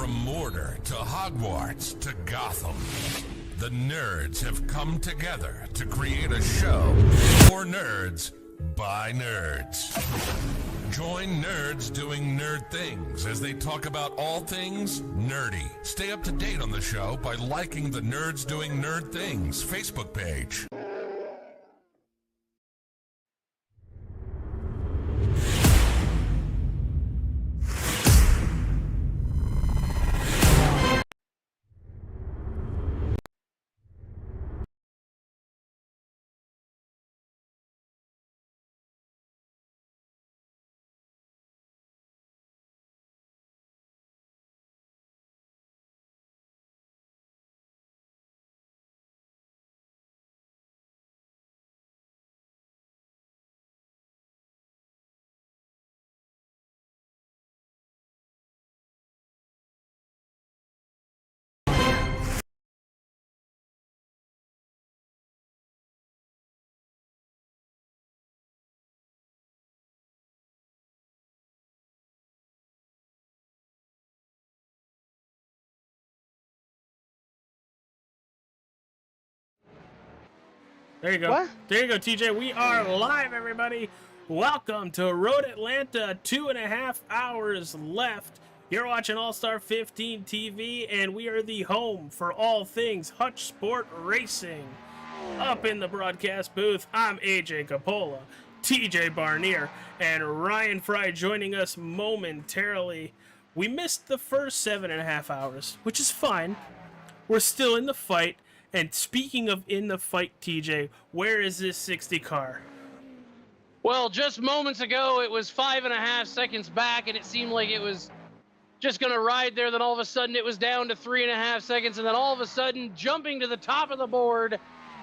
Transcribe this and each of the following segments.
From Mordor to Hogwarts to Gotham, the nerds have come together to create a show for nerds by nerds. Join nerds doing nerd things as they talk about all things nerdy. Stay up to date on the show by liking the Nerds Doing Nerd Things Facebook page. There you go. What? There you go, TJ. We are live, everybody. Welcome to Road Atlanta. 2.5 hours left. You're watching All-Star 15 TV, and we are the home for all things Hutchsport racing. Up in the broadcast booth, I'm AJ Capola, TJ Barnier, and Ryan Fry joining us momentarily. We missed the first 7.5 hours, which is fine. We're still in the fight. And speaking of in the fight, TJ, where is this 60 car? Well, just moments ago, it was 5.5 seconds back, and it seemed like it was just going to ride there. Then all of a sudden, it was down to 3.5 seconds. And then all of a sudden, jumping to the top of the board,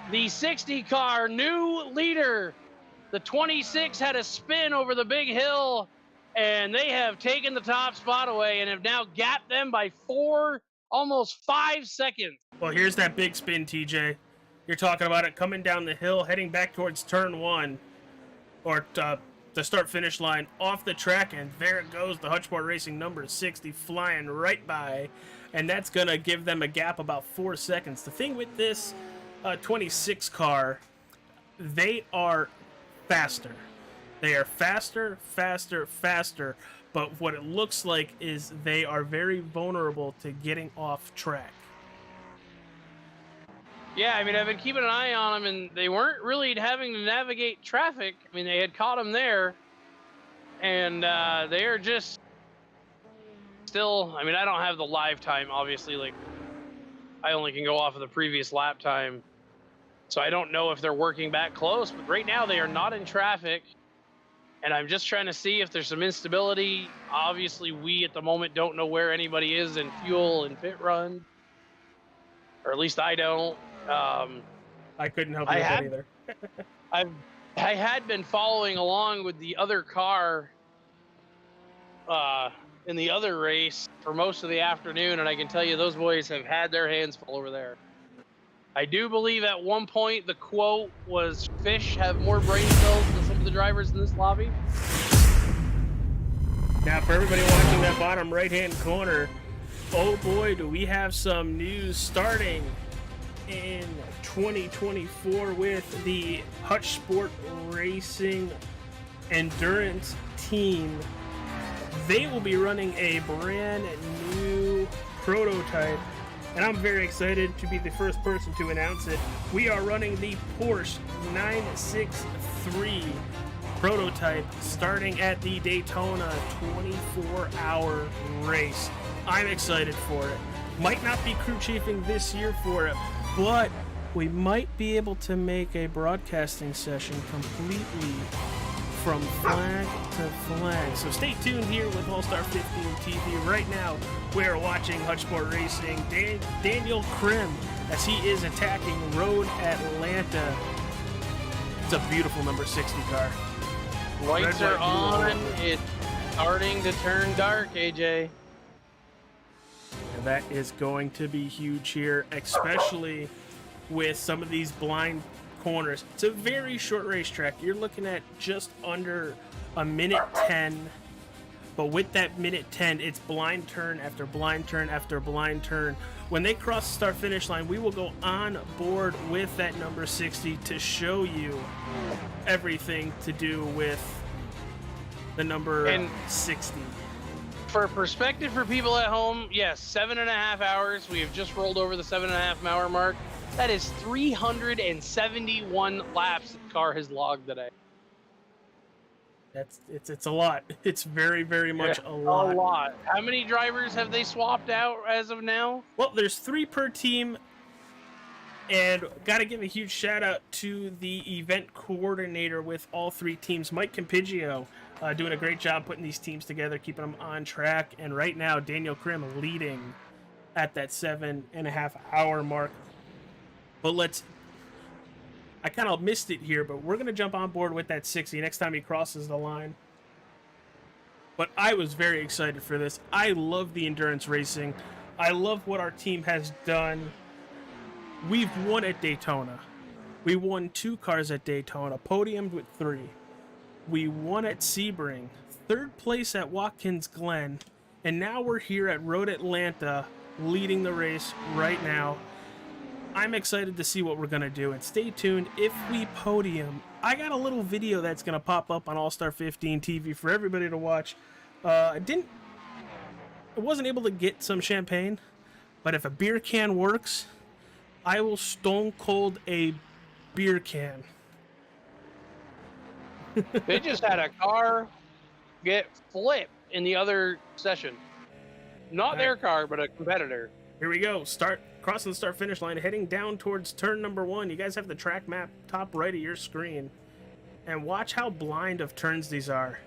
the 60 car, new leader. The 26 had a spin over the big hill, and they have taken the top spot away and have now gapped them by almost 5 seconds. Well, here's that big spin, TJ. You're talking about it coming down the hill, heading back towards turn one, or the start-finish line off the track, and there it goes, the Hutchsport Racing number 60 flying right by, and that's going to give them a gap about 4 seconds. The thing with this 26 car, they are faster. They are faster, but what it looks like is they are very vulnerable to getting off track. Yeah, I mean, I've been keeping an eye on them, and they weren't really having to navigate traffic. I mean, they had caught them there, and they are just still, I mean, I don't have the live time, obviously. Like, I only can go off of the previous lap time, so I don't know if they're working back close, but right now they are not in traffic, and I'm just trying to see if there's some instability. Obviously, we at the moment don't know where anybody is in fuel and pit run, or at least I don't. I couldn't help you with that either. I had been following along with the other car in the other race for most of the afternoon, and I can tell you those boys have had their hands full over there. I do believe at one point the quote was, "Fish have more brain cells than some of the drivers in this lobby." Now, for everybody watching that bottom right-hand corner, oh boy, do we have some news starting in 2024 with the Hutchsport Racing Endurance team. They will be running a brand new prototype, and I'm very excited to be the first person to announce it. We are running the Porsche 963 prototype starting at the Daytona 24-hour race. I'm excited for it. Might not be crew chiefing this year for it, but we might be able to make a broadcasting session completely from flag to flag. So stay tuned here with All-Star 15 TV. Right now, we're watching Hutchsport Racing. Daniel Krim, as he is attacking Road Atlanta. It's a beautiful number 60 car. Lights are on. It's starting to turn dark, AJ. And that is going to be huge here, especially with some of these blind corners. It's a very short racetrack. You're looking at just under a minute 10 But with that minute 10, it's blind turn after blind turn after blind turn. When they cross the start finish line, we will go on board with that number 60 to show you everything to do with the number 60. For perspective for people at home, yes, 7.5 hours. We have just rolled over the 7.5 hour mark. That is 371 laps the car has logged today. It's a lot. It's very, very much a lot. A lot. How many drivers have they swapped out as of now? Well, there's 3 per team. And got to give a huge shout out to the event coordinator with all 3 teams, Mike Campigio, doing a great job putting these teams together, keeping them on track. And right now, Daniel Krim leading at that 7.5 hour mark. But I kind of missed it here, but we're going to jump on board with that 60 next time he crosses the line. But I was very excited for this. I love the endurance racing. I love what our team has done. We've won at Daytona. We won 2 cars at Daytona, podiumed with 3. We won at Sebring, 3rd place at Watkins Glen, and now we're here at Road Atlanta, leading the race right now. I'm excited to see what we're going to do, and stay tuned. If we podium, I got a little video that's going to pop up on All-Star 15 TV for everybody to watch. I wasn't able to get some champagne, but if a beer can works, I will stone cold a beer can. They just had a car get flipped in the other session. Not their car, but a competitor. Here we go. Crossing the start finish line, heading down towards turn number 1. You guys have the track map top right of your screen. And watch how blind of turns these are.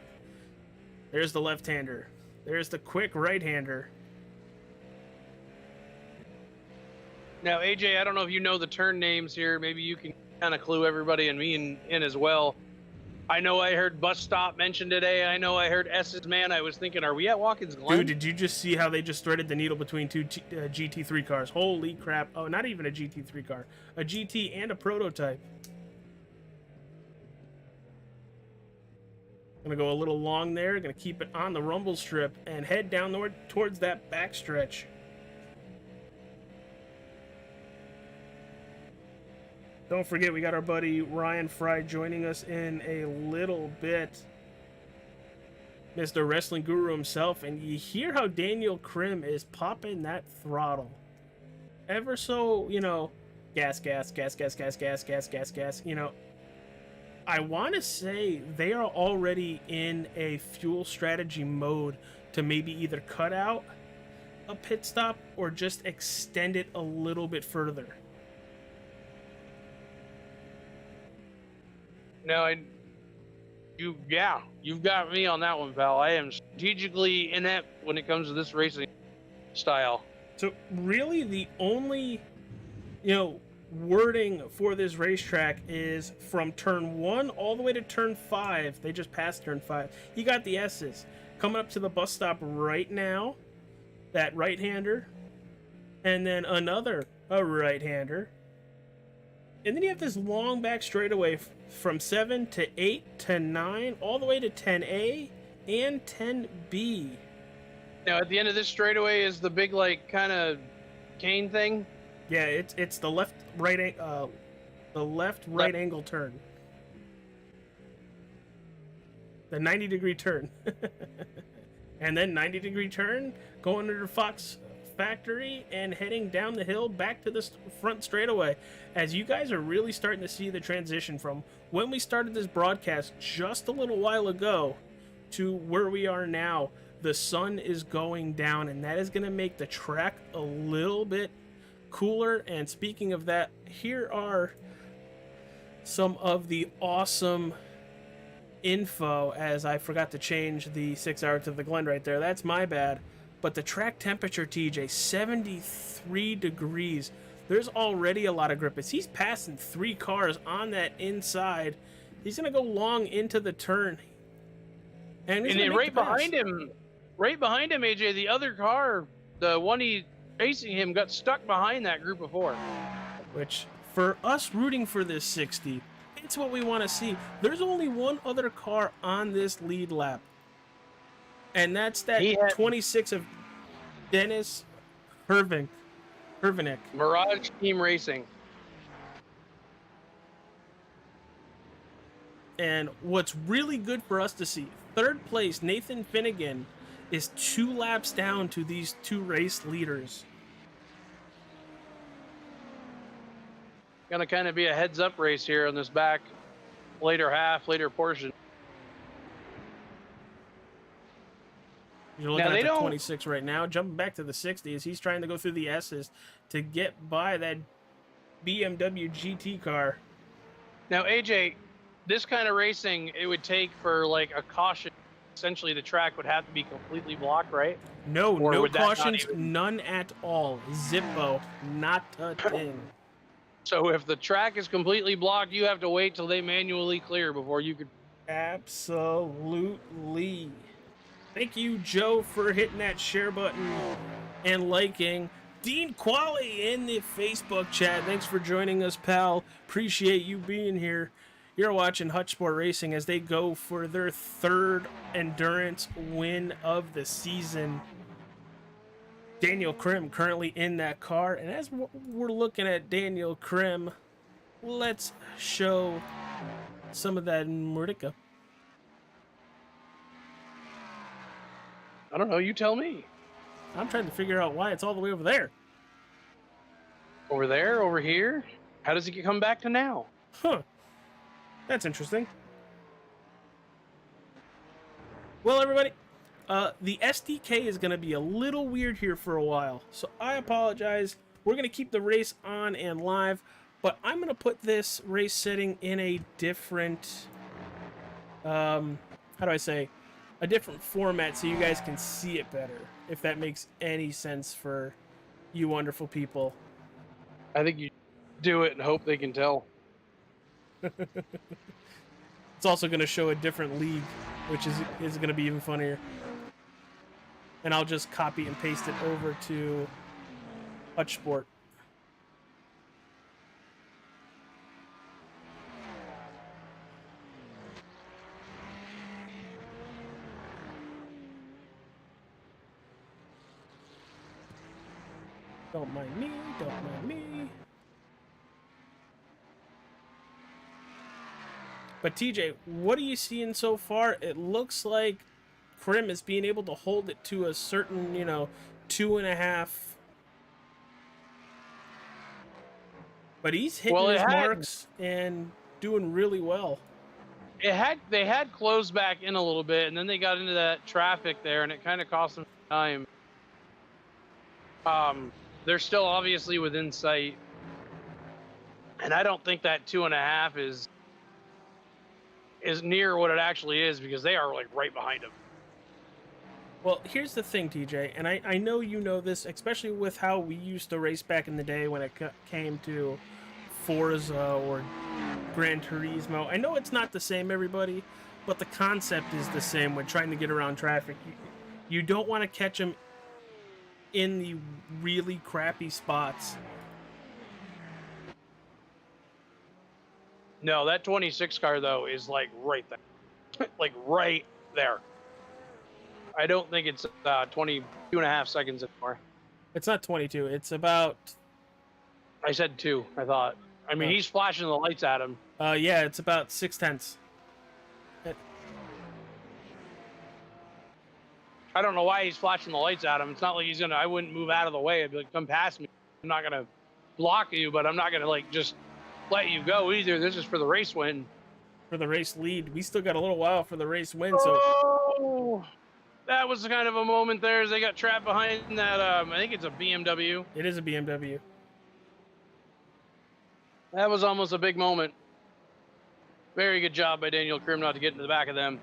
There's the left-hander. There's the quick right-hander. Now, AJ, I don't know if you know the turn names here. Maybe you can kind of clue everybody and me in as well. I know I heard Bus Stop mentioned today. I know I heard S's Man. I was thinking, are we at Watkins Glen? Dude, did you just see how they just threaded the needle between 2 GT3 cars? Holy crap. Oh, not even a GT3 car. A GT and a prototype. Gonna go a little long there. Gonna keep it on the rumble strip and head down towards that backstretch. Don't forget, we got our buddy Ryan Fry joining us in a little bit. Mr. Wrestling Guru himself, and you hear how Daniel Krim is popping that throttle. Ever so, gas, gas, gas, gas, gas, gas, gas, gas, gas. I want to say they are already in a fuel strategy mode to maybe either cut out a pit stop or just extend it a little bit further. No, you've got me on that one, pal. I am strategically inept when it comes to this racing style. So really the only, wording for this racetrack is from turn 1 all the way to turn 5. They just passed turn 5. You got the S's. Coming up to the bus stop right now, that right-hander, and then a right-hander. And then you have this long back straightaway from 7 to 8 to 9, all the way to 10A and 10B. Now, at the end of this straightaway is the big, kind of cane thing? Yeah, it's the left-right angle turn. The 90-degree turn. And then 90-degree turn, going under Fox Factory and heading down the hill back to the front straightaway, as you guys are really starting to see the transition from when we started this broadcast just a little while ago to where we are now. The sun is going down, and that is going to make the track a little bit cooler. And speaking of that, here are some of the awesome info, as I forgot to change the 6 hour to the Glen right there. That's my bad. But the track temperature, TJ, 73 degrees. There's already a lot of grip. As he's passing 3 cars on that inside, he's going to go long into the turn. And then right behind him, AJ, the other car, the one he facing him, got stuck behind that group of 4. Which, for us rooting for this 60, it's what we want to see. There's only one other car on this lead lap. And that's that He had 26 of Dennis Hervinick. Mirage Team Racing. And what's really good for us to see, third place, Nathan Finnegan, is 2 laps down to these 2 race leaders. Gonna kind of be a heads-up race here on this later portion. You're looking at the 26 right now, jumping back to the 60s. He's trying to go through the S's to get by that BMW GT car. Now, AJ, this kind of racing, it would take for like a caution. Essentially, the track would have to be completely blocked, right? No, Or no would that not cautions, even- none at all. Zippo, not a thing. So if the track is completely blocked, you have to wait till they manually clear before you could. Absolutely. Thank you, Joe, for hitting that share button and liking. Dean Qualley in the Facebook chat. Thanks for joining us, pal. Appreciate you being here. You're watching Hutchsport Racing as they go for their 3rd endurance win of the season. Daniel Krim currently in that car. And as we're looking at Daniel Krim, let's show some of that Murica. I don't know. You tell me. I'm trying to figure out why it's all the way over there. Over there, over here. How does it come back to now? Huh. That's interesting. Well, everybody, the SDK is going to be a little weird here for a while, so I apologize. We're going to keep the race on and live, but I'm going to put this race setting in a different, how do I say, a different format so you guys can see it better, if that makes any sense for you wonderful people. I think you do it and hope they can tell. It's also going to show a different league, which is going to be even funnier. And I'll just copy and paste it over to Hutchsport. Don't mind me, don't mind me. But TJ, what are you seeing so far? It looks like Krim is being able to hold it to a certain, 2.5. But he's hitting his marks and doing really well. They had closed back in a little bit, and then they got into that traffic there, and it kind of cost them time. They're still obviously within sight, and I don't think that 2.5 is near what it actually is, because they are like right behind him. Well, here's the thing, TJ, and I know you know this, especially with how we used to race back in the day when it came to Forza or Gran Turismo. I know it's not the same, everybody, but the concept is the same when trying to get around traffic. You don't want to catch them in the really crappy spots. No, that 26 car, though, is like right there. Like right there. I don't think it's 22.5 seconds anymore. It's not 22. It's about... I said 2, I thought. I mean, he's flashing the lights at him. Yeah, it's about 0.6. I don't know why he's flashing the lights at him. It's not like he's gonna... I wouldn't move out of the way. I'd be like, come past me. I'm not gonna block you, but I'm not gonna, like, just let you go either. This is for the race win. For the race lead. We still got a little while for the race win, so... Oh! That was kind of a moment there as they got trapped behind that, I think it's a BMW. It is a BMW. That was almost a big moment. Very good job by Daniel Krim not to get into the back of them.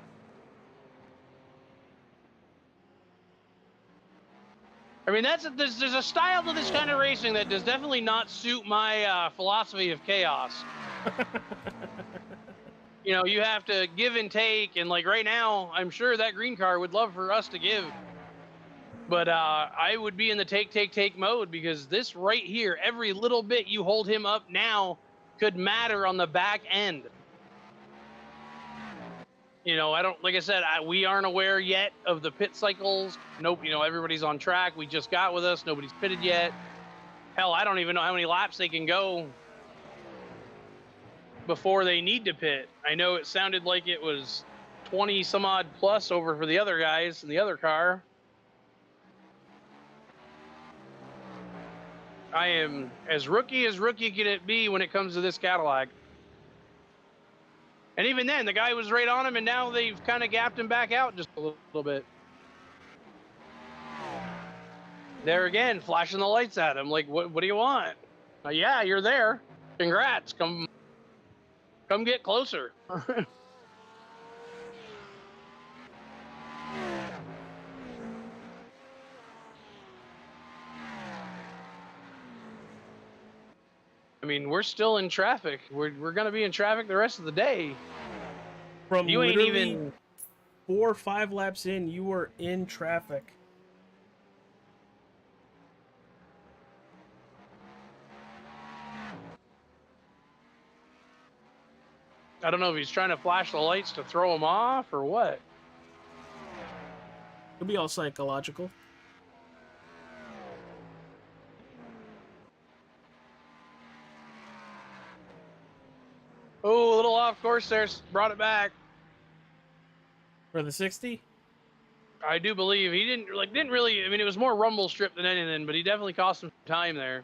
I mean, there's a style to this kind of racing that does definitely not suit my philosophy of chaos. You know, you have to give and take, and like right now, I'm sure that green car would love for us to give. But I would be in the take mode, because this right here, every little bit you hold him up now could matter on the back end. I don't, like I said, we aren't aware yet of the pit cycles. Nope. Everybody's on track. We just got with us. Nobody's pitted yet. Hell, I don't even know how many laps they can go before they need to pit. I know it sounded like it was 20 some odd plus over for the other guys in the other car. I am as rookie can it be when it comes to this Cadillac. And even then, the guy was right on him, and now they've kind of gapped him back out just a little bit. There again, flashing the lights at him, like, what do you want? Yeah, you're there. Congrats. Come get closer. I mean, we're still in traffic. We're going to be in traffic the rest of the day. From you ain't even 4 or 5 laps in, you were in traffic. I don't know if he's trying to flash the lights to throw him off or what. It'll be all psychological. Oh, a little off course there. Brought it back. For the 60? I do believe he didn't really. I mean, it was more rumble strip than anything, but he definitely cost him time there.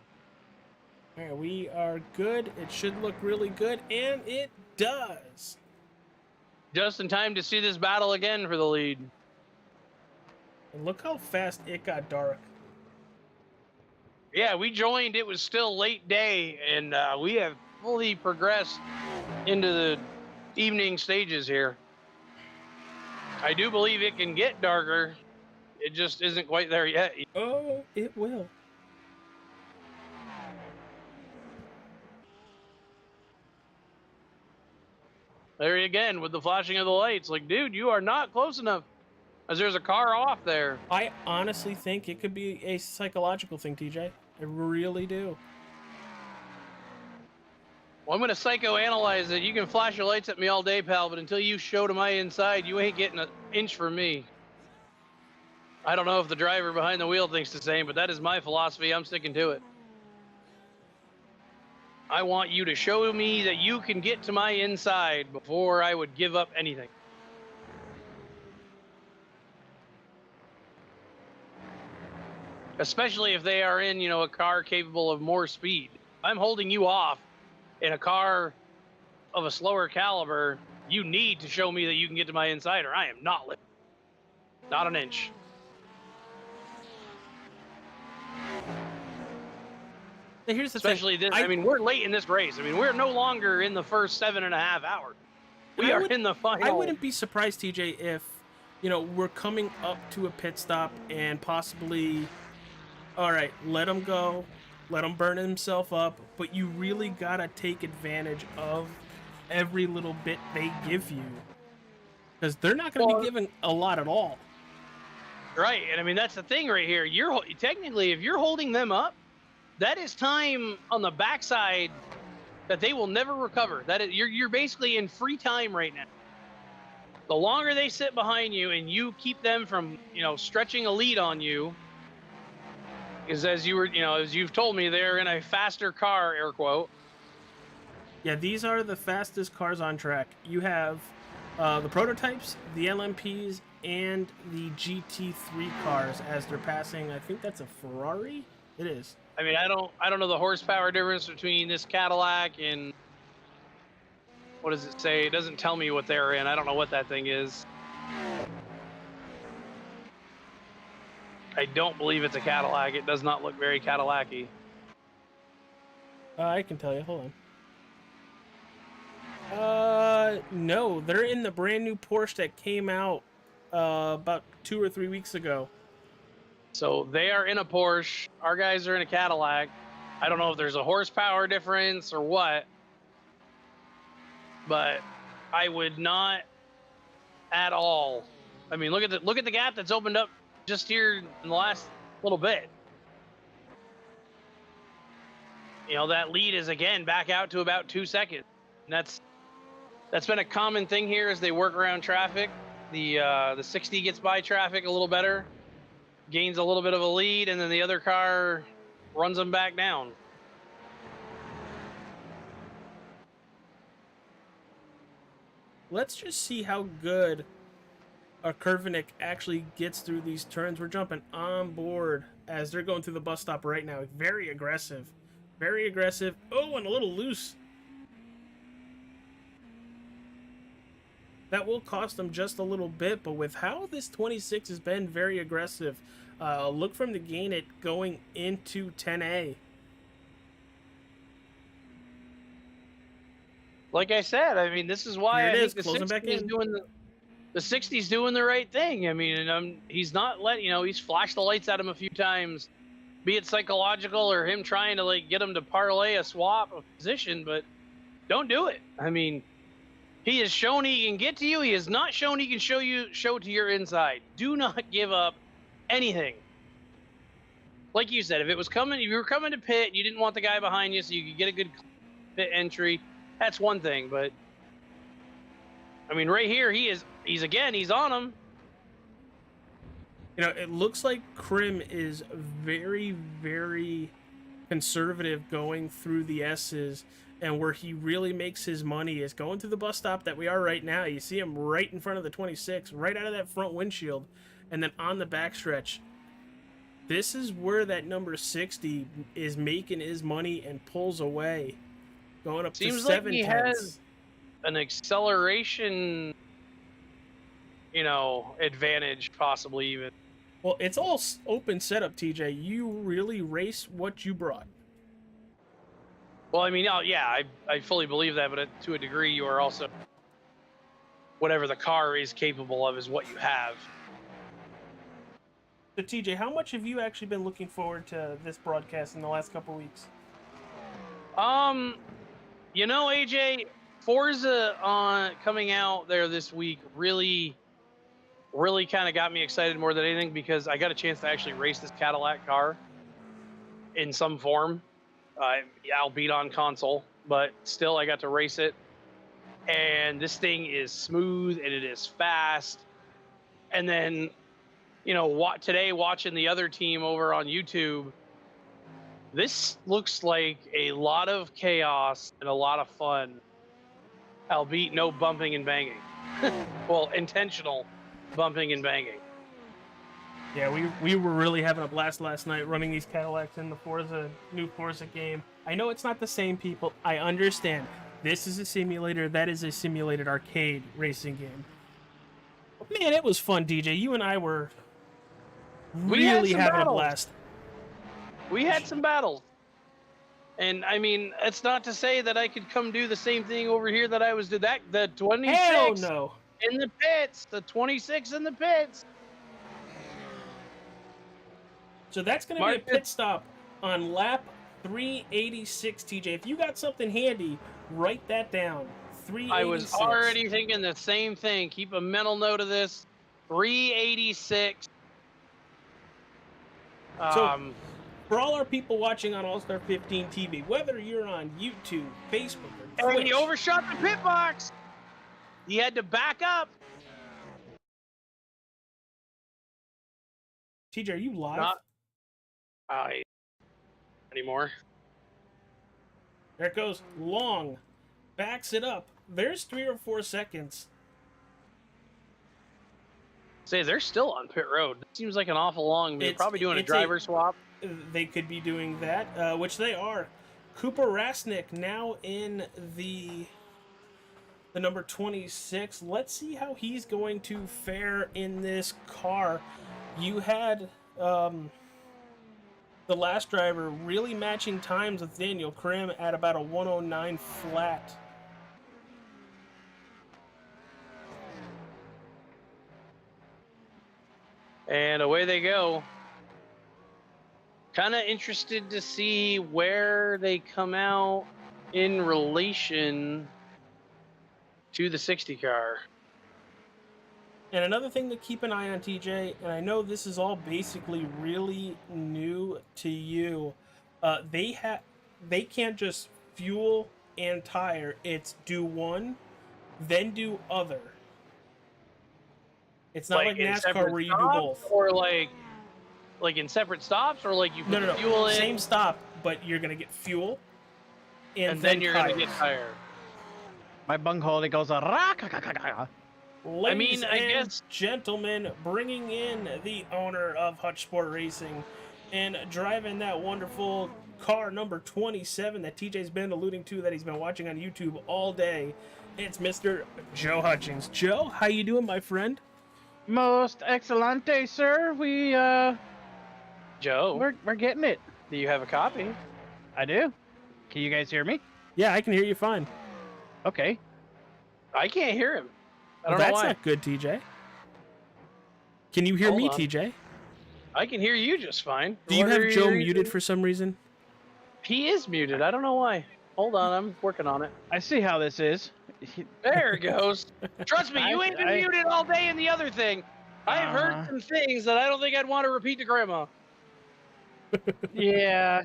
All right, we are good. It should look really good, and it does. Just in time to see this battle again for the lead. And look how fast it got dark. Yeah, we joined. It was still late day, and we have fully progressed into the evening stages here. I do believe it can get darker. It just isn't quite there yet. Oh, it will. There again with the flashing of the lights. Like, dude, you are not close enough. As there's a car off there. I honestly think it could be a psychological thing, TJ. I really do. Well, I'm going to psychoanalyze it. You can flash your lights at me all day, pal, but until you show to my inside, you ain't getting an inch from me. I don't know if the driver behind the wheel thinks the same, but that is my philosophy. I'm sticking to it. I want you to show me that you can get to my inside before I would give up anything. Especially if they are in, a car capable of more speed. I'm holding you off in a car of a slower caliber. You need to show me that you can get to my inside, or I am not living. Not an inch. Here's the Especially thing. this. I mean, we're late in this race. I mean, we're no longer in the first 7.5 hours. We are in the final. I wouldn't be surprised, TJ, if, we're coming up to a pit stop and possibly, all right, let him go. Let him burn himself up. But you really got to take advantage of every little bit they give you. Because they're not going to be giving a lot at all. Right. And I mean, that's the thing right here. Technically, if you're holding them up, that is time on the backside that they will never recover. That is, you're basically in free time right now. The longer they sit behind you and you keep them from, stretching a lead on you, is as you've told me, they're in a faster car, air quote. Yeah, these are the fastest cars on track. You have the prototypes, the LMPs, and the GT3 cars as they're passing. I think that's a Ferrari. It is. I mean, I don't know the horsepower difference between this Cadillac and what does it say? It doesn't tell me what they're in. I don't know what that thing is. I don't believe it's a Cadillac. It does not look very Cadillac-y. I can tell you. Hold on. No, they're in the brand new Porsche that came out about 2 or 3 weeks ago. So they are in a Porsche. Our guys are in a Cadillac. I don't know if there's a horsepower difference or what, but I would not at all. I mean, look at the gap that's opened up just here in the last little bit. That lead is again back out to about 2 seconds. And that's That's been a common thing here as they work around traffic. The 60 gets by traffic a little better, gains a little bit of a lead, and then the other car runs them back down. Let's just see how good a Curvinick actually gets through these turns. We're jumping on board as they're going through the bus stop right now. Very aggressive. Very aggressive. Oh, and a little loose. That will cost them just a little bit, but with how this 26 has been very aggressive, look for him to gain it going into 10A. Like I said, I mean, this is why I think the Closing back 60 is in. doing the 60's doing the right thing. I mean, he's not letting, he's flashed the lights at him a few times, be it psychological or him trying to like get him to parlay a swap of position, but don't do it. I mean, he has shown he can get to you. He has not shown he can show to your inside. Do not give up anything. Like you said, if you were coming to pit, you didn't want the guy behind you so you could get a good pit entry. That's one thing, but I mean, right here, he's on him. It looks like Krim is very, very conservative going through the S's, and where he really makes his money is going through the bus stop that we are right now. You see him right in front of the 26, right out of that front windshield, and then on the backstretch. This is where that number 60 is making his money and pulls away. Going up Seems to 7 like he has an acceleration, advantage, possibly even. Well, it's all open setup, TJ. You really race what you brought. Well, I mean, yeah, I fully believe that, but to a degree, you are also whatever the car is capable of is what you have. So, TJ, how much have you actually been looking forward to this broadcast in the last couple weeks? AJ, Forza coming out there this week really kind of got me excited more than anything because I got a chance to actually race this Cadillac car in some form. Albeit on console, but still I got to race it. And this thing is smooth and it is fast. And then, today watching the other team over on YouTube, this looks like a lot of chaos and a lot of fun, albeit no bumping and banging. Well, intentional bumping and banging. Yeah, we were really having a blast last night running these Cadillacs in the new Forza game. I know it's not the same people. I understand. This is a simulator. That is a simulated arcade racing game. But man, it was fun, DJ. You and I were really having a blast. We had some battles. And I mean, it's not to say that I could come do the same thing over here that I was doing. The 26 Hell no. In the pits. The 26 in the pits. So that's going to be a pit stop on lap 386, TJ. If you got something handy, write that down. 386. I was already thinking the same thing. Keep a mental note of this. 386. So, for all our people watching on All-Star 15 TV, whether you're on YouTube, Facebook, or Twitch... And he overshot the pit box. He had to back up. TJ, are you live? Not anymore. There it goes. Long. Backs it up. There's 3 or 4 seconds. Say, they're still on pit road. It seems like an awful long. They're probably doing a driver swap. They could be doing that, which they are. Cooper Rasnick now in the number 26. Let's see how he's going to fare in this car. You had the last driver really matching times with Daniel Krim at about a 109 flat. And away they go. Kind of interested to see where they come out in relation to the 60 car. And another thing to keep an eye on, TJ, and I know this is all basically really new to you, they can't just fuel and tire. It's do one, then do other. It's not like in NASCAR separate where you do stops, both. or like in separate stops, or like you put the fuel in, same stop, but you're gonna get fuel, and then you're tires. gonna get tire. My bunghole, it goes a Ladies I and guess- gentlemen, bringing in the owner of Hutchsport Racing and driving that wonderful car number 27 that TJ's been alluding to, that he's been watching on YouTube all day. It's Mr. Joe Hutchings. Joe, how you doing, my friend? Most excelente, sir. Joe, We're getting it. do you have a copy? I do. Can you guys hear me? Yeah, I can hear you fine. Okay. I can't hear him. I don't Well, know that's why. not good, TJ. Can you hear Hold me, on. TJ? I can hear you just fine. Do you What have are Joe your muted reasons? for some reason? He is muted. I don't know why. Hold on, I'm working on it. I see how this is. There it goes. Trust me, you ain't been muted all day in the other thing. I've heard some things that I don't think I'd want to repeat to Grandma. Yeah,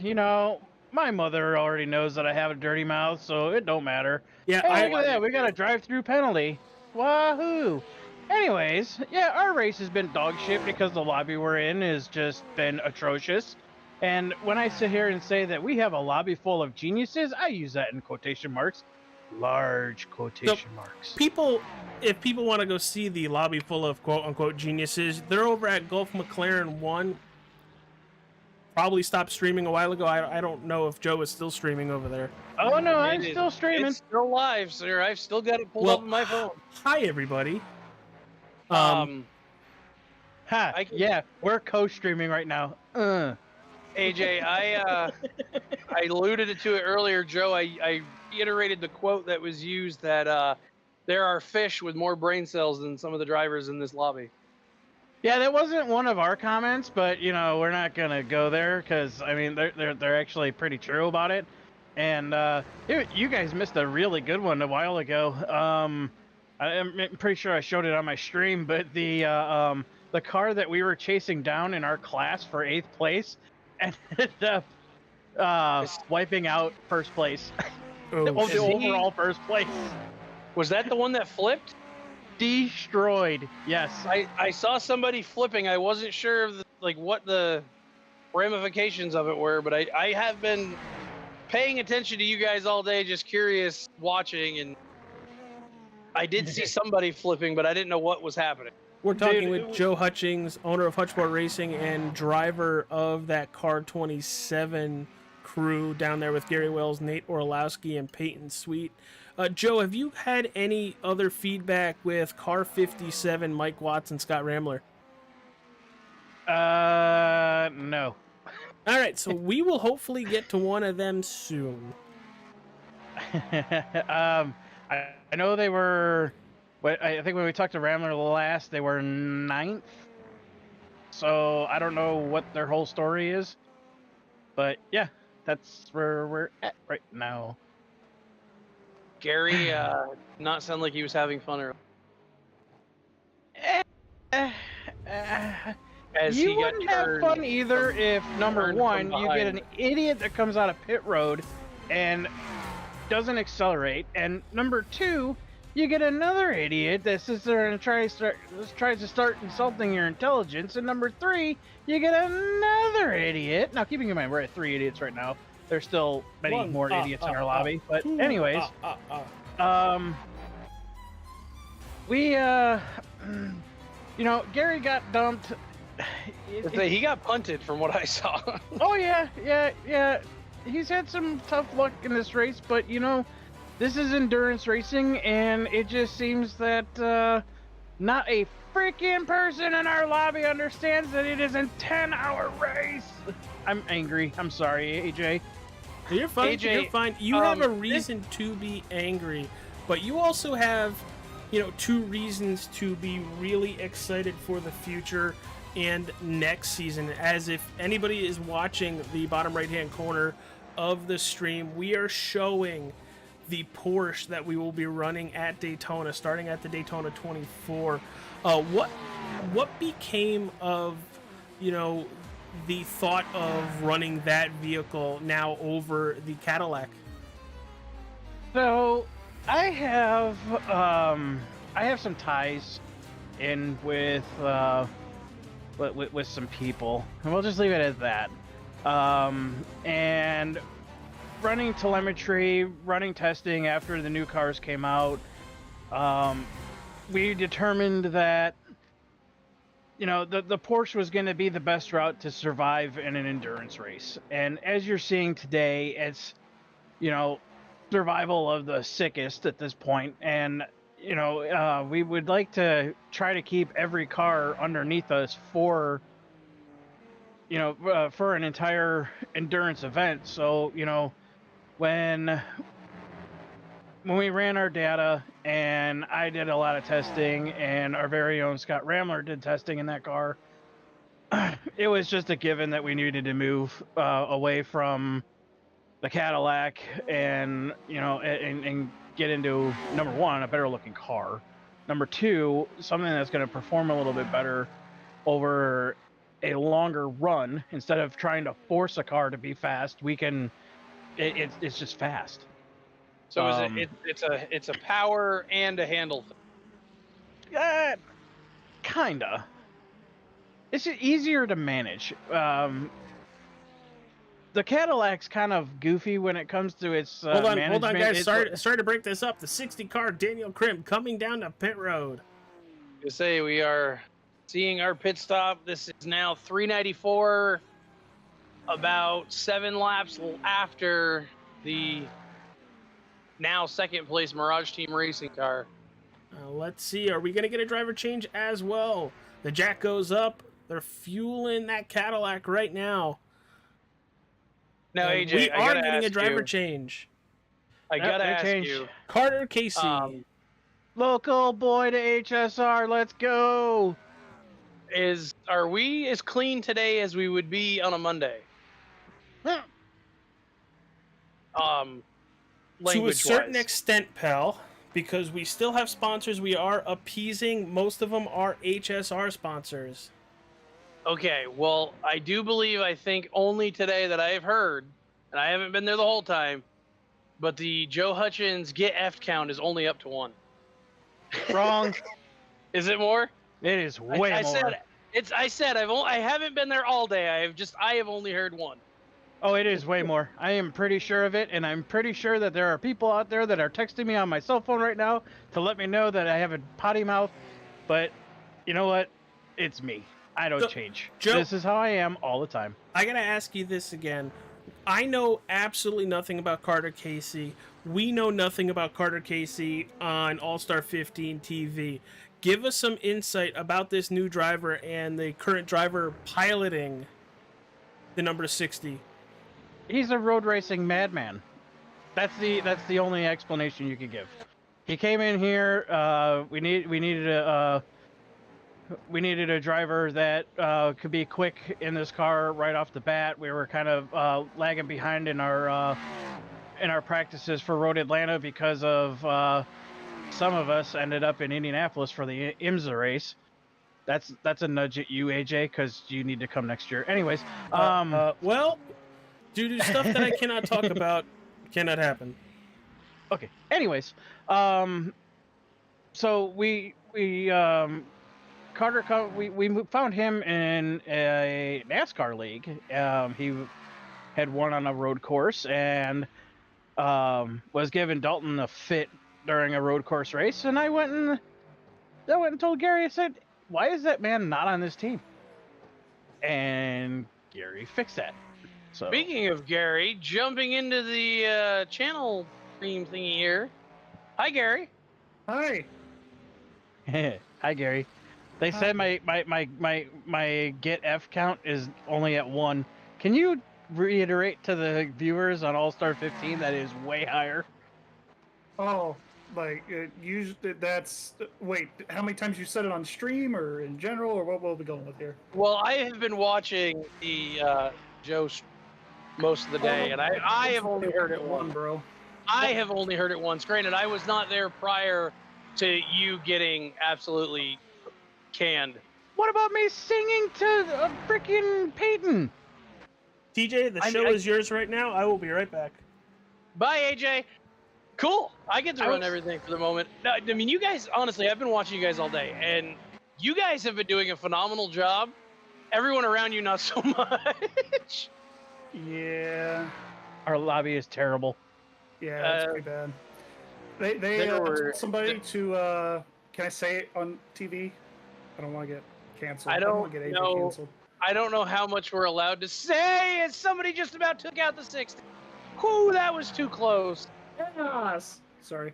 my mother already knows that I have a dirty mouth, so it don't matter. Yeah, Hey, I, look at that. We got a drive-through penalty. Wahoo! Anyways, yeah, our race has been dog shit because the lobby we're in has just been atrocious. And when I sit here and say that we have a lobby full of geniuses, I use that in quotation marks. Large quotation marks. if people want to go see the lobby full of quote-unquote geniuses, they're over at Gulf McLaren 1. Probably stopped streaming a while ago. I don't know if Joe is still streaming over there. Oh no, I'm It is- still streaming. It's still live, sir. I've still got it pulled up on my phone. Hi, everybody. Ha! I can- Yeah, we're co-streaming right now. AJ, I alluded to it earlier, Joe. I reiterated the quote that was used that there are fish with more brain cells than some of the drivers in this lobby. Yeah, that wasn't one of our comments, but we're not gonna go there because I mean they're actually pretty true about it. And you guys missed a really good one a while ago. I'm pretty sure I showed it on my stream, but the car that we were chasing down in our class for 8th place ended up wiping out first place. Oh, the shit. overall first place. Was that the one that flipped? Destroyed. Yes. I saw somebody flipping. I wasn't sure of what the ramifications of it were, but I have been paying attention to you guys all day, just curious, watching, and I did see somebody flipping, but I didn't know what was happening. We're talking Dude, with Joe Hutchings, owner of Hutchsport Racing and driver of that Car 27 crew down there with Gary Wells, Nate Orlowski, and Peyton Sweet. Joe, have you had any other feedback with Car 57, Mike Watts, and Scott Ramler? No. All right, so we will hopefully get to one of them soon. I know they were. I think when we talked to Ramler last, they were 9th. So I don't know what their whole story is, but yeah, that's where we're at right now. Gary not sound like he was having fun earlier. As You he got wouldn't have turned fun either if number turned one, from you get an behind. idiot that comes out of pit road and doesn't accelerate, and number two, you get another idiot that sits there and tries to start insulting your intelligence, and number three, you get another idiot. Now, keeping in mind we're at 3 idiots right now. There's still many One, more idiots in our lobby, but two, anyways, we Gary got dumped. He got punted from what I saw. Oh yeah. He's had some tough luck in this race, but this is endurance racing, and it just seems that not a freaking person in our lobby understands that it is a 10-hour race. I'm angry. I'm sorry, AJ. You're fine. AJ, You're fine. You have a reason to be angry, but you also have, 2 reasons to be really excited for the future and next season. As if anybody is watching the bottom right-hand corner of the stream, we are showing the Porsche that we will be running at Daytona, starting at the Daytona 24. What became of, the thought of running that vehicle now over the Cadillac? So I have some ties in with some people, and we'll just leave it at that. And running telemetry, running testing after the new cars came out, we determined that the Porsche was going to be the best route to survive in an endurance race. And as you're seeing today, it's survival of the sickest at this point. And we would like to try to keep every car underneath us for an entire endurance event. So when we ran our data, and I did a lot of testing, and our very own Scott Ramler did testing in that car, it was just a given that we needed to move away from the Cadillac and get into, number one, a better looking car. Number two, something that's going to perform a little bit better over a longer run. Instead of trying to force a car to be fast, it's just fast. So it's a power and a handle thing. Kinda. It's just easier to manage. The Cadillac's kind of goofy when it comes to its management. Hold on, guys. Sorry to break this up. The 60 car Daniel Krim coming down to pit road. You say we are seeing our pit stop. This is now 394, about 7 laps after the now second place Mirage Team racing car. Let's see. Are we going to get a driver change as well? The jack goes up. They're fueling that Cadillac right now. Now, AJ, we are getting a driver change. I gotta ask you, Carter Casey, local boy to HSR. Let's go. Are we as clean today as we would be on a Monday? To a certain extent, pal, because we still have sponsors. We are appeasing. Most of them are HSR sponsors. Okay, well, I think only today that I have heard, and I haven't been there the whole time, but the Joe Hutchins get F count is only up to 1. Wrong. Is it more? It is way more. I haven't been there all day. I have only heard 1. Oh, it is way more. I am pretty sure of it, and I'm pretty sure that there are people out there that are texting me on my cell phone right now to let me know that I have a potty mouth, but you know what? It's me. I don't change. Joe, this is how I am all the time. I gotta ask you this again. I know absolutely nothing about Carter Casey. We know nothing about Carter Casey on All-Star 15 TV. Give us some insight about this new driver and the current driver piloting the number 60. He's a road racing madman. That's the only explanation you could give. He came in here. We needed a driver that could be quick in this car right off the bat. We were kind of lagging behind in our practices for Road Atlanta because of some of us ended up in Indianapolis for the IMSA race. That's a nudge at you, AJ, because you need to come next year. Anyways, well, due to stuff that I cannot talk about, cannot happen. Okay. Anyways, so we Carter, we found him in a NASCAR league. He had won on a road course and was giving Dalton a fit during a road course race. And I went and told Gary, I said, why is that man not on this team? And Gary fixed that. So speaking of Gary, jumping into the channel stream thingy here. Hi, Gary. Hi. Hi, Gary. They said my get F count is only at 1. Can you reiterate to the viewers on All-Star 15 that is way higher? Oh, like usually that's wait. How many times you said it on stream or in general, or what will we going with here? Well, I have been watching the Joe most of the day, and I have only heard it once, bro. I have only heard it once. Granted, I was not there prior to you getting absolutely canned. What about me singing to freaking Peyton? TJ, the show is yours right now. I will be right back. Bye, AJ. Cool. I get to run everything for the moment. No, I mean, you guys, honestly, I've been watching you guys all day, and you guys have been doing a phenomenal job. Everyone around you, not so much. Yeah. Our lobby is terrible. Yeah, that's pretty bad. They told somebody to, can I say it on TV? I don't want to get canceled. I don't want to get AJ know. canceled. I don't know how much we're allowed to say, and somebody just about took out the 60. Whew, that was too close. Chaos. Sorry.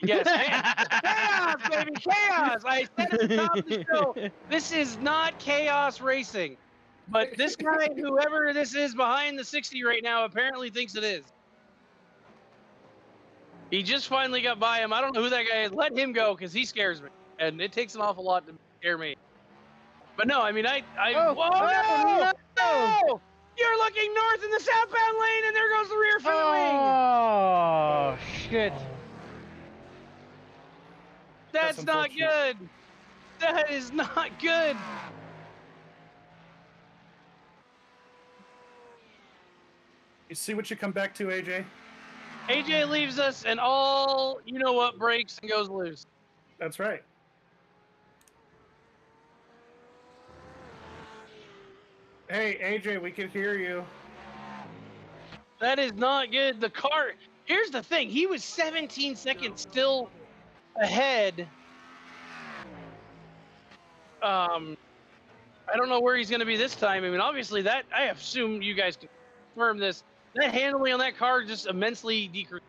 Yes, chaos, baby, chaos. I said at the top of the show, this is not chaos racing. But this guy, whoever this is behind the 60 right now, apparently thinks it is. He just finally got by him. I don't know who that guy is. Let him go, because he scares me. And it takes an awful lot to scare me. But no, I mean, no! You're looking north in the southbound lane, and there goes the rear fender wing. Oh, shit. That's not good. That is not good. You see what you come back to, AJ? AJ leaves us, and all, you know what, breaks and goes loose. That's right. Hey, AJ, we can hear you. That is not good. The car, here's the thing. He was 17 seconds still ahead. I don't know where he's going to be this time. I mean, obviously, that, I assume you guys can confirm this. That handling on that car just immensely decreased.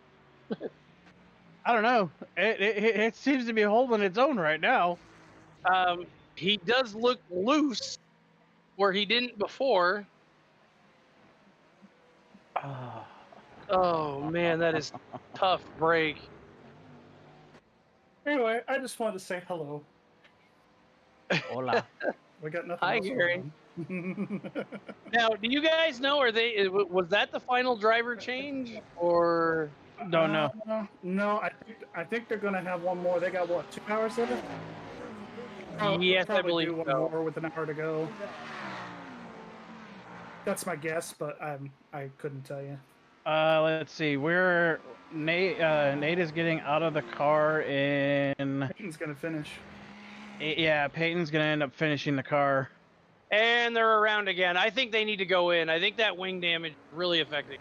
I don't know. It seems to be holding its own right now. He does look loose where he didn't before. Oh, man, that is tough break. Anyway, I just wanted to say hello. Hola. We got nothing Hi, else Gary. going on. Now, do you guys know, was that the final driver change, or? Don't know. No, I think they're gonna have one more. They got what, 2 hours left? Yes, I probably believe do one so. more with an hour to go. That's my guess, but I couldn't tell you. Let's see. Nate is getting out of the car and Peyton's gonna finish. yeah, Peyton's gonna end up finishing the car. And they're around again. I think they need to go in. I think that wing damage is really affecting.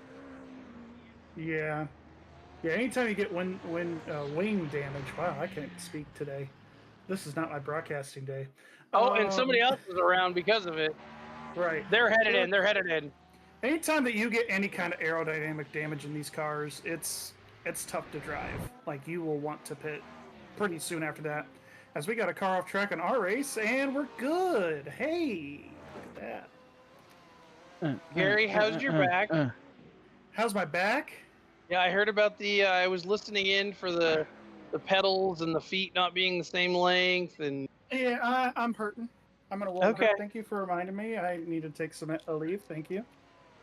Yeah. Yeah, anytime you get wing damage, wow, I can't speak today. This is not my broadcasting day. Oh, and somebody else is around because of it. Right. They're headed in. They're headed in. Anytime that you get any kind of aerodynamic damage in these cars, it's tough to drive. Like, you will want to pit pretty soon after that. As we got a car off track on our race, and we're good. Hey, look at that. Gary, how's your back? How's my back? Yeah, I heard about the. I was listening in for the pedals and the feet not being the same length, and Yeah, I'm hurting. I'm gonna walk. Okay. Thank you for reminding me. I need to take a leave. Thank you.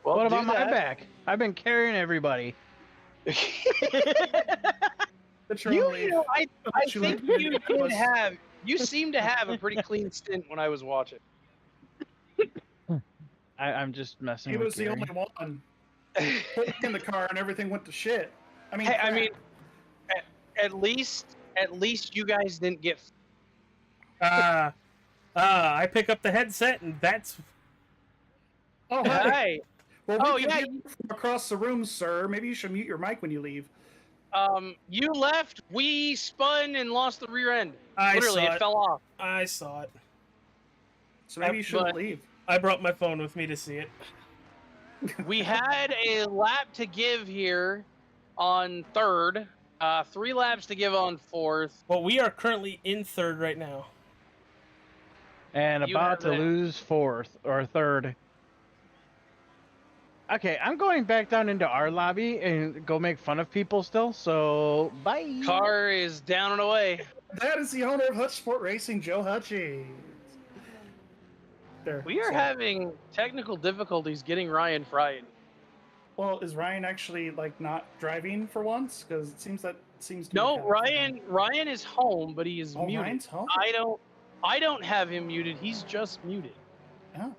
well, What do about my that. back? I've been carrying everybody. You know, I think you was- you seem to have a pretty clean stint when I was watching. I'm just messing He with was the Gary. only one. Put me in the car and everything went to shit. I mean, Hey, I crap. mean, at least you guys didn't get. I pick up the headset, and that's Oh, hi. Hey, Well, Oh, we can yeah, hear you from across the room, sir. Maybe you should mute your mic when you leave. you left. We spun and lost the rear end. I Literally, saw it it. fell off. I saw it. So maybe you shouldn't but- leave. I brought my phone with me to see it. We had a lap to give here on third. 3 laps to give on fourth. Well, we are currently in third right now. And You about have to it. lose fourth or third. Okay, I'm going back down into our lobby and go make fun of people still, so bye. Car is down and away. That is the owner of Hutchsport Racing, Joe Hutchie. There. We are so- having technical difficulties getting Ryan fried. Well, is Ryan actually like not driving for once? Because it seems to. No, be Ryan is home, but he is Oh, muted. Ryan's home. I don't have him muted. He's just muted. Oh.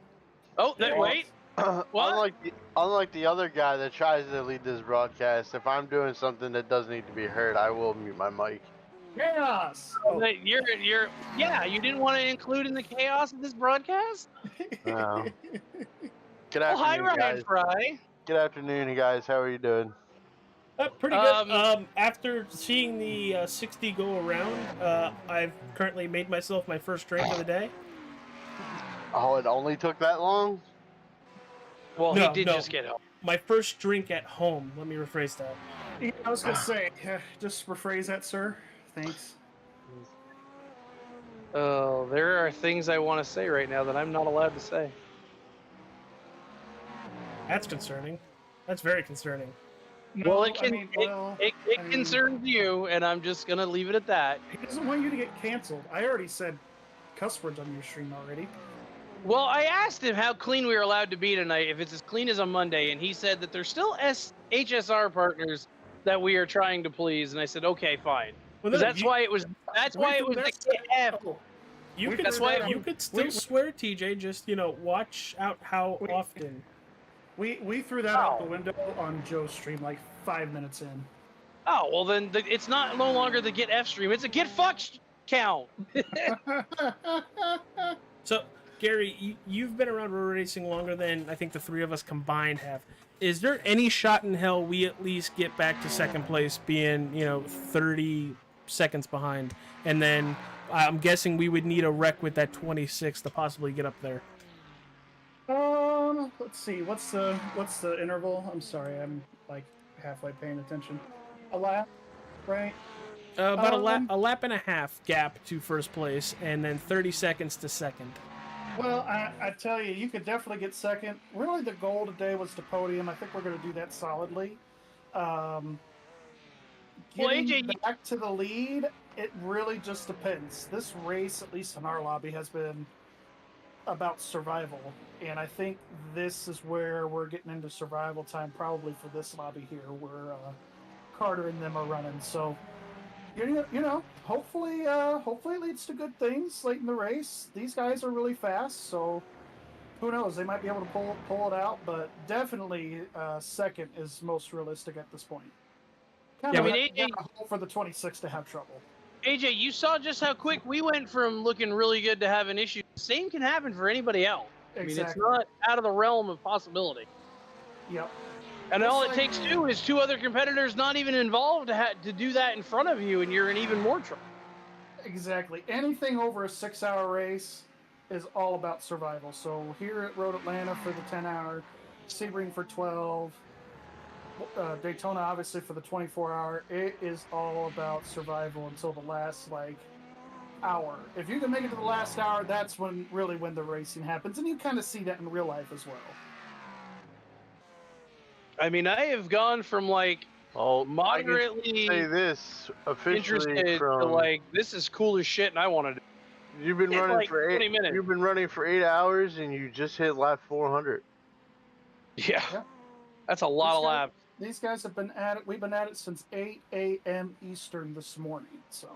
Oh, Yeah. wait. What? Unlike the other guy that tries to lead this broadcast, if I'm doing something that does need to be heard, I will mute my mic. Chaos. But yeah, you didn't want to include in the chaos of this broadcast? No. Good Oh, hi, afternoon, Ryan guys. Fry. Good afternoon, guys. How are you doing? Pretty good. After seeing the 60 go around, I've currently made myself my first drink of the day. Oh, it only took that long? Well, No, he did no. just get home. My first drink at home. Let me rephrase that. Yeah, I was gonna say, just rephrase that, sir. Thanks. Oh, there are things I want to say right now that I'm not allowed to say. That's concerning. That's very concerning. No, Well, it I mean, well, it I mean, concerns you, and I'm just gonna leave it at that. He doesn't want you to get canceled. I already said cuss words on your stream already. Well, I asked him how clean we were allowed to be tonight, if it's as clean as on Monday, and he said that there's still HSR partners that we are trying to please, and I said, okay, fine. Well, Because that's why it was the KF. Oh, You We could threw that you on- could still we- swear, TJ. Just watch out how We- often. we threw that out the window on Joe's stream like 5 minutes in. Oh, well then it's not no longer the get F stream, it's a get fucked count. So, Gary, you've been around road racing longer than I think the three of us combined have. Is there any shot in hell we at least get back to second place, being 30 seconds behind, and then I'm guessing we would need a wreck with that 26 to possibly get up there? Let's see. What's the interval? I'm sorry, I'm like halfway paying attention. A lap, right? About a lap and a half gap to first place, and then 30 seconds to second. Well, I tell you, you could definitely get second. Really, the goal today was the podium. I think we're going to do that solidly. Getting AJ, back to the lead, it really just depends. This race, at least in our lobby, has been about survival, and I think this is where we're getting into survival time, probably for this lobby here, where Carter and them are running. So, hopefully it leads to good things late in the race. These guys are really fast, so who knows? They might be able to pull it out, but definitely second is most realistic at this point. Kind of hope for the 26 to have trouble. AJ, you saw just how quick we went from looking really good to having issues. Same can happen for anybody else. Exactly. I mean, it's not out of the realm of possibility. Yep. And all it takes too is two other competitors not even involved to do that in front of you, and you're in even more trouble. Exactly. Anything over a 6-hour race is all about survival. So here at Road Atlanta for the 10-hour, Sebring for 12, Daytona obviously for the 24-hour. It is all about survival until the last hour. If you can make it to the last hour, that's when the racing happens, and you kind of see that in real life as well. I mean, I have gone from moderately say this officially interested from to this is cool as shit, and I want to do. You've been running for 20 minutes. You've been running for 8 hours, and you just hit lap 400. Yeah, Yeah. That's a lot of laps. These guys have been at it. We've been at it since 8 a.m. Eastern this morning. So.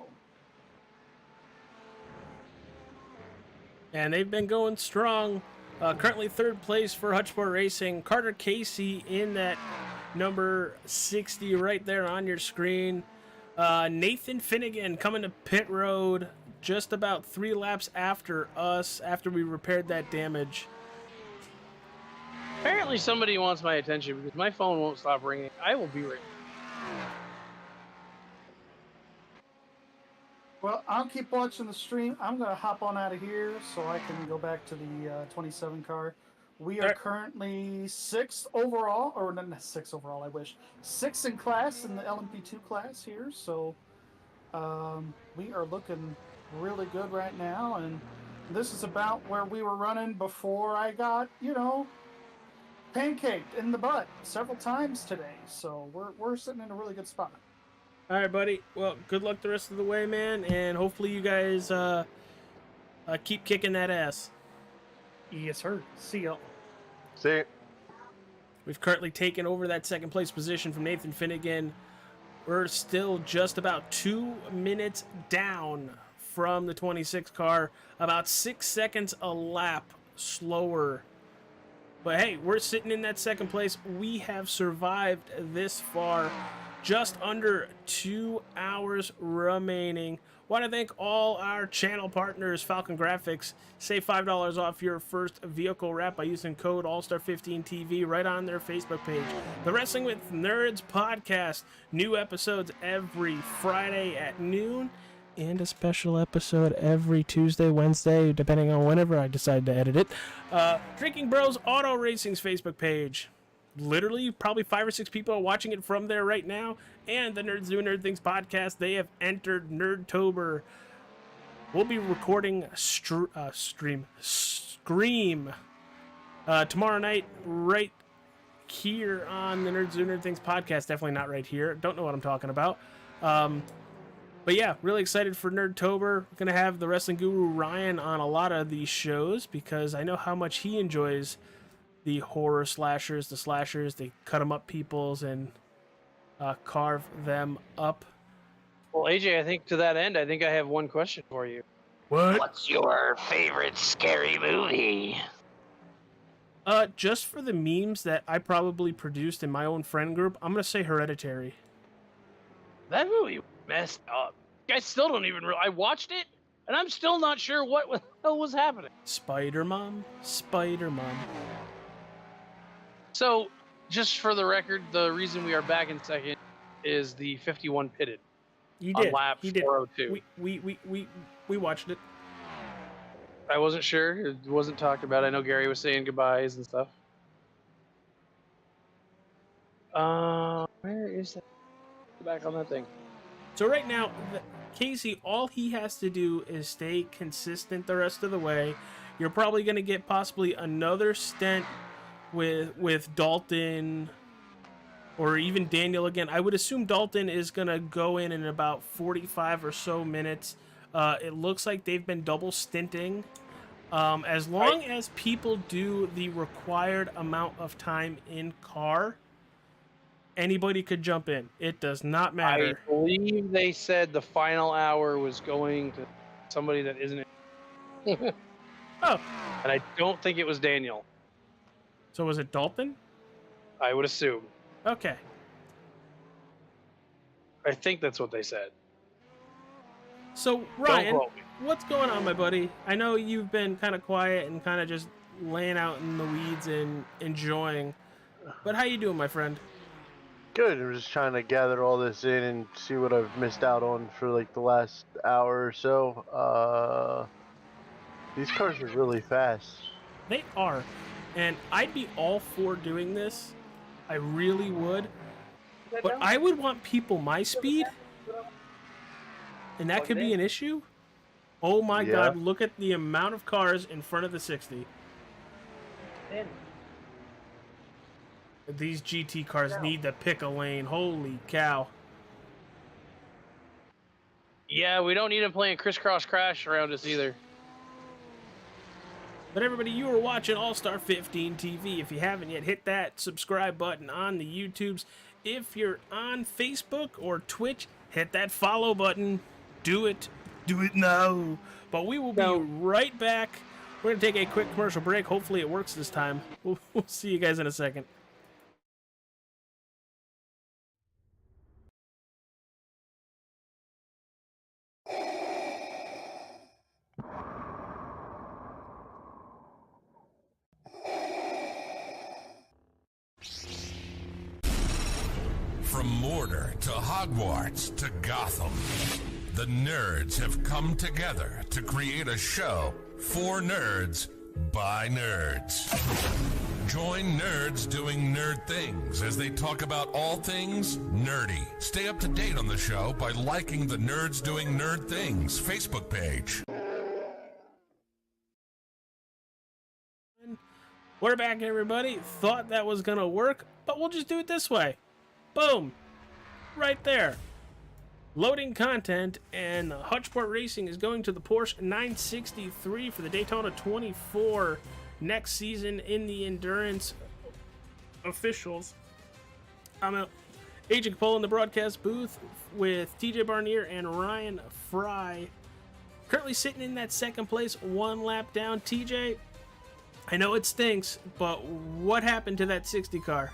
And they've been going strong. Currently third place for Hutchsport Racing. Carter Casey in that number 60 right there on your screen. Nathan Finnegan coming to pit road just about 3 laps after us, after we repaired that damage. Apparently somebody wants my attention because my phone won't stop ringing. I will be right. Well, I'll keep watching the stream. I'm going to hop on out of here so I can go back to the 27 car. We are currently 6th overall, or not 6th overall, I wish. 6th in class in the LMP2 class here, so we are looking really good right now, and this is about where we were running before I got, pancaked in the butt several times today, so we're sitting in a really good spot. All right, buddy. Well, good luck the rest of the way, man, and hopefully you guys keep kicking that ass. Yes, sir. See y'all. See? We've currently taken over that second place position from Nathan Finnegan. We're still just about 2 minutes down from the 26 car, about 6 seconds a lap slower But hey, we're sitting in that second place. We have survived this far. Just under 2 hours remaining. Want to thank all our channel partners, Falcon Grafix. Save $5 off your first vehicle wrap by using code ALLSTAR15TV right on their Facebook page. The Wrestling with Nerds podcast. New episodes every Friday at noon. And a special episode every Tuesday, Wednesday, depending on whenever I decide to edit it. Drinking Bros Auto Racing's Facebook page. Literally, probably 5 or 6 people are watching it from there right now. And the Nerds Doing Nerd Things podcast, they have entered Nerdtober. We'll be recording Scream tomorrow night right here on the Nerds Doing Nerd Things podcast. Definitely not right here. Don't know what I'm talking about. But yeah, really excited for Nerdtober. Gonna have the wrestling guru Ryan on a lot of these shows because I know how much he enjoys the horror slashers, they cut them up peoples and carve them up. Well, AJ, I think to that end, I think I have one question for you. What? What's your favorite scary movie? Just for the memes that I probably produced in my own friend group, I'm gonna say Hereditary. That movie messed up. I still don't even I watched it, and I'm still not sure what the hell was happening. Spider-Mom. So, just for the record, the reason we are back in second is the 51 pitted. You did. On lap He did. 402. We watched it. I wasn't sure. It wasn't talked about. I know Gary was saying goodbyes and stuff. Where is that? Back on that thing. So right now, Casey, all he has to do is stay consistent the rest of the way. You're probably going to get possibly another stint with Dalton or even Daniel again. I would assume Dalton is going to go in about 45 or so minutes. It looks like they've been double stinting. As long as people do the required amount of time in car, anybody could jump in. It does not matter. I believe they said the final hour was going to somebody that isn't it. Oh. And I don't think it was Daniel. So was it Dalton? I would assume. Okay. I think that's what they said. So, Ryan, what's going on, my buddy? I know you've been kind of quiet and kind of just laying out in the weeds and enjoying. But how you doing, my friend? Good. I'm just trying to gather all this in and see what I've missed out on for like the last hour or so. These cars are really fast. They are. And I'd be all for doing this. I really would. But I would want people my speed. And that could be an issue. Oh my God, look at the amount of cars in front of the 60. These GT cars need to pick a lane. Holy cow. Yeah, we don't need them playing crisscross crash around us either. But everybody, you are watching All-Star 15 TV. If you haven't yet, hit that subscribe button on the YouTubes. If you're on Facebook or Twitch, hit that follow button. Do it. Do it now. But we will be right back. We're going to take a quick commercial break. Hopefully it works this time. We'll see you guys in a second. From Mordor to Hogwarts to Gotham, the nerds have come together to create a show for nerds by nerds. Join nerds doing nerd things as they talk about all things nerdy. Stay up to date on the show by liking the Nerds Doing Nerd Things Facebook page. We're back, everybody. Thought that was going to work, but we'll just do it this way. Boom. Right there. Loading content, and Hutchsport Racing is going to the Porsche 963 for the Daytona 24 next season in the Endurance officials. I'm Agent Cole in the broadcast booth with TJ Barnier and Ryan Fry. Currently sitting in that second place, one lap down. TJ, I know it stinks, but what happened to that 60 car?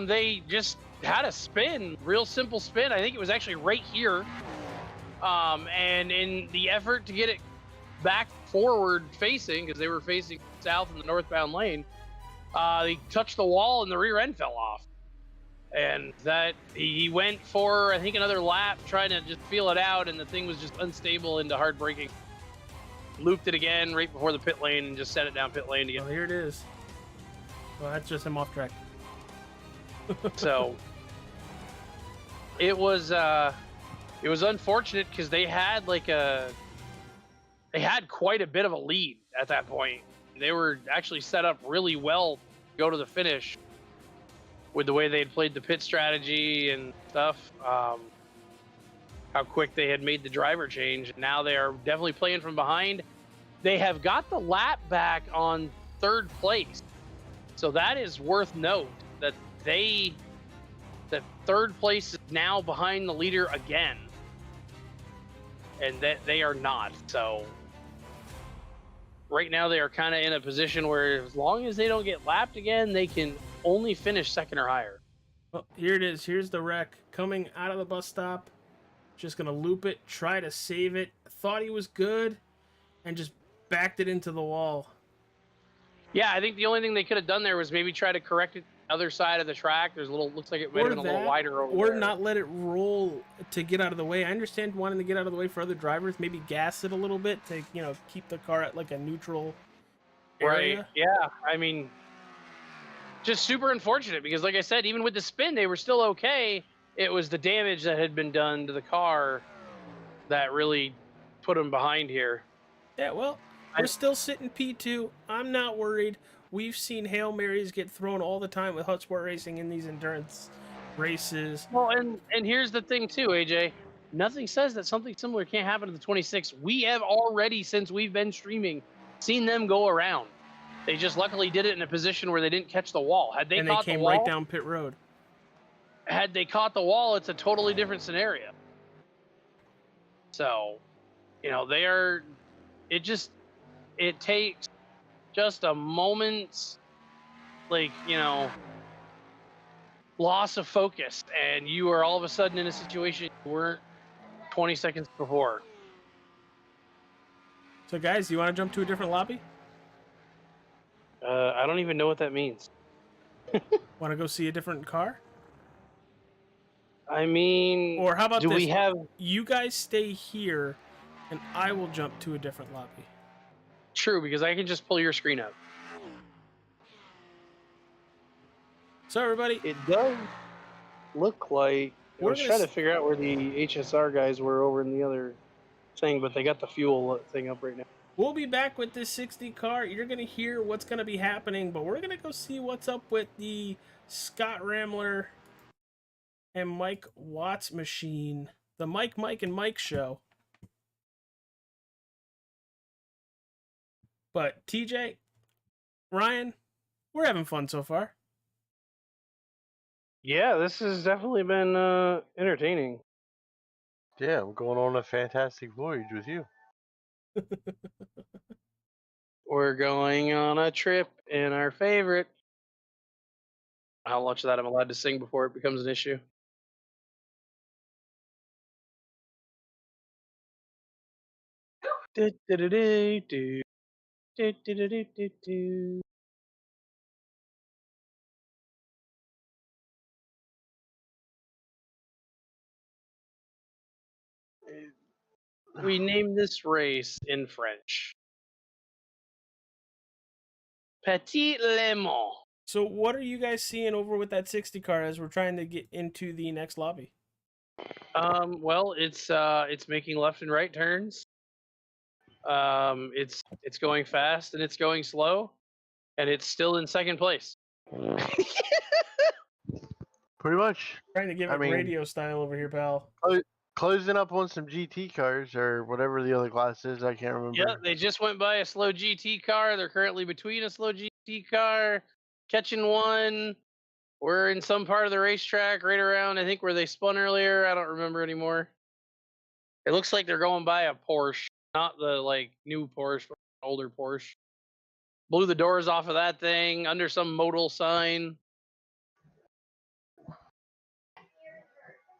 They just had a spin, real simple spin. I think it was actually right here. And in the effort to get it back forward facing, because they were facing south in the northbound lane, they touched the wall and the rear end fell off. And that he went for, I think, another lap trying to just feel it out, and the thing was just unstable into hard braking. Looped it again right before the pit lane and just set it down pit lane to get. Oh, here it is. Well, that's just him off track. So it was unfortunate because they had quite a bit of a lead at that point. They were actually set up really well to go to the finish with the way they had played the pit strategy and stuff. How quick they had made the driver change. Now they are definitely playing from behind. They have got the lap back on third place. So that is worth note that third place is now behind the leader again. And that they are not. So right now they are kind of in a position where as long as they don't get lapped again, they can only finish second or higher. Well, here it is. Here's the wreck coming out of the bus stop. Just going to loop it, try to save it. Thought he was good and just backed it into the wall. Yeah, I think the only thing they could have done there was maybe try to correct it the other side of the track. There's looks like it might have been a little wider over there. Or not let it roll to get out of the way. I understand wanting to get out of the way for other drivers. Maybe gas it a little bit to, keep the car at like a neutral area. Right, yeah. I mean, just super unfortunate because like I said, even with the spin, they were still okay. It was the damage that had been done to the car that really put them behind here. Yeah, well, we're still sitting P2. I'm not worried. We've seen Hail Marys get thrown all the time with Hutchsport Racing in these endurance races. Well, and here's the thing too, AJ. Nothing says that something similar can't happen to the 26. We have already, since we've been streaming, seen them go around. They just luckily did it in a position where they didn't catch the wall. Had they caught came the wall, right down pit road. Had they caught the wall, it's a totally different scenario. So, it takes just a moment's, loss of focus, and you are all of a sudden in a situation you weren't 20 seconds before. So, guys, you want to jump to a different lobby? I don't even know what that means. Want to go see a different car? I mean, or how about do this? we have? You guys stay here, and I will jump to a different lobby. True, because I can just pull your screen up. So, everybody, it does look like I was trying to figure out where the HSR guys were over in the other thing, but they got the fuel thing up right now. We'll be back with this 60 car. You're going to hear what's going to be happening, but we're going to go see what's up with the Scott Ramler and Mike Watts machine. The Mike and Mike show. But TJ, Ryan, we're having fun so far. Yeah, this has definitely been entertaining. Yeah, I'm going on a fantastic voyage with you. We're going on a trip in our favorite. How much of that I'm allowed to sing before it becomes an issue? We named this race in French Petit Le Mans. So what are you guys seeing over with that 60 car as we're trying to get into the next lobby? Well, it's making left and right turns. It's going fast and it's going slow, and it's still in second place. Pretty much. Trying to give it radio style over here, pal. Closing up on some GT cars or whatever the other class is. I can't remember. Yeah, they just went by a slow GT car. They're currently between a slow GT car, catching one. We're in some part of the racetrack right around, I think, where they spun earlier. I don't remember anymore. It looks like they're going by a Porsche, not the new Porsche, but an older Porsche. blew the doors off of that thing under some modal sign.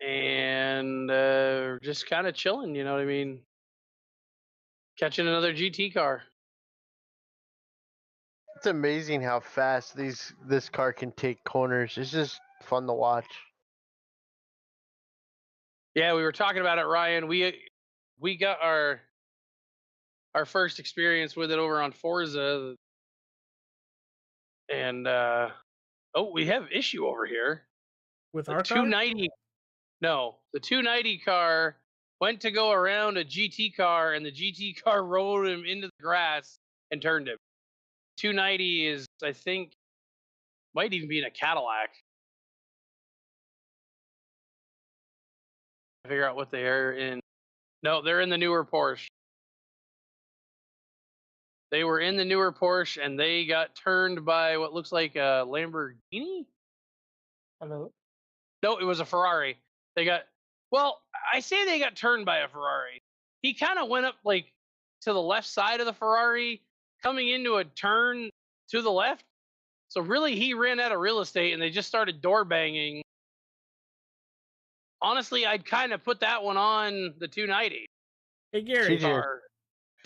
And just kind of chilling, you know what I mean? Catching another GT car. It's amazing how fast this car can take corners. It's just fun to watch. Yeah, we were talking about it, Ryan. We got our first experience with it over on Forza, and we have issue over here. With The our car? 290, no, the 290 car went to go around a GT car, and the GT car rolled him into the grass and turned him. 290 is, I think, might even be in a Cadillac. Figure out what they are in. No, they're in the newer Porsche. They were in the newer Porsche, and they got turned by what looks like a Lamborghini. Hello. No, it was a Ferrari. They got, well, I say they got turned by a Ferrari. He kind of went up like to the left side of the Ferrari, coming into a turn to the left. So really, he ran out of real estate, and they just started door banging. Honestly, I'd kind of put that one on the 290 Hey, Gary. TJ, car.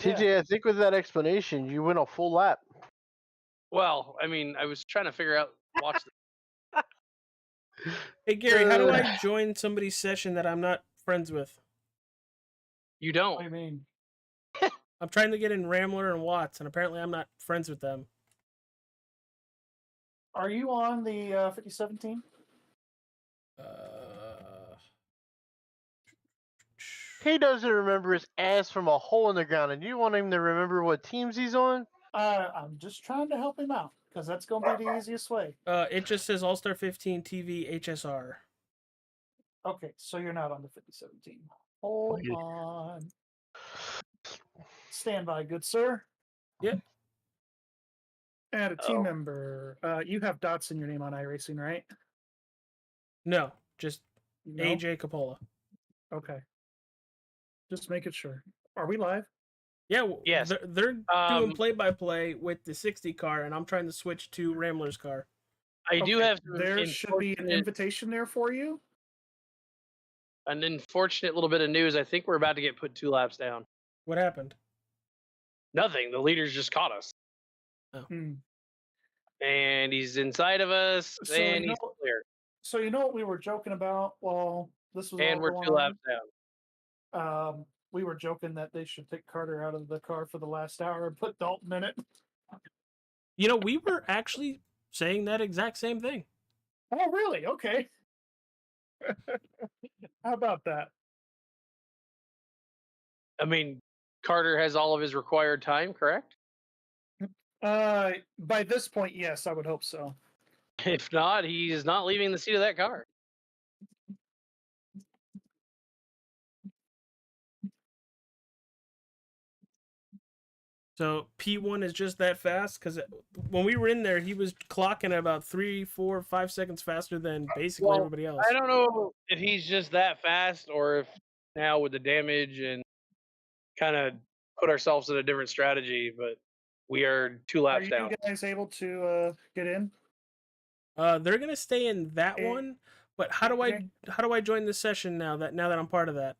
TJ, I think with that explanation, you went a full lap. Well, I mean, I was trying to figure out. Watch. Hey, Gary, how do I join somebody's session that I'm not friends with? You What do don't. you mean? I'm trying to get in Rambler and Watts, and apparently I'm not friends with them. Are you on the 5017? He doesn't remember his ass from a hole in the ground, and you want him to remember what teams he's on? I'm just trying to help him out because that's going to be the easiest way. It just says All-Star 15 TV HSR. Okay, so you're not on the 5017. Hold Okay. on. Stand by, good sir. Yep. Add a team member. You have dots in your name on iRacing, right? No, just No? AJ Capola. Okay. Just making sure. Are we live? Yeah, Yes. they're doing play-by-play with the 60 car, and I'm trying to switch to Rambler's car. I do Okay, have some there should be an invitation there for you. an unfortunate little bit of news. I think we're about to get put 2 laps down. What happened? Nothing. The leaders just caught us, Hmm. and he's inside of us, So, and you he's know- clear. So you know what we were joking about? Well, this was And all we're going 2 laps down. on. We were joking that they should take Carter out of the car for the last hour and put Dalton in it. You know, we were actually saying that exact same thing. Oh, really? Okay. How about that? I mean, Carter has all of his required time, correct? By this point, yes, I would hope so. If not, he's not leaving the seat of that car. So P1 is just that fast because when we were in there, he was clocking at about 3, 4, 5 seconds faster than basically Well, everybody else. I don't know if he's just that fast or if now with the damage and kind of put ourselves in a different strategy, but we are 2 Are laps you down. guys able to get in? They're gonna stay in that Eh, one, but how do I join the session now that I'm part of that?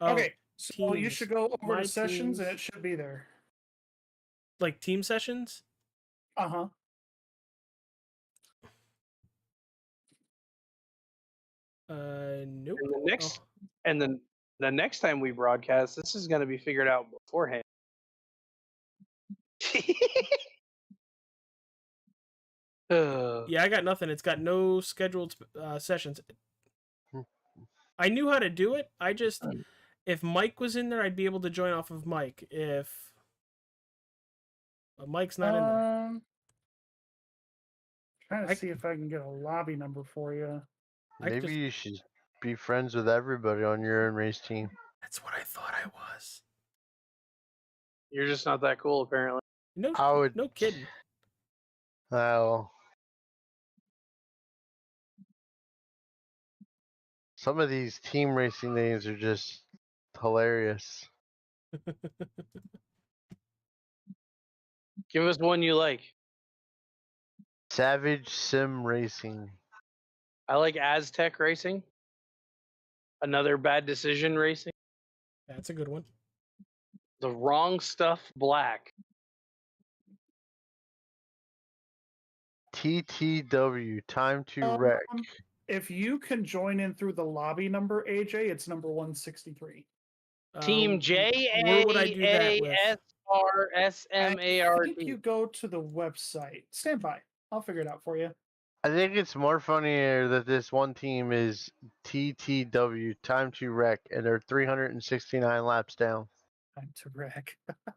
Oh, Okay, so you teams. should go over My to sessions and teams. it should be there. like team sessions. Uh huh. Nope. And the next Oh. and then the next time we broadcast, this is going to be figured out beforehand. Yeah, I got nothing. It's got no scheduled sessions. I knew how to do it. I just, if Mike was in there, I'd be able to join off of Mike. If Mike's not in there, Trying to see if I can get a lobby number for you. Maybe you should be friends with everybody on your own race team. that's what I thought I was. You're just not that cool, apparently. No, I would. no kidding. Well, some of these team racing names are just hilarious. Give us one you like. Savage Sim Racing. I like Aztec Racing. Another Bad Decision Racing. That's a good one. The Wrong Stuff Black. TTW, Time to Wreck. If you can join in through the lobby number, AJ, it's number 163. Team Where would I do that with? I JASRSMARD. think you go to the website. Stand by. I'll figure it out for you. I think it's more funnier that this one team is TTW, Time to Wreck, and they're 369 laps down. Time to wreck.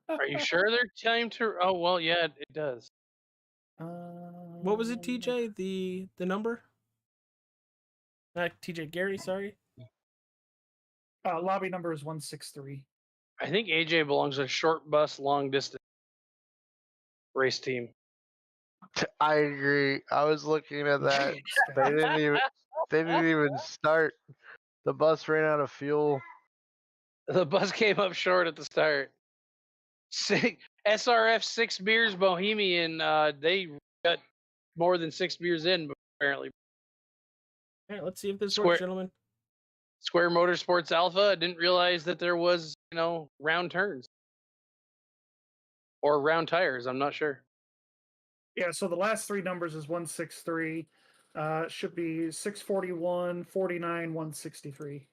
Are you sure they're time to? Oh well, yeah, it does. What was it, TJ? The number? Not TJ Gary, sorry. Lobby number is 163. I think AJ belongs to short bus, long distance race team. I agree. I was looking at that. They didn't even start. The bus ran out of fuel. The bus came up short at the start. SRF 6 beers Bohemian. They got more than 6 beers in, apparently. All right, let's see if this works, gentlemen. Square Motorsports Alpha. I didn't realize that there was, round turns or round tires. I'm not sure. Yeah, so the last 3 numbers is 163. Should be 641, 49, 163.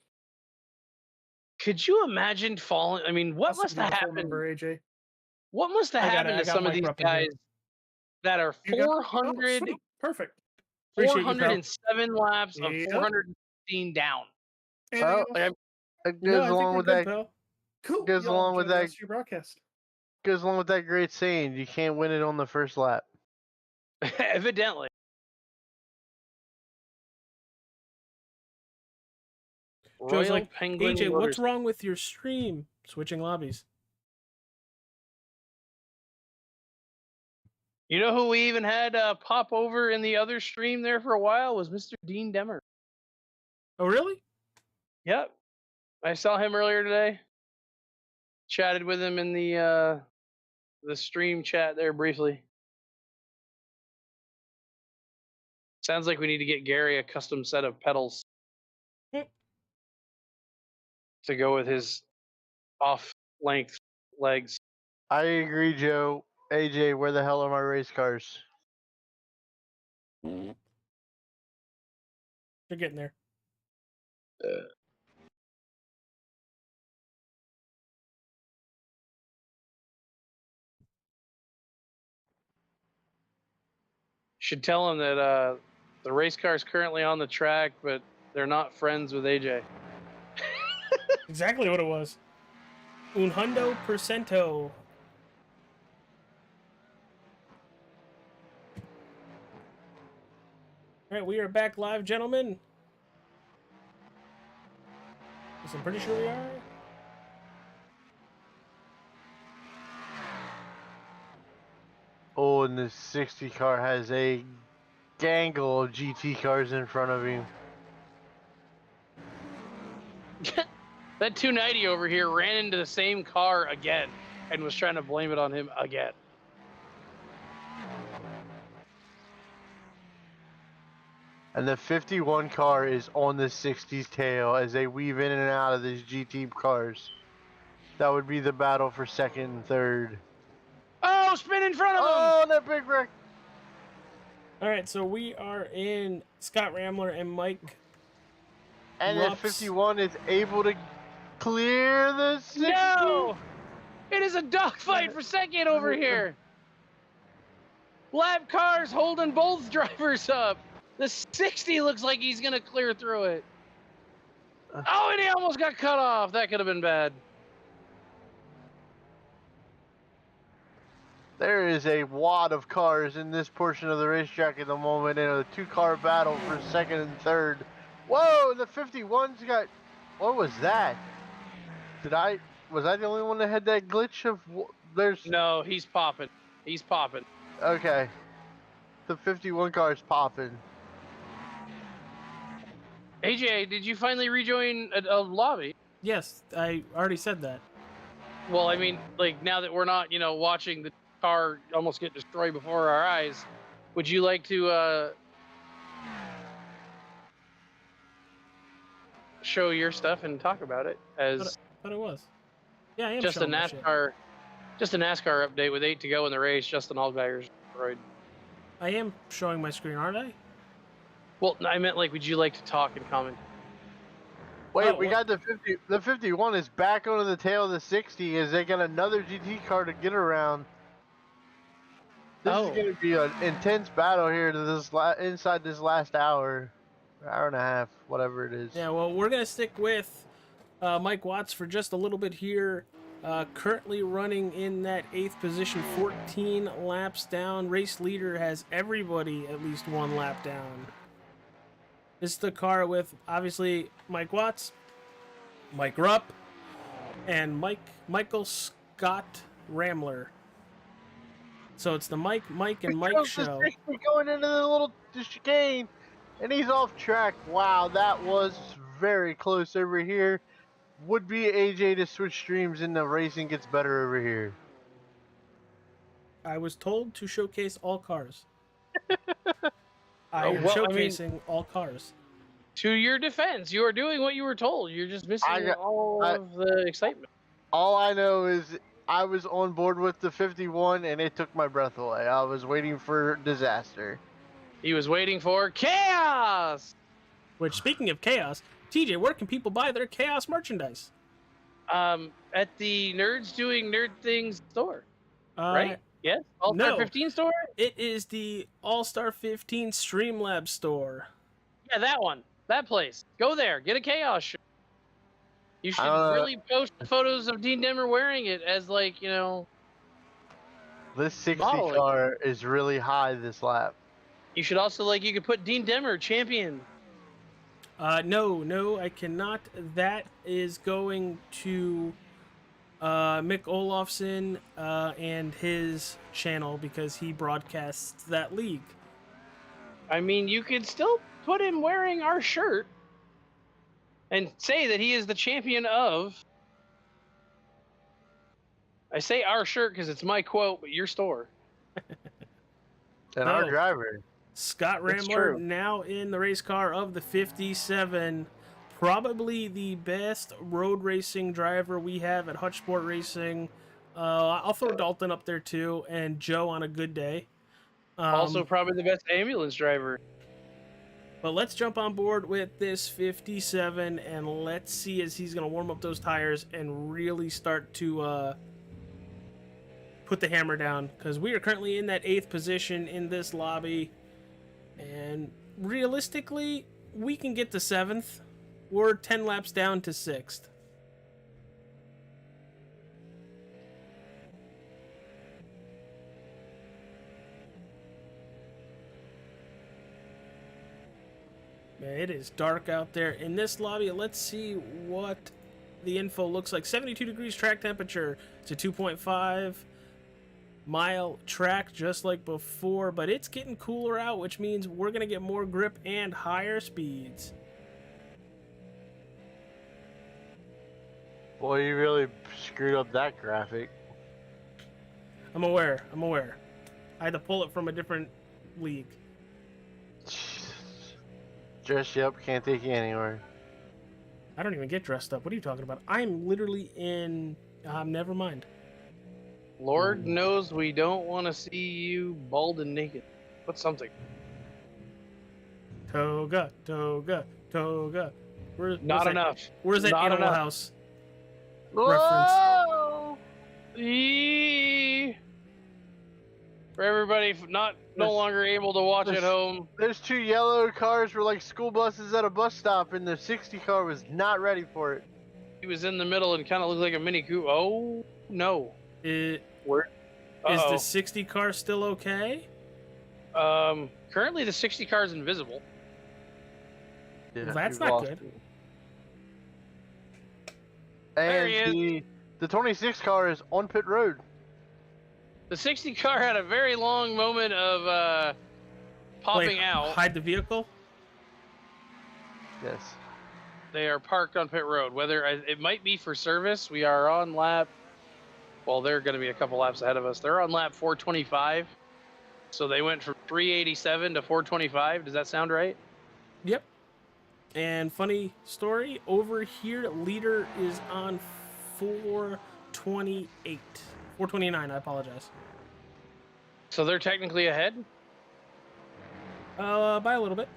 Could you imagine falling? I mean, what must have happened? Number, AJ. What must have happened to some of these guys that are 400? Perfect. 407 laps of 415 down. Well, it goes along with that. Cool. Goes along with that. Your broadcast. Goes along with that great saying: you can't win it on the first lap. Evidently. Joe's like, Penguin AJ, Motors. what's wrong with your stream? Switching lobbies. You know who we even had pop over in the other stream there for a while was Mr. Dean Demmer. Oh, really? Yep. I saw him earlier today. Chatted with him in the stream chat there briefly. Sounds like we need to get Gary a custom set of pedals to go with his off-length legs. I agree, Joe. AJ, where the hell are my race cars? They're getting there. Should tell him that the race car is currently on the track, but they're not friends with AJ. Exactly what it was. Un hundo percento. All right, we are back live, gentlemen. Yes, I'm pretty sure we are. Oh, and this 60 car has a gangle of GT cars in front of him. That 290 over here ran into the same car again and was trying to blame it on him again. And the 51 car is on the 60's tail as they weave in and out of these GT cars. That would be the battle for second and third. Oh, spin in front of him! Oh, that big wreck! All right, so we are in Scott Ramler and Mike. And then 51 is able to clear the 60. No! It is a dogfight for second over here. Lap cars holding both drivers up. The 60 looks like he's going to clear through it. Oh, and he almost got cut off. That could have been bad. There is a wad of cars in this portion of the racetrack at the moment in a 2-car battle for second and third. Whoa, the 51's got... What was that? Was I the only one that had that glitch of... There's... No, he's popping. He's popping. Okay. The 51 car is popping. AJ, did you finally rejoin a lobby? Yes, I already said that. Well, I mean, like, now that we're not, watching car almost get destroyed before our eyes. Would you like to show your stuff and talk about it as Thought it was. Yeah, I am just a showing my shit. just a NASCAR update with 8 to go in the race? Justin Allgaier's destroyed. I am showing my screen, aren't I? Well, I meant like, would you like to talk and comment? Wait, Oh, we what? got the 50. The 51 is back onto the tail of the 60 as they got another GT car to get around. This is going to be an intense battle here to this inside this last hour and a half, whatever it is. Yeah, well, we're going to stick with Mike Watts for just a little bit here. Currently running in that 8th position, 14 laps down. Race leader has everybody at least 1 lap down. This is the car with, obviously, Mike Watts, Mike Rupp, and Michael Scott Ramler. So it's the Mike, and Mike show. Going into the little chicane, and he's off track. Wow, that was very close over here. Would be AJ to switch streams and the racing gets better over here. I was told to showcase all cars. I am well, showcasing all cars. To your defense, you are doing what you were told. You're just missing all of the excitement. All I know is I was on board with the 51 and it took my breath away. I was waiting for disaster. He was waiting for chaos! Which, speaking of chaos, TJ, where can people buy their chaos merchandise? At the Nerds Doing Nerd Things store, right? Yes? All-Star no. 15 store? It is the All-Star 15 Streamlabs store. Yeah, that one. That place. Go there. Get a chaos shirt. You should really post photos of Dean Demmer wearing it as, like, you know... This 60 modeling. car is really high this lap. You should also, like, you could put Dean Demmer, champion. No, I cannot. That is going to Mick Olofsson and his channel because he broadcasts that league. I mean, you could still put him wearing our shirt and say that he is the champion of... I say our shirt because it's my quote, but your store. And our driver. Scott Rambler now in the race car of the 57. Probably the best road racing driver we have at Hutchsport Racing. I'll throw Dalton up there too, and Joe on a good day. Also probably the best ambulance driver. But let's jump on board with this 57 and let's see as he's going to warm up those tires and really start to put the hammer down. Because we are currently in that 8th position in this lobby. And realistically, we can get to 7th. We're 10 laps down to 6th. Man, it is dark out there in this lobby. Let's see what the info looks like. 72 degrees track temperature. It's a 2.5 mile track just like before, but it's getting cooler out, which means we're going to get more grip and higher speeds. Boy, you really screwed up that graphic. I'm aware. I had to pull it from a different league. Dress you up, can't take you anywhere. I don't even get dressed up. What are you talking about? I'm literally in... never mind. Lord knows we don't want to see you bald and naked. Put something. Toga. Not enough. Where's that Not Animal enough. House Whoa! Eee. For everybody no longer able to watch at home. There's 2 yellow cars were like school buses at a bus stop, and the 60 car was not ready for it. He was in the middle and kind of looked like a Mini Cooper. Oh, no. Is Uh-oh. the 60 car still okay? Currently the 60 car is invisible. Yeah, Well, that's we've not lost good. it. There he And the 26 car is on pit road. The 60 car had a very long moment of popping out. Hide the vehicle? Yes. They are parked on pit road. Whether it might be for service, we are on lap Well, they're going to be a couple laps ahead of us. They're on lap 425. So they went from 387 to 425. Does that sound right? Yep. And funny story, over here, leader is on 428. 429, I apologize. So they're technically ahead? By a little bit.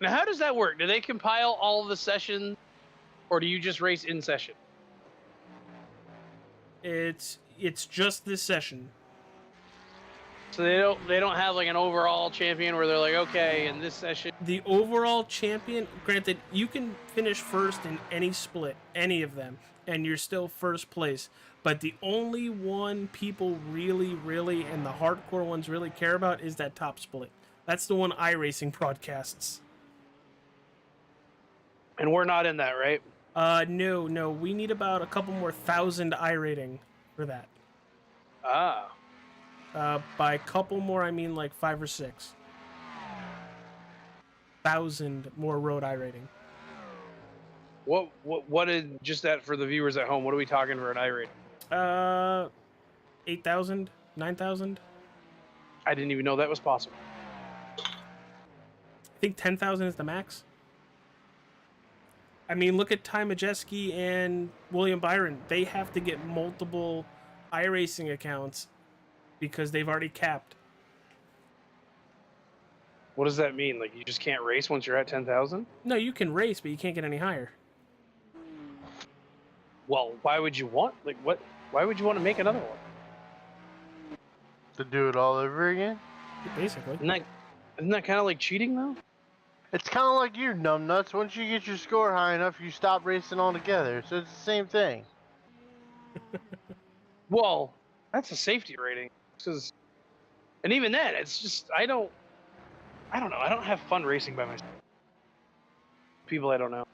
Now, how does that work? Do they compile all of the sessions, or do you just race in session? It's just this session. So they don't have like an overall champion where they're like, okay, in this session. The overall champion, granted, you can finish first in any split, any of them, and you're still first place. But the only one people really, and the hardcore ones really care about is that top split. That's the one iRacing broadcasts. And we're not in that, right? No. We need about a couple more thousand iRating for that. Ah. By a couple more, I mean like 5 or 6 thousand more road iRating. What is just that for the viewers at home? What are we talking for an iRate? 8,000, 9,000. I didn't even know that was possible. I think 10,000 is the max. I mean, look at Ty Majeski and William Byron. They have to get multiple iRacing accounts because they've already capped. What does that mean? Like, you just can't race once you're at 10,000? No, you can race, but you can't get any higher. Well, why would you want? Like, what? Why would you want to make another one? To do it all over again? Basically. Isn't that kind of like cheating, though? It's kind of like you, numbnuts. Once you get your score high enough, you stop racing altogether. So it's the same thing. Well, that's a safety rating. And even then, it's just, I don't know. I don't have fun racing by myself. People I don't know.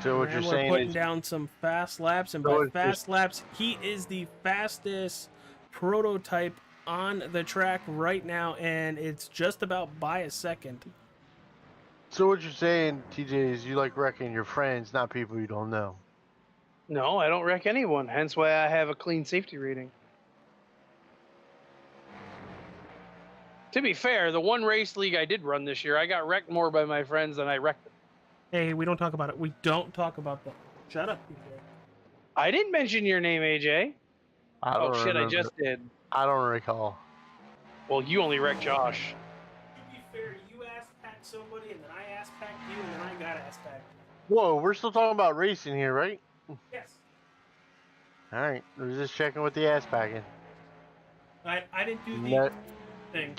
So what you're We're saying putting is down some fast laps, and So by it's fast laps, he is the fastest prototype on the track right now, and it's just about by a second. So what you're saying, TJ, is you like wrecking your friends, not people you don't know. No, I don't wreck anyone. Hence why I have a clean safety rating. To be fair, the one race league I did run this year, I got wrecked more by my friends than I wrecked them. Hey, we don't talk about it. We don't talk about that. Shut up, PJ. I didn't mention your name, AJ. I Oh don't shit, I remember. just did. I don't recall. Well, you only wrecked Josh. To be fair, you ass-packed somebody, and then I ass-packed you, and then I got ass-packed. Whoa, we're still talking about racing here, right? Yes. All right, we're just checking with the ass packing. I didn't do the No, thing.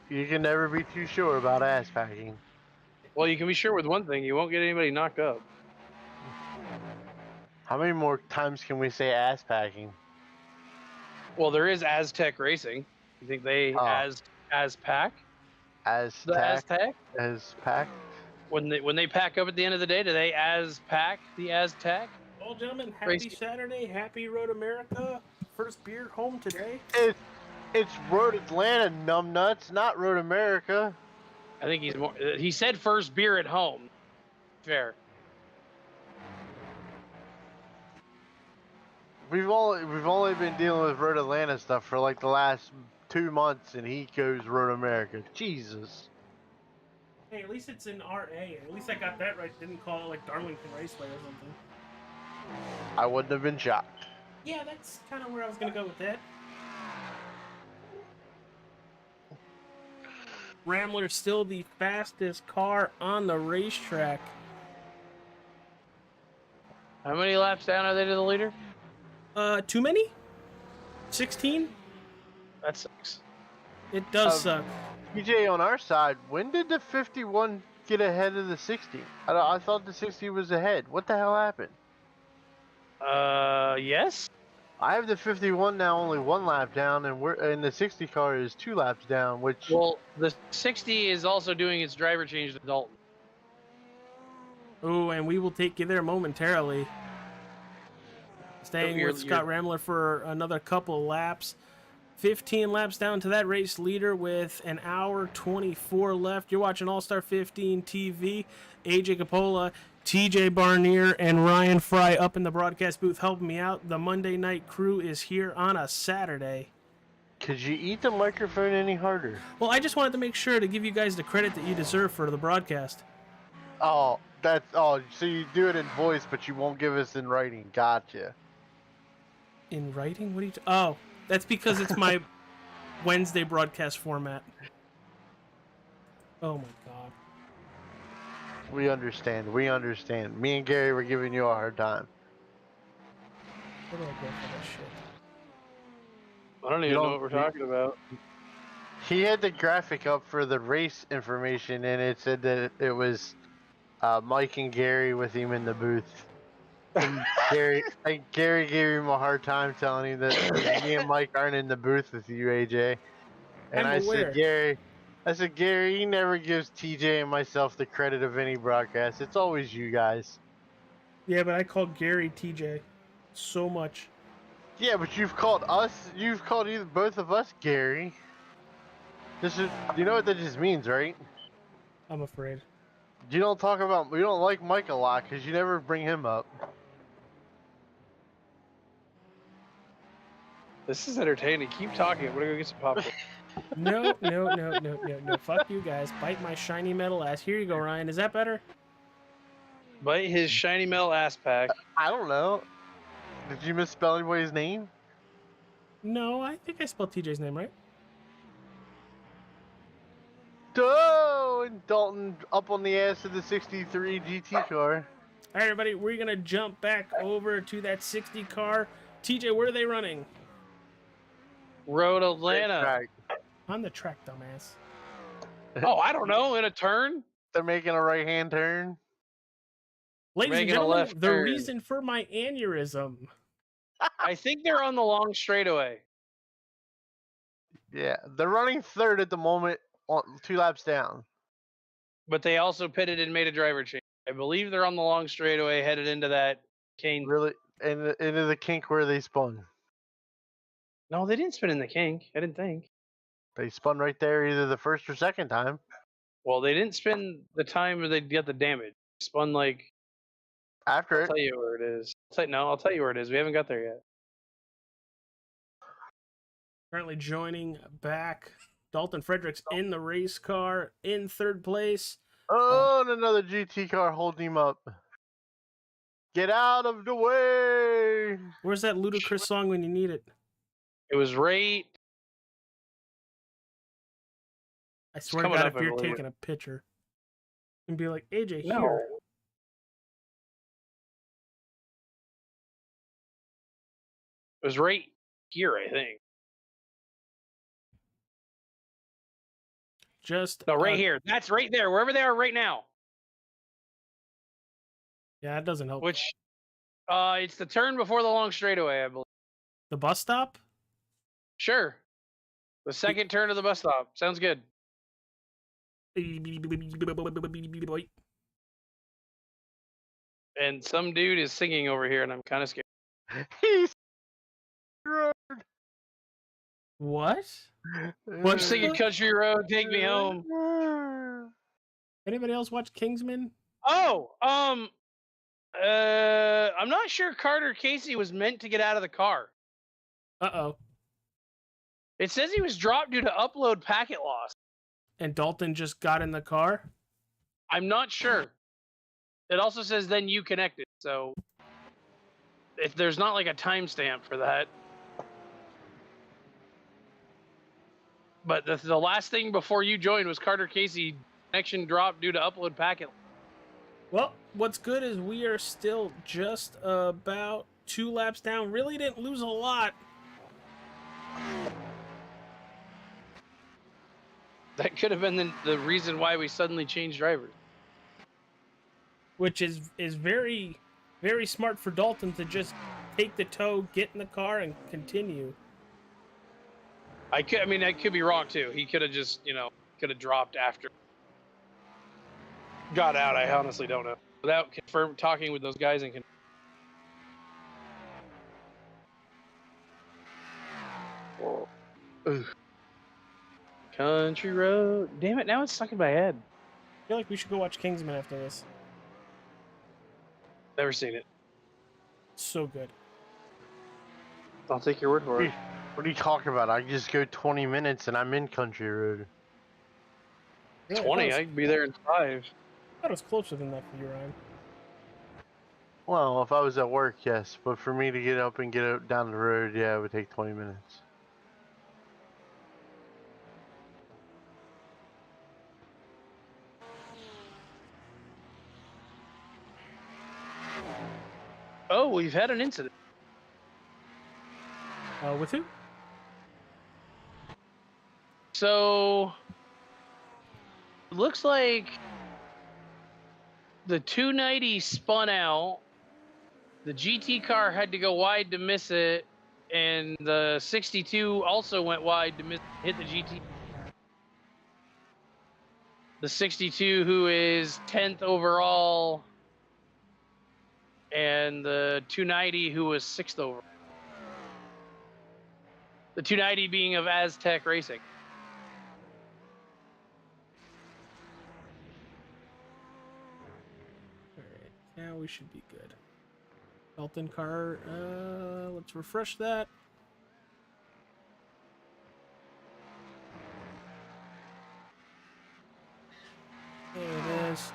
you can never be too sure about ass packing. Well, you can be sure with one thing, you won't get anybody knocked up. How many more times can we say ass packing? Well, there is Aztec Racing. You think they Azpack? The Aztec? As pack? When they pack up at the end of the day, do they Azpack the Aztec? Well, gentlemen, happy Racing. Saturday. Happy Road America. First beer home today. It's Road Atlanta, numbnuts, not Road America. I think he's more. He said first beer at home. Fair. We've only been dealing with Road Atlanta stuff for like the last 2 months, and he goes Road America. Jesus. Hey, at least it's in RA. At least I got that right. Didn't call it like Darlington Raceway or something. I wouldn't have been shocked. Yeah, that's kind of where I was going to go with that. Rambler's still the fastest car on the racetrack. How many laps down are they to the leader? Too many? 16? That sucks. It does suck. PJ, on our side, when did the 51 get ahead of the 60? I thought the 60 was ahead. What the hell happened? Yes. I have the 51 now only 1 lap down, and the 60 car is 2 laps down, which... Well, the 60 is also doing its driver change to Dalton. Oh, and we will take you there momentarily. Staying with Scott Rambler for another couple laps. 15 laps down to that race leader with an hour 24 left. You're watching All-Star 15 TV. AJ Capola, TJ Barnier and Ryan Fry up in the broadcast booth helping me out. The Monday night crew is here on a Saturday. Could you eat the microphone any harder? Well, I just wanted to make sure to give you guys the credit that you deserve for the broadcast. Oh, so you do it in voice, but you won't give us in writing. Gotcha. In writing? What are you... Oh, that's because it's my Wednesday broadcast format. Oh, my God. We understand. We understand. Me and Gary were giving you a hard time. Where do I go for that shit? I don't even know what we're talking about. He had the graphic up for the race information, and it said that it was Mike and Gary with him in the booth. And Gary gave him a hard time telling him that me and Mike aren't in the booth with you, AJ. And I'm aware. I said, Gary, he never gives TJ and myself the credit of any broadcast. It's always you guys. Yeah, but I called Gary TJ so much. Yeah, but you've called either both of us Gary. You know what that just means, right? I'm afraid. You don't like Mike a lot because you never bring him up. This is entertaining. Keep talking. I'm gonna go get some popcorn. No. Fuck you guys. Bite my shiny metal ass. Here you go, Ryan. Is that better? Bite his shiny metal ass pack. I don't know. Did you misspell anybody's name? No, I think I spelled TJ's name right. Oh, and Dalton up on the ass of the 63 GT car. All right, everybody, we're going to jump back over to that 60 car. TJ, where are they running? Road Atlanta. Right. On the track, dumbass. Oh, I don't know. In a turn? They're making a right-hand turn. Ladies and Making a gentlemen, left the turn. reason for my aneurysm. I think they're on the long straightaway. Yeah, they're running third at the moment, 2 laps down. But they also pitted and made a driver change. I believe they're on the long straightaway headed into that Kane. Really, into the kink where they spun. No, they didn't spin in the kink. I didn't think. They spun right there either the first or second time. Well, they didn't spin the time where they got the damage. They spun like... After I'll it. tell you where it is. I'll tell you where it is. We haven't got there yet. Currently joining back, Dalton Fredericks in the race car in third place. Oh, and another GT car holding him up. Get out of the way! Where's that ludicrous song when you need it? It was right... I swear to coming God, up, if I you're believe. taking a picture and be like, AJ, No. here. It was right here, I think. Just No, right here. That's right there. Wherever they are right now. Yeah, it doesn't help. Which, it's the turn before the long straightaway, I believe. The bus stop? Sure. The second turn of the bus stop. Sounds good. And some dude is singing over here, and I'm kind of scared. He's What? I'm singing Country Road, Take Me Home. Anybody else watch Kingsman? Oh, I'm not sure Carter Casey was meant to get out of the car. Uh-oh. It says he was dropped due to upload packet loss. And Dalton just got in the car? I'm not sure. It also says then you connected, so if there's not like a timestamp for that. But the last thing before you joined was Carter Casey connection dropped due to upload packet. Well, what's good is we are still just about 2 laps down. Really didn't lose a lot. That could have been the reason why we suddenly changed drivers. Which is very, very smart for Dalton to just take the tow, get in the car, and continue. I could be wrong too. He could have just, could have dropped after. Got out, I honestly don't know. Without talking with those guys and Country Road. Damn it, now it's stuck in my head. I feel like we should go watch Kingsman after this. Never seen it. So good. I'll take your word for it. What are you talking about? I just go 20 minutes and I'm in country road. Really? 20. I could be there in 5. I thought it was closer than that for you, Ryan. Well, if I was at work, yes, but for me to get up and down the road, yeah, it would take 20 minutes. Oh, we've had an incident. With who? So, looks like the 290 spun out. The GT car had to go wide to miss it, and the 62 also went wide to hit the GT. The 62, who is 10th overall, and the 290, who was 6th overall. The 290 being of Aztec Racing. Alright, now we should be good. Dalton car, let's refresh that. There it is.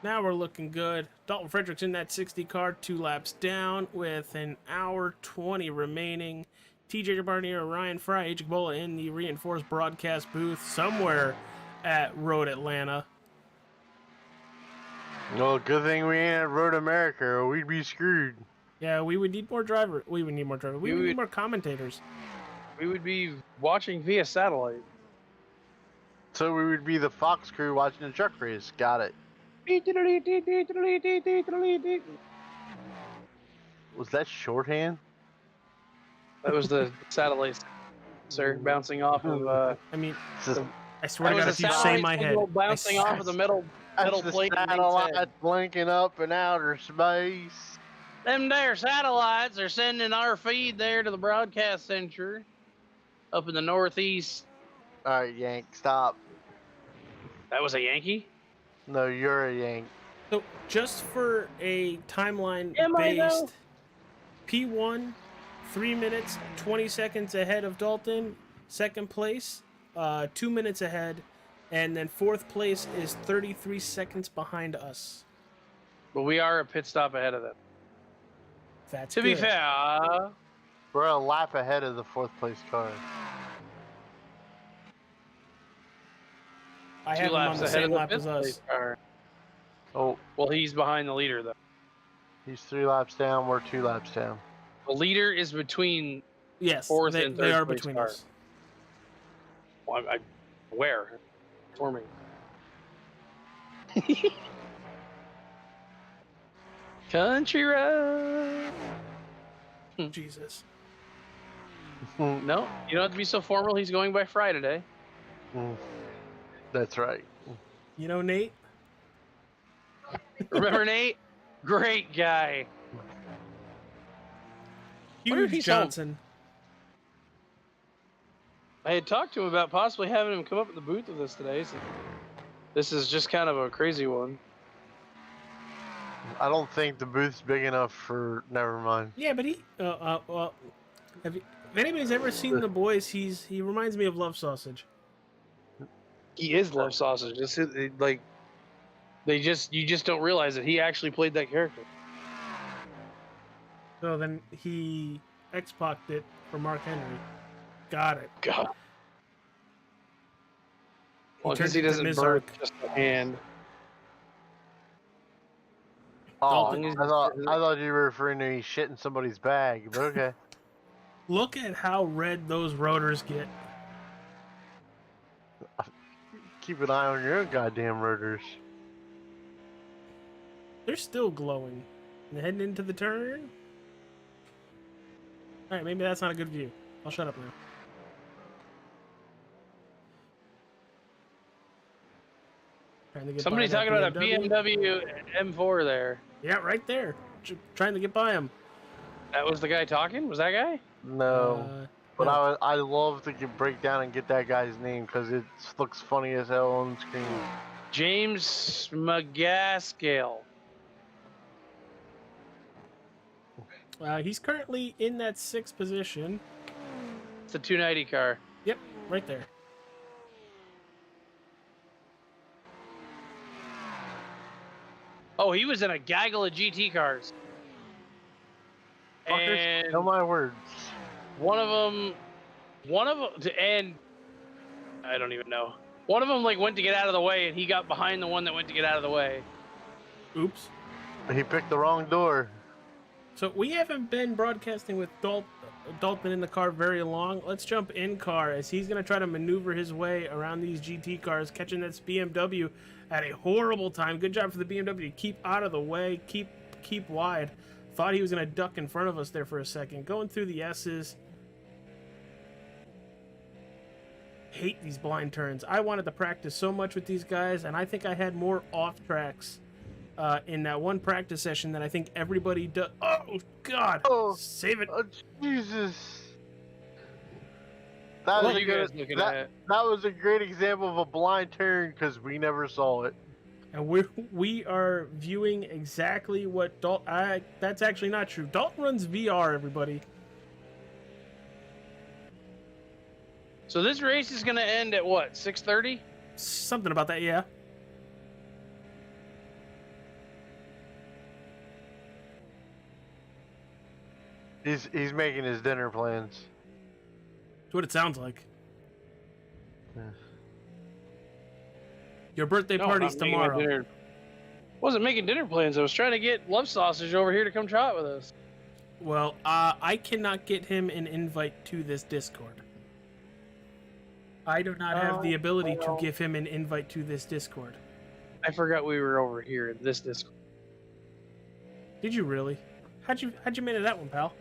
Now we're looking good. Dalton Frederick's in that 60 car, 2 laps down with an hour 20 remaining. TJ Barnier, Ryan Fry, H. Bola in the reinforced broadcast booth somewhere at Road Atlanta. Well, good thing we ain't at Road America or we'd be screwed. Yeah, we would need more drivers. We would need more drivers. We would need more commentators. We would be watching via satellite. So we would be the Fox crew watching the truck race. Got it. Was that shorthand? That was the satellite, sir, bouncing off of. I mean, Just, I swear to That God, was if a you say satellite my head, signal bouncing off of the metal that's the plate. satellite blinking up in outer space. Them there satellites are sending our feed there to the broadcast center up in the northeast. All right, Yank, stop. That was a Yankee? No, you're a Yank. So, just for a timeline Am I though? based, P1, 3 minutes, 20 seconds ahead of Dalton. Second place, 2 minutes ahead. And then fourth place is 33 seconds behind us. But we are a pit stop ahead of them. That's To be good. fair, We're a lap ahead of the fourth place car. I 2 have him on laps the ahead same of the lap as fifth us. place car. Oh, Well, he's behind the leader, though. he's 3 laps down. We're 2 laps down. The leader is between. Yes, Fourth they, and they third are place between car. us. Well, where? For me. Country road. Jesus. No, you don't have to be so formal. He's going by Fry today. That's right. You know, Nate? Remember Nate? Great guy. Wonder if Huge he's home. Johnson. I had talked to him about possibly having him come up at the booth with us today. So this is just kind of a crazy one. I don't think the booth's big enough for. Never mind. Yeah, but he. Well, if anybody's ever seen The Boys, he reminds me of Love Sausage. He is Love Sausage. Like you just don't realize that he actually played that character. So then he X-Pac'd it for Mark Henry. Got it. God. Well, turned because he into doesn't Ms. birth Arc. just a hand. Oh, Dalton- I thought you were referring to me shitting somebody's bag, but okay. Look at how red those rotors get. Keep an eye on your own goddamn rotors. They're still glowing. And heading into the turn. Alright, maybe that's not a good view. I'll shut up now. Trying to get Somebody by that talking about a BMW M4 there. Yeah, right there. Trying to get by him. That was the guy talking? Was that guy? No. But no. I love to break down and get that guy's name because it looks funny as hell on the screen. James McGaskill. He's currently in that 6th position. It's a 290 car. Yep, right there. Oh, he was in a gaggle of GT cars. Fuckers, And know my words. one of them, and I don't even know. One of them like went to get out of the way, and he got behind the one that went to get out of the way. Oops. He picked the wrong door. So we haven't been broadcasting with Dalton in the car very long. Let's jump in car as he's going to try to maneuver his way around these GT cars, catching this BMW at a horrible time. Good job for the BMW to keep out of the way, keep wide. Thought he was going to duck in front of us there for a second. Going through the S's. Hate these blind turns. I wanted to practice so much with these guys, and I think I had more off tracks in that one practice session that I think everybody does. Oh, God. Oh, Save it. Oh, Jesus. That What was, are you guys looking at? that was a great example of a blind turn because we never saw it. And we are viewing exactly what Dalton... that's actually not true. Dalton runs VR, everybody. So this race is going to end at what, 6:30? Something about that, yeah. He's making his dinner plans. That's what it sounds like. Yeah. Your birthday No, party's not making my tomorrow. dinner. Wasn't making dinner plans. I was trying to get Love Sausage over here to come try it with us. Well, I cannot get him an invite to this Discord. I do not have the ability to give him an invite to this Discord. I forgot we were over here in this Discord. Did you really? How'd you manage that one, pal?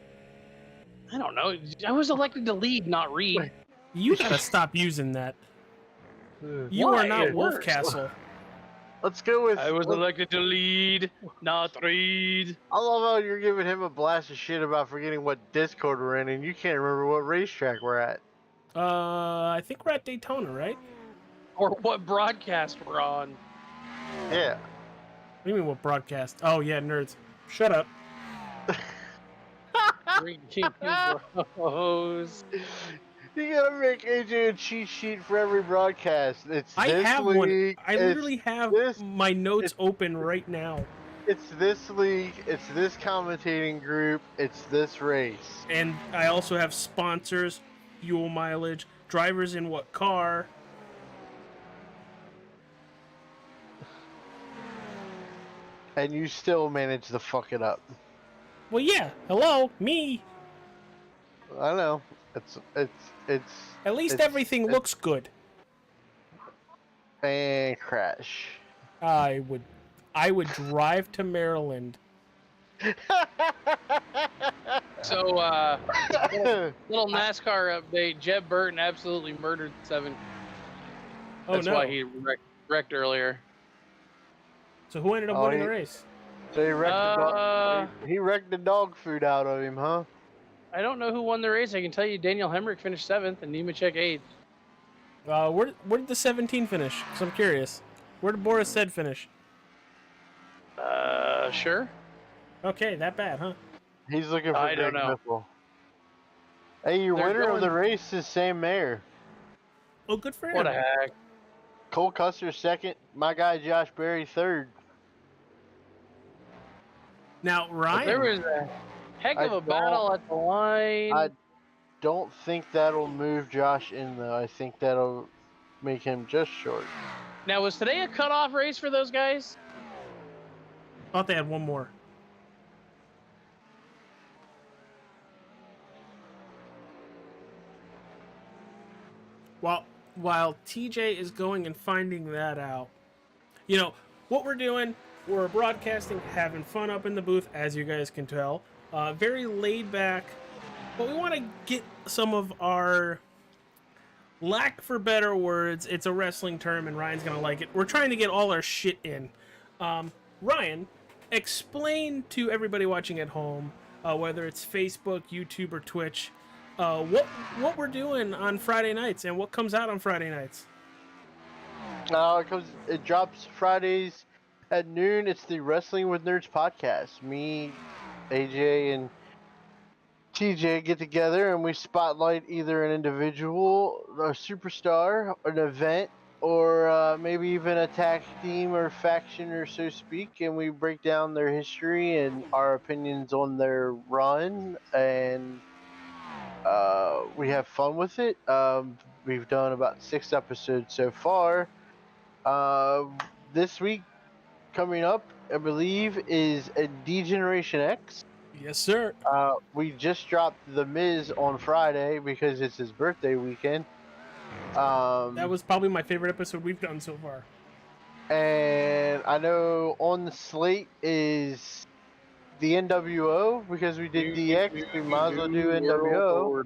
I don't know. I was elected to lead, not read. You gotta stop using that. You Why? are not It Wolf works. Castle. Let's go with. I was elected to lead, not read. I love how you're giving him a blast of shit about forgetting what Discord we're in, and you can't remember what racetrack we're at. I think we're at Daytona, right? Or what broadcast we're on. Yeah. What do you mean, what broadcast? Oh, yeah, nerds. Shut up. Drinking bros. You gotta make AJ a cheat sheet for every broadcast. It's I this have league, one. I it's literally have this- my notes it's- open right now. It's this league, it's this commentating group, it's this race. And I also have sponsors, fuel mileage, drivers in what car. And you still manage to fuck it up. Well, yeah. Hello, me. I know. It's At least it's- everything it's- looks good. and crash. I would drive to Maryland. So, little NASCAR update. Jeb Burton absolutely murdered 7. Oh That's no. why he wrecked earlier. So who ended up Oh, winning he- the race? So he wrecked the dog food out of him, huh? I don't know who won the race. I can tell you Daniel Hemrick finished 7th and Nemechek 8th. Where did the 17 finish? Because I'm curious. Where did Boris said finish? Sure. Okay, that bad, huh? He's looking for I don't Greg know. Biffle. Hey, your They're winner of the going- race is Sam Mayer. Oh, good for him. What a heck. Cole Custer second. My guy Josh Berry third. Now, But Ryan. there was a heck of I a battle at the line. I don't think that'll move Josh in though. I think that'll make him just short. Now, was today a cutoff race for those guys? Thought they had one more. While TJ is going and finding that out, you know, what we're doing, we're broadcasting, having fun up in the booth, as you guys can tell. Very laid back, but we want to get some of our, lack for better words, it's a wrestling term and Ryan's going to like it. We're trying to get all our shit in. Ryan, explain to everybody watching at home, whether it's Facebook, YouTube, or Twitch, what we're doing on Friday nights and what comes out on Friday nights. It drops Fridays at noon. It's the Wrestling with Nerds podcast. Me, AJ, and TJ get together and we spotlight either an individual, a superstar, an event, or maybe even a tag team or faction or so speak, and we break down their history and our opinions on their run, and we have fun with it. We've done about 6 episodes so far. This week coming up, I believe, is a D-Generation X. Yes, sir. We just dropped The Miz on Friday because it's his birthday weekend. That was probably my favorite episode we've done so far. And I know on the slate is the NWO because we did DX. We might as well do NWO.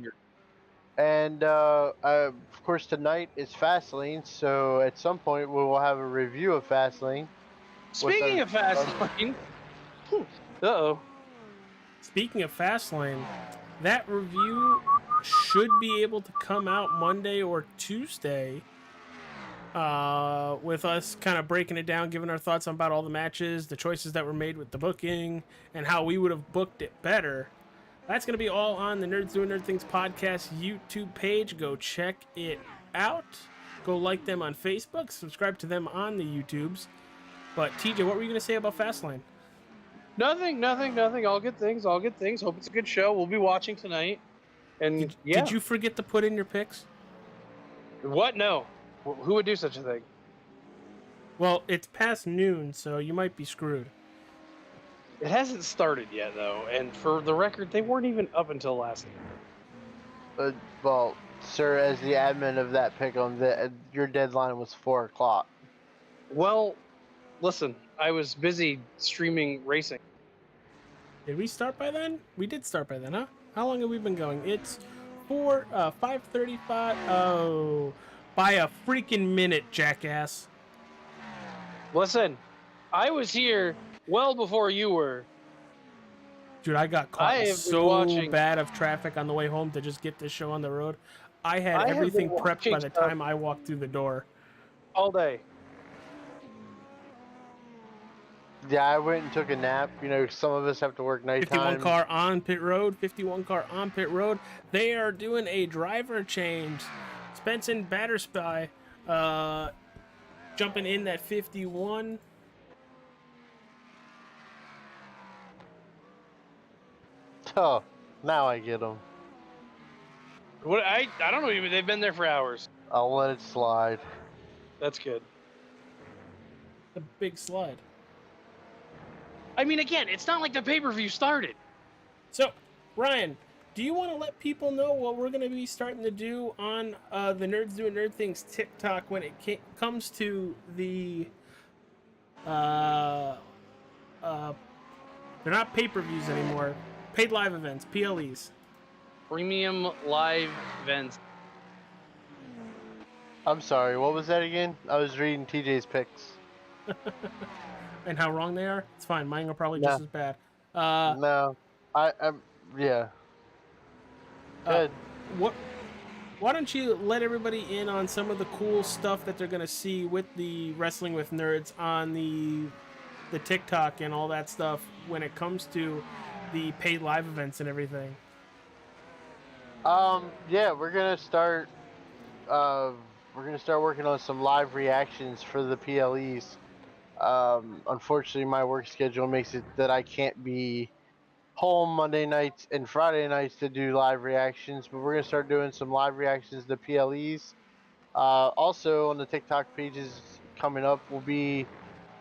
And of course, tonight is Fastlane. So at some point, we will have a review of Fastlane. Speaking of Fastlane, uh-oh. Speaking of Fastlane, that review should be able to come out Monday or Tuesday. With us kind of breaking it down, giving our thoughts on about all the matches, the choices that were made with the booking, and how we would have booked it better. That's going to be all on the Nerds Doing Nerd Things podcast YouTube page. Go check it out. Go like them on Facebook. Subscribe to them on the YouTubes. But TJ, what were you going to say about Fastlane? Nothing. All good things. Hope it's a good show. We'll be watching tonight. And Did you forget to put in your picks? What? No. Who would do such a thing? Well, it's past noon, so you might be screwed. It hasn't started yet, though. And for the record, they weren't even up until last night. Well, sir, as the admin of that pick'em, your deadline was 4 o'clock. Well, listen, I was busy streaming racing. Did we start by then? We did start by then, huh? How long have we been going? It's 5:35. Oh, by a freaking minute, jackass. Listen, I was here well before you were. Dude, I got caught have been so watching- bad of traffic on the way home to just get this show on the road. I had have everything been prepped by watching the stuff time I walked through the door. All day. Yeah, I went and took a nap. You know, some of us have to work 51 nighttime. car on pit road. 51 car on pit road. They are doing a driver change. Spencer Batterspy jumping in that 51. Oh, now I get them. What? I don't know. They've been there for hours. I'll let it slide. That's good. The big slide. I mean, again, it's not like the pay-per-view started. So, Ryan, do you want to let people know what we're going to be starting to do on the Nerds Doing Nerd Things TikTok when it comes to the... they're not pay-per-views anymore. Paid live events, PLEs. Premium live events. I'm sorry, what was that again? I was reading TJ's picks. And how wrong they are? It's fine. Mine are probably No. just as bad. No, yeah. Good. Why don't you let everybody in on some of the cool stuff that they're going to see with the Wrestling with Nerds on the TikTok and all that stuff when it comes to the paid live events and everything. Yeah, we're gonna start working on some live reactions for the PLEs. Unfortunately, my work schedule makes it that I can't be home Monday nights and Friday nights to do live reactions, but we're gonna start doing some live reactions to PLEs. Also on the TikTok pages coming up will be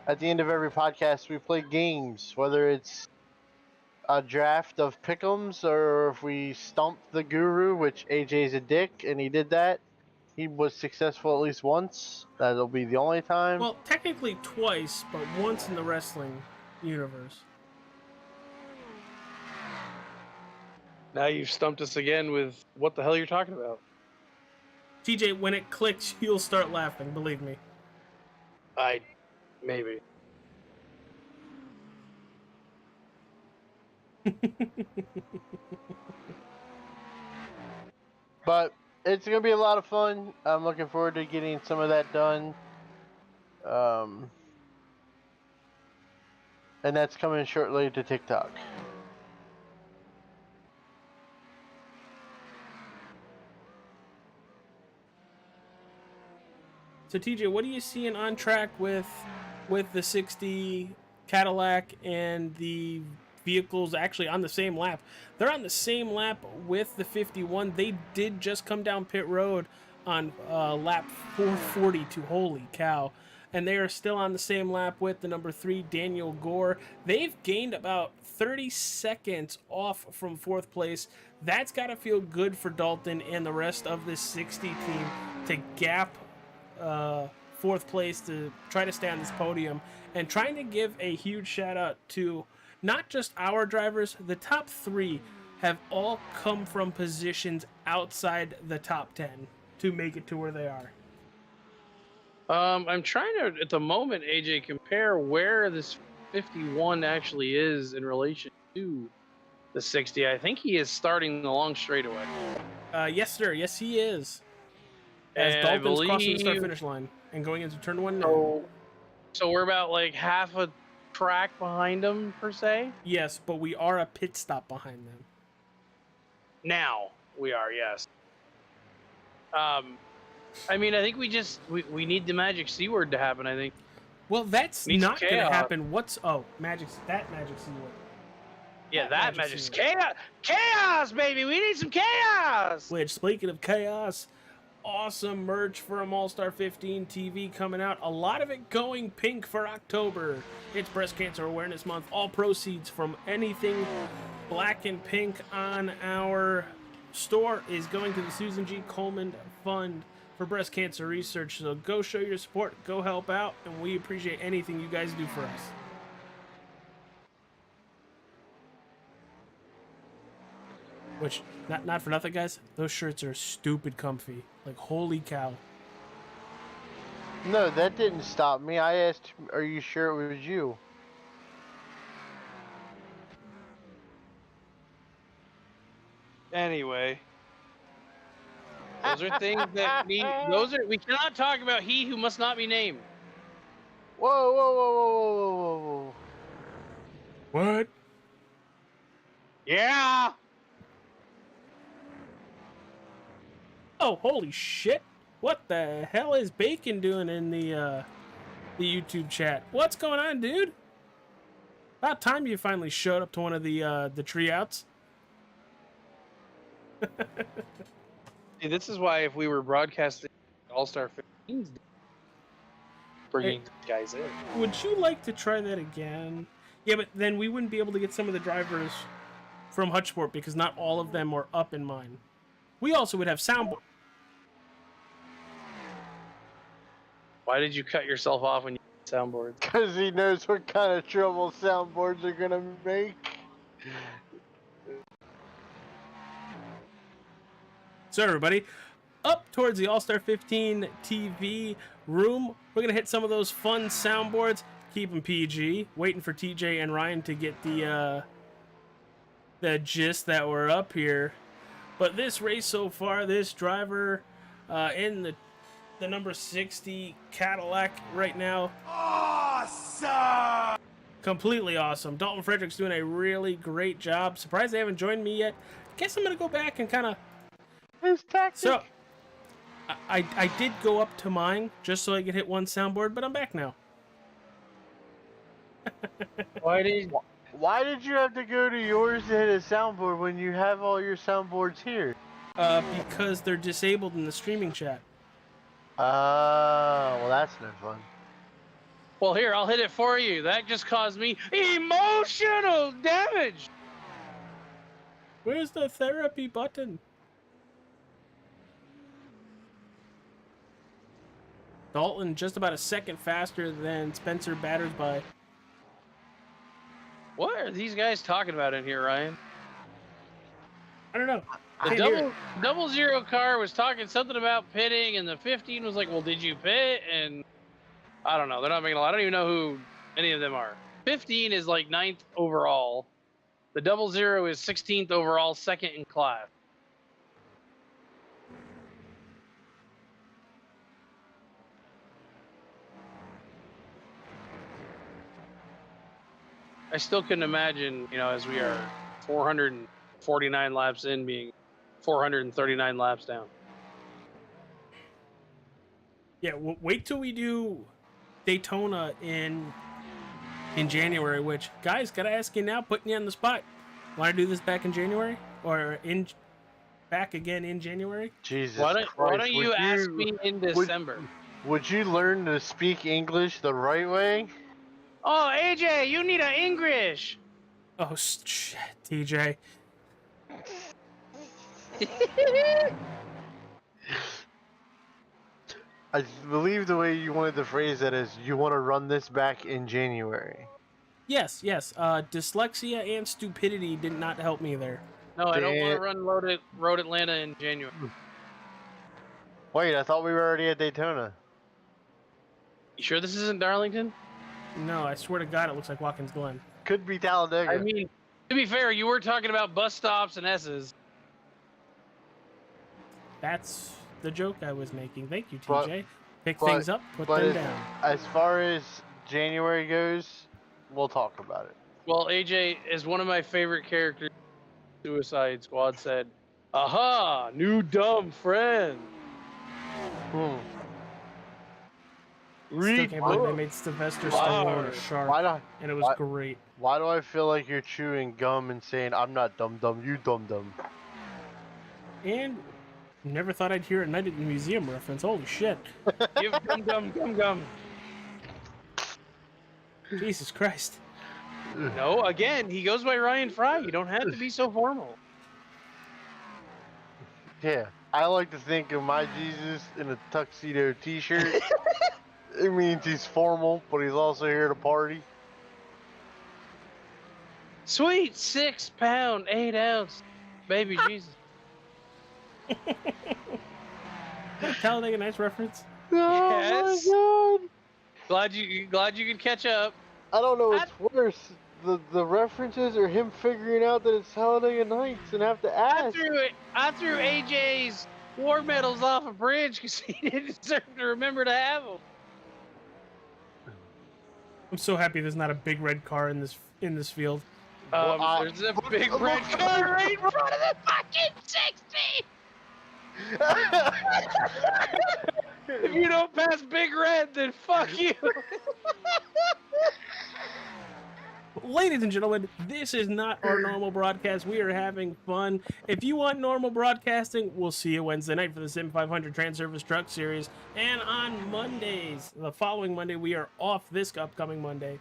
at the end of every podcast we play games, whether it's a draft of pick'ems or if we stump the guru, which AJ's a dick and he did that. He was successful at least once. That'll be the only time. Well, technically twice, but once in the wrestling universe. Now you've stumped us again with what the hell you're talking about. TJ, when it clicks, you'll start laughing, believe me. Maybe. But it's gonna be a lot of fun. I'm looking forward to getting some of that done. And that's coming shortly to TikTok. So TJ, what are you seeing on track with the 60 Cadillac and the vehicles actually on the same lap? They're on the same lap with the 51. They did just come down pit road on lap 442. Holy cow. And they are still on the same lap with the number 3, Daniel Gore. They've gained about 30 seconds off from 4th place. That's got to feel good for Dalton and the rest of this 60 team to gap 4th place to try to stay on this podium, and trying to give a huge shout out to not just our drivers. The top 3 have all come from positions outside the top 10 to make it to where they are. I'm trying to, at the moment, AJ, compare where this 51 actually is in relation to the 60. I think he is starting the long straightaway. Yes, sir. Yes, he is. As And Dalton's crossing the start-finish line and going into turn 1 now. So we're about like half a track behind him, per se? Yes, but we are a pit stop behind them. Now we are, yes. I mean, I think we need the magic C word to happen, I think. Well, that's Needs not going to chaos. happen. Magic C word. Yeah, that magic C word. chaos. Chaos, baby. We need some chaos. Which, speaking of chaos, awesome merch from All-Star 15 TV coming out. A lot of it going pink for October. It's Breast Cancer Awareness Month. All proceeds from anything black and pink on our store is going to the Susan G. Komen Fund for breast cancer research. So go show your support, go help out, and we appreciate anything you guys do for us. Which, not for nothing, guys, those shirts are stupid comfy. Like, holy cow. No, that didn't stop me. I asked, are you sure it was you? Anyway. Those are things that we cannot talk about he who must not be named. Whoa, whoa, whoa, whoa, whoa, whoa, whoa. What? Yeah. Oh, holy shit. What the hell is Bacon doing in the YouTube chat? What's going on, dude? About time you finally showed up to one of the tree outs. See, this is why if we were broadcasting All-Star 15s, bringing these guys in. Would you like to try that again? Yeah, but then we wouldn't be able to get some of the drivers from Hutchsport because not all of them are up in mine. We also would have soundboard. Why did you cut yourself off when you did soundboards? Because he knows what kind of trouble soundboards are gonna make. So everybody, up towards the All-Star 15 TV room, we're going to hit some of those fun soundboards. Keep them PG. Waiting for TJ and Ryan to get the gist that we're up here. But this race so far, this driver in the number 60 Cadillac right now. Awesome! Completely awesome. Dalton Frederick's doing a really great job. Surprised they haven't joined me yet. Guess I'm going to go back and kind of... His tactic. So, I did go up to mine just so I could hit one soundboard, but I'm back now. Why did you have to go to yours to hit a soundboard when you have all your soundboards here? Because they're disabled in the streaming chat. Well, that's no fun. Well, here, I'll hit it for you. That just caused me emotional damage. Where's the therapy button? Dalton just about a second faster than Spencer Batters by. What are these guys talking about in here, Ryan? I don't know. The double zero car was talking something about pitting, and the 15 was like, well, did you pit? And I don't know. They're not making a lot. I don't even know who any of them are. 15 is like 9th overall. The double zero is 16th overall, second in class. I still couldn't imagine, as we are 449 laps in, being 439 laps down. Yeah, wait till we do Daytona in January. Which, guys, gotta ask you now, putting you on the spot. Want to do this back in January or back again in January? Jesus Why don't Christ. you ask me in December? Would you learn to speak English the right way? Oh, AJ, you need an English. Oh shit, TJ. I believe the way you wanted to phrase that is you want to run this back in January. Yes. Dyslexia and stupidity did not help me there. No, I don't want to run Road Atlanta in January. Wait, I thought we were already at Daytona. You sure this isn't Darlington? No, I swear to God, it looks like Watkins Glen. Could be Talladega. I mean, to be fair, you were talking about bus stops and S's. That's the joke I was making. Thank you, But- TJ. Pick things up, put them down. As far as January goes, we'll talk about it. Well, AJ is one of my favorite characters. Suicide Squad said, "Aha, new dumb friend." Still can't believe they made Sylvester Stallone a shark, and it was great. Why do I feel like you're chewing gum and saying, I'm not dumb, you dumb? And never thought I'd hear a Night at the Museum reference. Holy shit. Give gum gum. Jesus Christ. No, again, he goes by Ryan Fry. You don't have to be so formal. Yeah, I like to think of my Jesus in a tuxedo t-shirt. It means he's formal, but he's also here to party. Sweet 6 pound, 8 ounce, baby Jesus. Talladega Nights reference? Yes. Oh my Glad you could catch up. God! I don't know what's worse, the references or him figuring out that it's Talladega Nights and have to ask. I threw AJ's war medals off a bridge because he didn't deserve to remember to have them. I'm so happy there's not a big red car in this field. There's a big red car right in front of the fucking 60. If you don't pass Big Red, then fuck you. Ladies and gentlemen, this is not our normal broadcast. We are having fun. If you want normal broadcasting, we'll see you Wednesday night for the Sim 500 Trans-Service Truck Series. And on Mondays, the following Monday, we are off this upcoming Monday.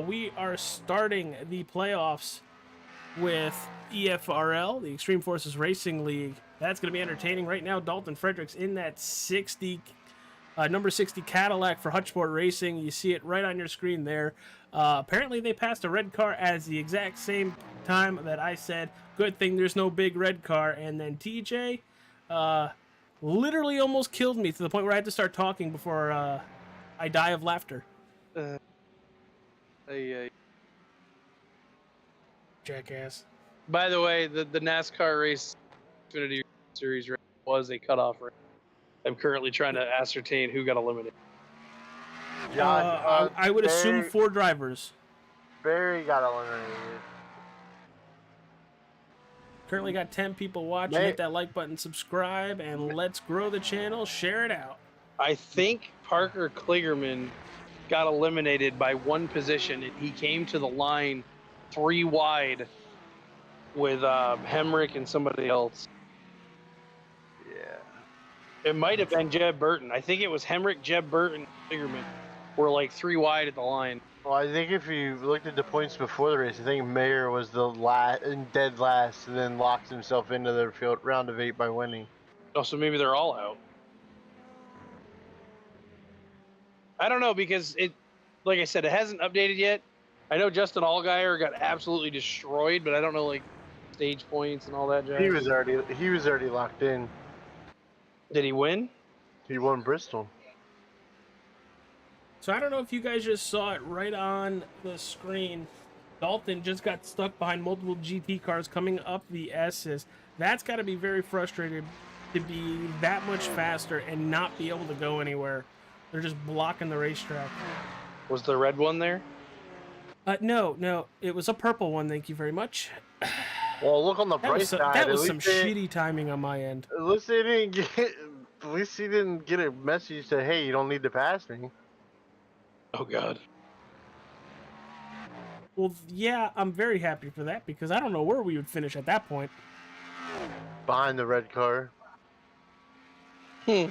We are starting the playoffs with EFRL, the Extreme Forces Racing League. That's going to be entertaining. Right now, Dalton Fredericks in that number 60 Cadillac for Hutchsport Racing. You see it right on your screen there. Apparently, they passed a red car at the exact same time that I said, good thing there's no big red car. And then TJ literally almost killed me to the point where I had to start talking before I die of laughter. Jackass. By the way, the NASCAR race Xfinity Series race was a cutoff race. I'm currently trying to ascertain who got eliminated. I would assume 4 drivers. Barry got eliminated. Currently got 10 people watching. Hit that like button, subscribe, and let's grow the channel. Share it out. I think Parker Kligerman got eliminated by 1 position, and he came to the line 3 wide with Hemrick and somebody else. Yeah. It might have been Jeb Burton. I think it was Hemrick, Jeb Burton, Kligerman were like 3 wide at the line. Well, I think if you looked at the points before the race, I think Mayer was the dead last, and then locked himself into the field round of 8 by winning. Oh, so maybe they're all out. I don't know, because it, like I said, it hasn't updated yet. I know Justin Allgaier got absolutely destroyed, but I don't know like stage points and all that jazz. He was already locked in. Did he win? He won Bristol. So I don't know if you guys just saw it right on the screen. Dalton just got stuck behind multiple GT cars coming up the S's. That's got to be very frustrating to be that much faster and not be able to go anywhere. They're just blocking the racetrack. Was the red one there? No. It was a purple one, thank you very much. Well, look on the bright side. That was some shitty timing on my end. At least they didn't get At least he didn't get a message that, hey, you don't need to pass me. Oh God. Well, yeah, I'm very happy for that because I don't know where we would finish at that point. Behind the red car. Hmm.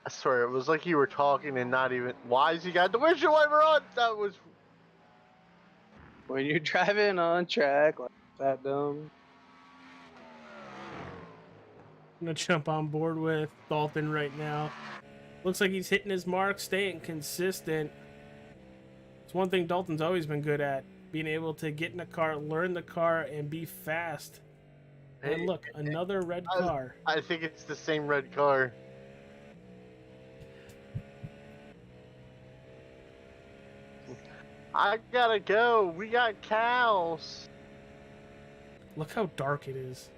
I swear, it was like you were talking and not even. Why has he got the windshield wiper on? That was. When you're driving on track like that dumb. I'm gonna jump on board with Dalton right now. Looks like he's hitting his mark, staying consistent. It's one thing Dalton's always been good at, being able to get in a car, learn the car, and be fast. And Hey, look, another red car. I think it's the same red car. I gotta go. We got cows. Look how dark it is.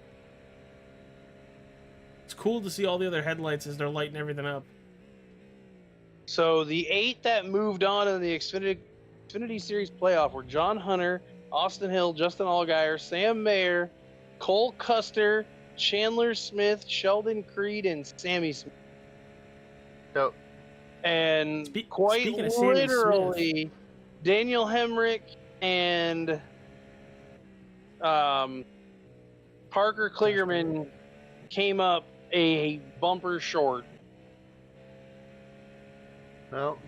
It's cool to see all the other headlights as they're lighting everything up. So the 8 that moved on in the Xfinity Series playoff were John Hunter, Austin Hill, Justin Allgaier, Sam Mayer, Cole Custer, Chandler Smith, Sheldon Creed, and Sammy Smith. So, And Speaking quite of Sammy literally, Daniel Hemrick and Parker Kligerman came up a bumper short. well,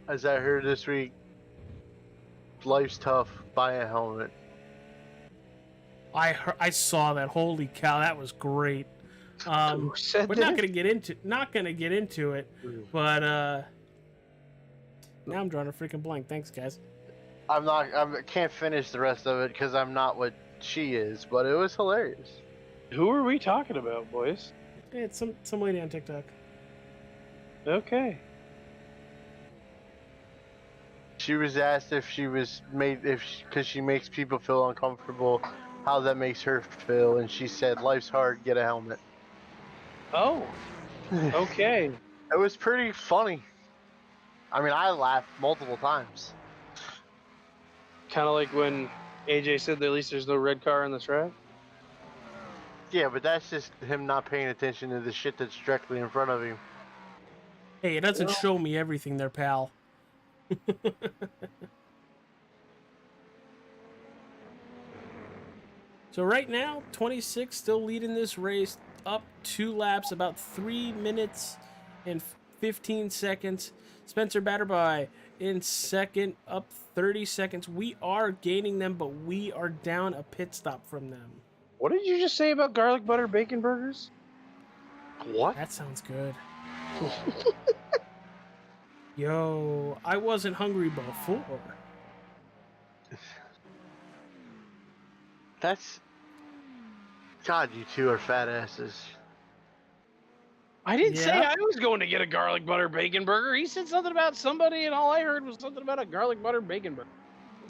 as I heard this week, life's tough. Buy a helmet. I saw that. Holy cow, that was great. Who said We're that? not gonna get into it, but now I'm drawing a freaking blank. Thanks, guys. I can't finish the rest of it because I'm not what she is, but it was hilarious. Who are we talking about, boys? Hey, it's some lady on TikTok. Okay. She was asked if she was made because she makes people feel uncomfortable, how that makes her feel, and she said, "Life's hard. Get a helmet." Oh. Okay. It was pretty funny. I mean, I laughed multiple times. Kind of like when AJ said that at least there's no red car on the track. Yeah, but that's just him not paying attention to the shit that's directly in front of him. Hey, it doesn't show me everything there, pal. So right now, 26 still leading this race, up 2 laps, about 3 minutes and 15 seconds. Spencer Batterby in second, up 30 seconds. We are gaining them, but we are down a pit stop from them. What did you just say about garlic butter bacon burgers? What? That sounds good. Yo, I wasn't hungry before. That's. God, you two are fat asses. I didn't say Yeah. I was going to get a garlic butter bacon burger. He said something about somebody, and all I heard was something about a garlic butter bacon burger.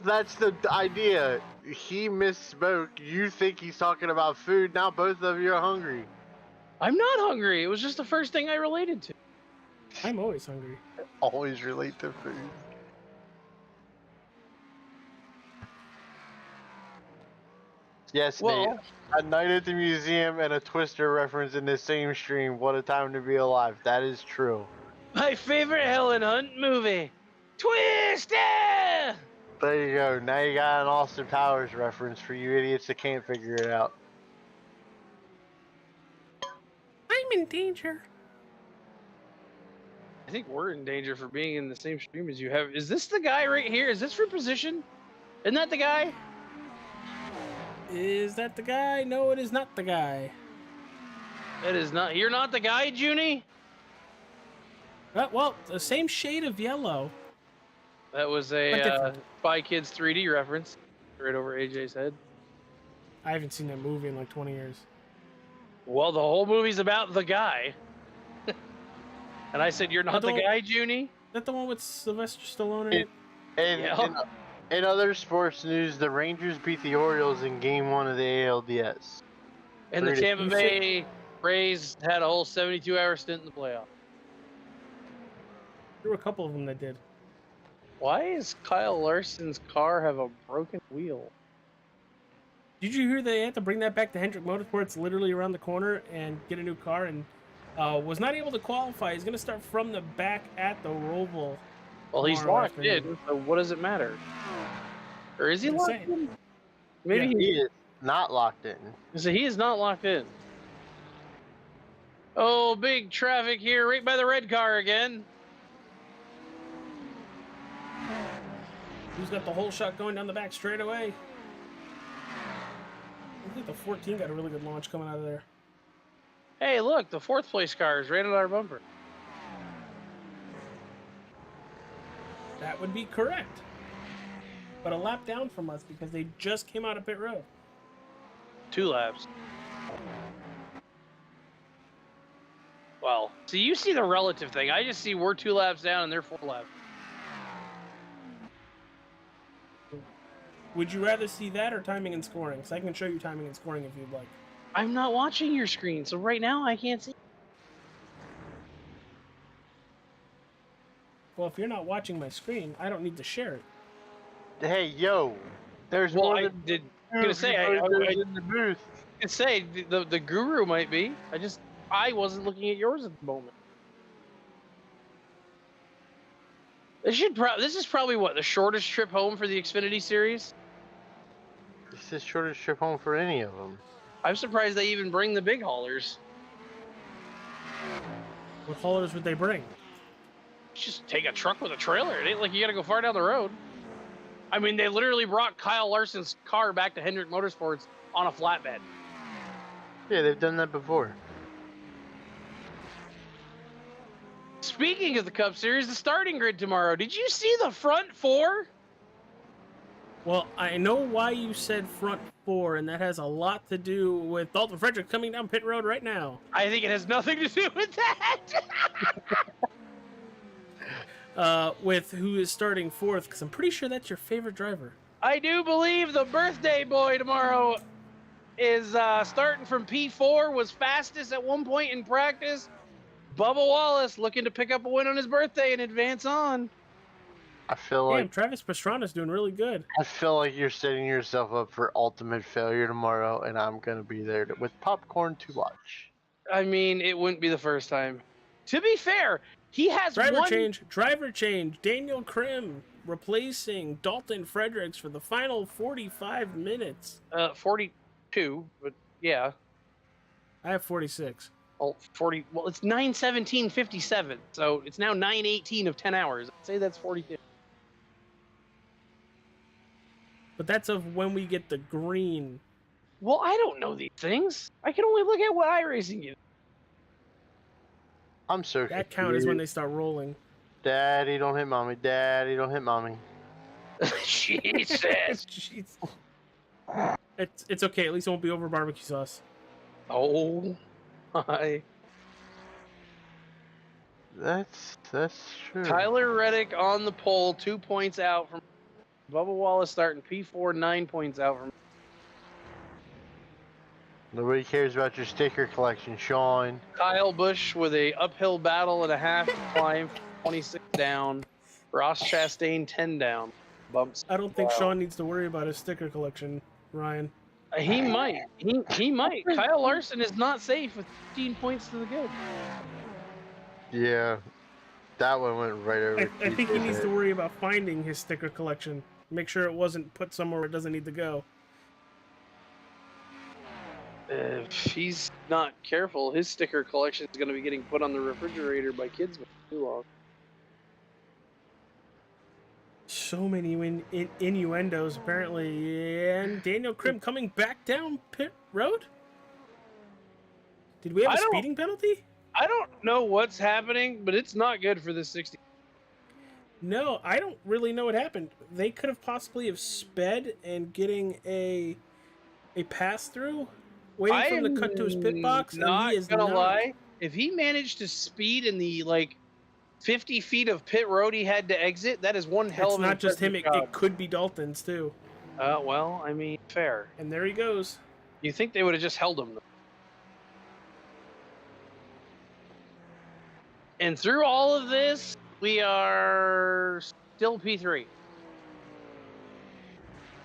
That's the idea. He misspoke. You think he's talking about food. Now both of you are hungry. I'm not hungry. It was just the first thing I related to. I'm always hungry. Always relate to food. Yes, Well- Nate. A night at the museum and a Twister reference in the same stream. What a time to be alive. That is true. My favorite Helen Hunt movie, Twister! There you go. Now you got an Austin Powers reference for you idiots that can't figure it out. I'm in danger. I think we're in danger for being in the same stream as you have. Is this the guy right here? Is this for position? Isn't that the guy? Is that the guy? No, it is not the guy. That is not. You're not the guy, Junie? Well, the same shade of yellow. That was But a different. Spy Kids 3D reference right over AJ's head. I haven't seen that movie in like 20 years. Well, the whole movie's about the guy. And I said, you're not the don't- guy, Junie? Is that the one with Sylvester Stallone in it? And Yeah. in other sports news, the Rangers beat the Orioles in Game 1 of the ALDS. And the Pretty- Tampa Bay Rays had a whole 72-hour stint in the playoff. There were a couple of them that did. Why is Kyle Larson's car have a broken wheel? Did you hear they had to bring that back to Hendrick Motorsports literally around the corner and get a new car and was not able to qualify? He's going to start from the back at the Roval. Well, he's tomorrow locked afternoon. in, so what does it matter? Or is he I'm locked saying. in? Maybe Yeah. He is not locked in. So he is not locked in. Oh, big traffic here, right by the red car again. Who's got the whole shot going down the back straight away? I think the 14 got a really good launch coming out of there. Hey, look, the 4th place car is right at our bumper. That would be correct. But a lap down from us because they just came out of pit road. 2 laps. Well, so you see the relative thing. I just see we're 2 laps down and they're 4 laps. Would you rather see that or timing and scoring? Because I can show you timing and scoring if you'd like. I'm not watching your screen, so right now I can't see. Well, if you're not watching my screen, I don't need to share it. Hey, yo. There's Well, more I than did. two Gonna say I viewers in the booth. could say the guru might be. I wasn't looking at yours at the moment. This is probably what, the shortest trip home for the Xfinity series. It's the shortest trip home for any of them. I'm surprised they even bring the big haulers. What haulers would they bring? Just take a truck with a trailer. It ain't like you gotta go far down the road. I mean, they literally brought Kyle Larson's car back to Hendrick Motorsports on a flatbed. Yeah, they've done that before. Speaking of the Cup Series, the starting grid tomorrow. Did you see the front 4? Well, I know why you said front 4, and that has a lot to do with Dalton Frederick coming down pit road right now. I think it has nothing to do with that. With who is starting 4th, because I'm pretty sure that's your favorite driver. I do believe the birthday boy tomorrow is starting from P4, was fastest at one point in practice. Bubba Wallace looking to pick up a win on his birthday and advance on. I feel Damn, like Travis Pastrana's doing really good. I feel like you're setting yourself up for ultimate failure tomorrow, and I'm gonna be there with popcorn to watch. I mean, it wouldn't be the first time. To be fair, he has Driver change. Daniel Krim replacing Dalton Fredericks for the final 45 minutes. 42, but yeah. I have 46. Well, 40. Well, it's 9:17:57, so it's now 9:18 of 10 hours. I'd say that's 42. But that's of when we get the green. Well, I don't know these things. I can only look at what iRacing is. I'm so That count is when they start rolling. Daddy, don't hit mommy. Daddy, don't hit mommy. Jesus. Jeez. It's okay. At least it won't be over barbecue sauce. Oh my. That's true. Tyler Reddick on the pole, 2 points out from Bubba Wallace starting P4, 9 points out from. Nobody cares about your sticker collection, Sean. Kyle Busch with a uphill battle and a half climb, 26 down. Ross Chastain 10 down. Bumps. I don't think Sean needs to worry about his sticker collection, Ryan. He might. He might. Kyle Larson is not safe with 15 points to the good. Yeah, that one went right over. I think he needs to worry about finding his sticker collection. Make sure it wasn't put somewhere it doesn't need to go. If he's not careful, his sticker collection is going to be getting put on the refrigerator by kids for too long. So many innuendos, apparently. And Daniel Krim coming back down pit road? Did we have a speeding penalty? I don't know what's happening, but it's not good for the 60. No, I don't really know what happened. They could have possibly have sped and getting a pass through, waiting for him to cut to his pit box. Not and he is gonna not. lie, if he managed to speed in the 50 feet of pit road he had to exit, that is one hell It's of an not just him, impressive it could be Dalton's too. well, I mean, fair. And there he goes. You think they would have just held him, though. And through all of this, we are still P3.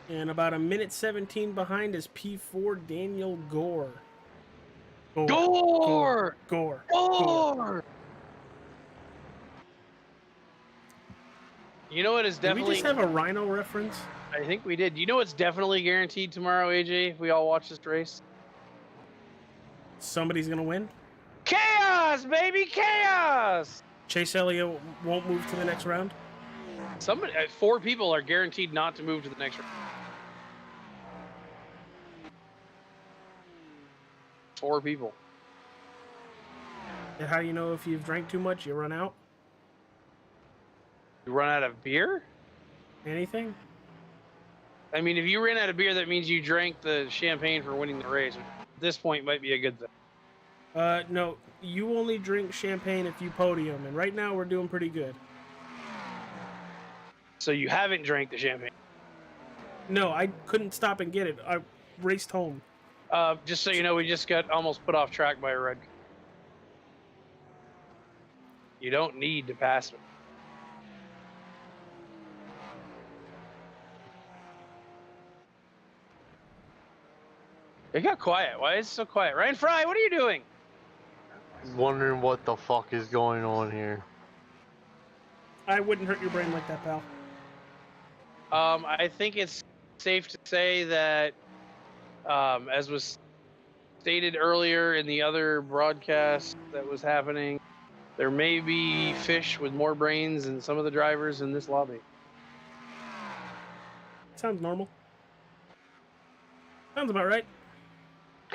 And about a minute 17 behind is P4 Daniel Gore. Gore! You know what is Did we definitely... just have a Rhino reference? I think we did. You know what's definitely guaranteed tomorrow, AJ, if we all watch this race? Somebody's gonna win? Chaos, baby, chaos! Chase Elliott won't move to the next round? Somebody, 4 people are guaranteed not to move to the next round. 4 people. And how do you know if you've drank too much, you run out? You run out of beer? Anything? I mean, if you ran out of beer, that means you drank the champagne for winning the race. At this point, might be a good thing. No, you only drink champagne if you podium, and right now we're doing pretty good. So you haven't drank the champagne? No, I couldn't stop and get it. I raced home. Just so you know, we just got almost put off track by a red. You don't need to pass me. It got quiet. Why is it so quiet? Ryan Fry, what are you doing? Wondering what the fuck is going on here. I wouldn't hurt your brain like that, pal. I think it's safe to say that, as was stated earlier in the other broadcast that was happening, there may be fish with more brains than some of the drivers in this lobby. Sounds normal. Sounds about right.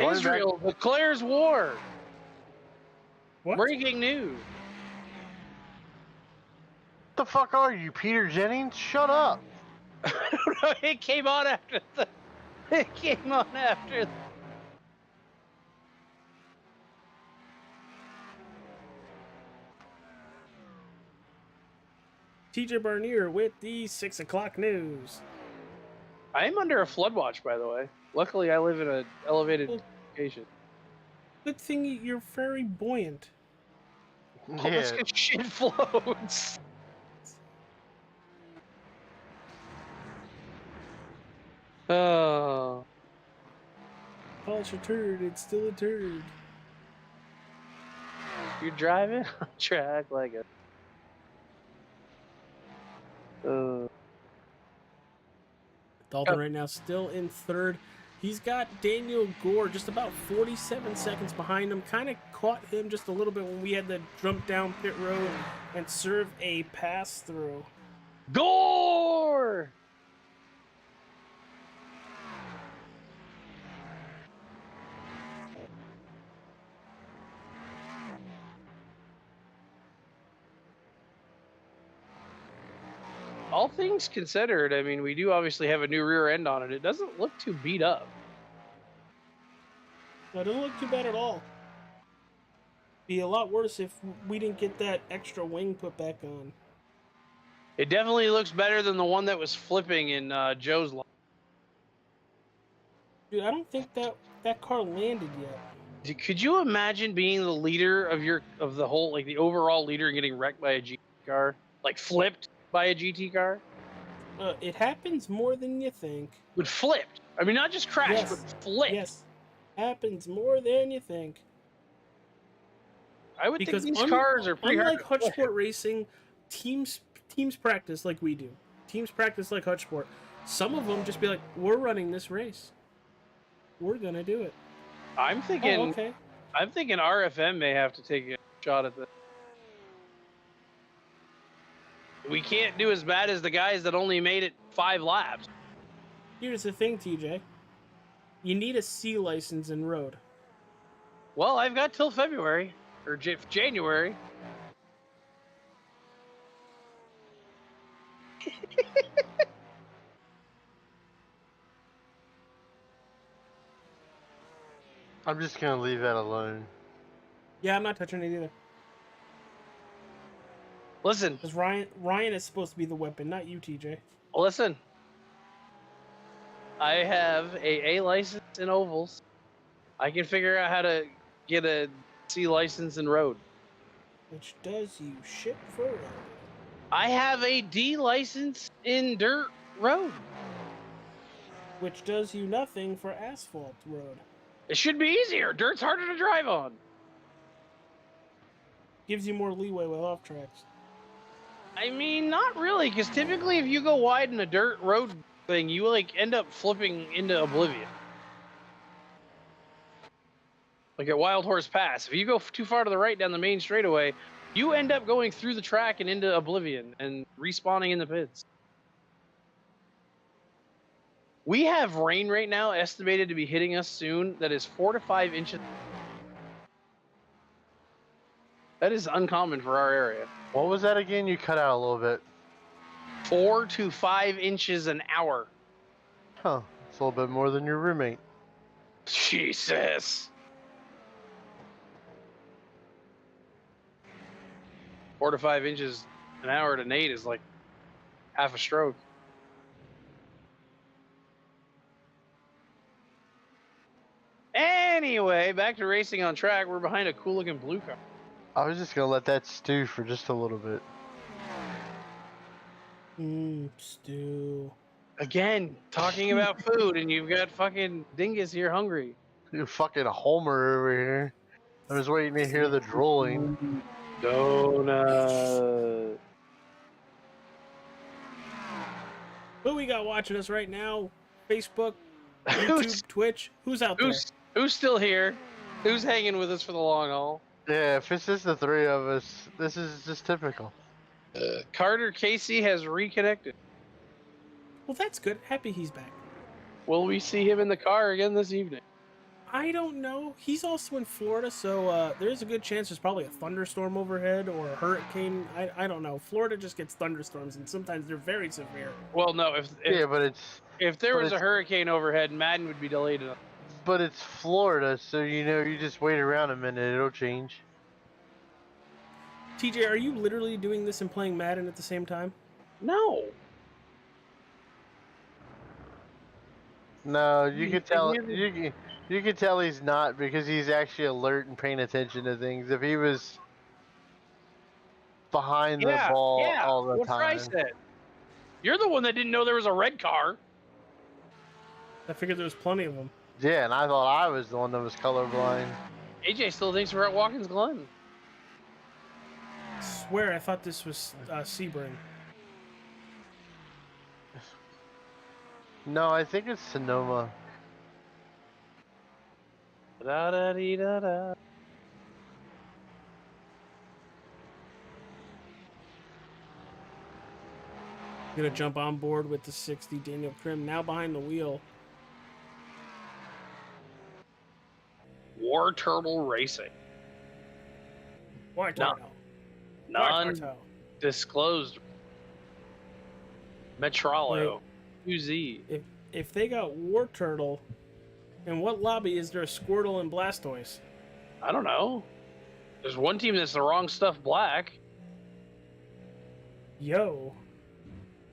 Israel declares war. What? Breaking news. What the fuck are you, Peter Jennings? Shut up. I don't know. It came on after the. It came on after. TJ Barnier with the 6 o'clock news. I am under a flood watch, by the way. Luckily, I live in an elevated location. Good thing you're very buoyant. Oh, this good shit floats. Oh. Polish a turd, it's still a turd. You're driving on track like a. Dalton right now still in third. He's got Daniel Gore just about 47 seconds behind him. Kind of caught him just a little bit when we had to jump down pit road and serve a pass through. Gore! All things considered, I mean, we do obviously have a new rear end on it. It doesn't look too beat up. No, it doesn't look too bad at all. Be a lot worse if we didn't get that extra wing put back on. It definitely looks better than the one that was flipping in Joe's line. Dude, I don't think that car landed yet. Could you imagine being the leader of the whole, like the overall leader and getting wrecked by a GT car? Like flipped by a GT car? It happens more than you think. But flipped. I mean, not just crashed, Yes. but flipped. Yes. Happens more than you think. I would think these cars are pretty unlike hard to flip. Hutchsport racing, teams practice like we do. Teams practice like Hutchsport. Some of them just be like, we're running this race. We're gonna do it. I'm thinking Oh, okay. I'm thinking RFM may have to take a shot at this. We can't do as bad as the guys that only made it 5 laps. Here's the thing, TJ. You need a C license in road. Well, I've got till February or January. I'm just gonna leave that alone. Yeah, I'm not touching it either. Listen, Because Ryan is supposed to be the weapon, not you, TJ. listen. I have a license in ovals. I can figure out how to get a C license in road. Which does you ship for road. I have a D license in dirt road. Which does you nothing for asphalt road. It should be easier. Dirt's harder to drive on. Gives you more leeway with off tracks. I mean, not really, because typically if you go wide in a dirt road thing, you like end up flipping into oblivion. Like at Wild Horse Pass, if you go too far to the right down the main straightaway, you end up going through the track and into oblivion and respawning in the pits. We have rain right now estimated to be hitting us soon that is 4 to 5 inches. That is uncommon for our area. What was that again? You cut out a little bit. 4 to 5 inches an hour. Huh. It's a little bit more than your roommate. Jesus. 4 to 5 inches an hour to Nate is like half a stroke. Anyway, back to racing on track. We're behind a cool looking blue car. I was just gonna let that stew for just a little bit. Stew. Again, talking about food, and you've got fucking dingus here hungry. You fucking Homer over here. I was waiting to hear the drooling. Donut. Who we got watching us right now? Facebook, YouTube, Twitch. Who's out there? Who's still here? Who's hanging with us for the long haul? Yeah, if it's just the three of us, this is just typical. Carter Casey has reconnected. Well, that's good. Happy he's back. Will we see him in the car again this evening? I don't know. He's also in Florida, so there's a good chance there's probably a thunderstorm overhead or a hurricane. I don't know. Florida just gets thunderstorms, and sometimes they're very severe. Well, no. If there was a hurricane overhead, Madden would be delayed. But it's Florida, so you just wait around a minute, it'll change. TJ, are you literally doing this and playing Madden at the same time? No. No, you can tell. You can tell he's not because he's actually alert and paying attention to things. If he was behind the ball all the time. What I said. You're the one that didn't know there was a red car. I figured there was plenty of them. Yeah, and I thought I was the one that was colorblind. AJ still thinks we're at Watkins Glen. I swear, I thought this was Sebring. No, I think it's Sonoma. Da da dee da da. Gonna jump on board with the 60 Daniel Krim now behind the wheel. War Turtle Racing. War No. Turtle. Non-disclosed. Metrolo. UZ. If they got War Turtle, in what lobby is there a Squirtle and Blastoise? I don't know. There's one team that's the wrong stuff black. Yo.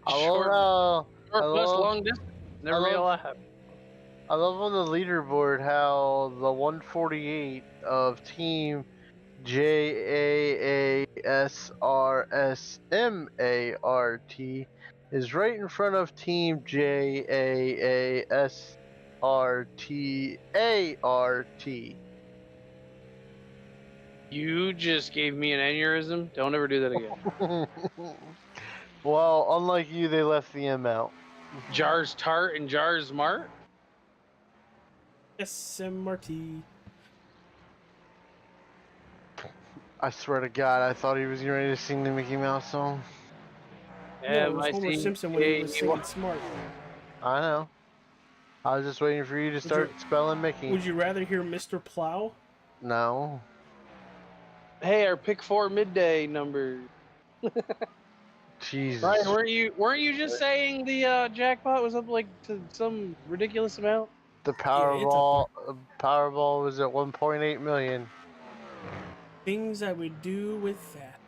Short plus long distance. Never made a lap. I love on the leaderboard how the 148 of Team JAASRSMART is right in front of Team JAASRTART. You just gave me an aneurysm. Don't ever do that again. Well, unlike you, they left the M out. Jars Tart and Jars Mart? SMRT. I swear to God, I thought he was getting ready to sing the Mickey Mouse song. Yeah, it was Homer Simpson when he was singing Smart. I know. I was just waiting for you to start spelling Mickey. Would you rather hear Mr. Plow? No. Hey, our pick 4 midday number. Jesus. Ryan, weren't you just saying the jackpot was up like to some ridiculous amount? The Powerball was at 1.8 million. Things I would do with that.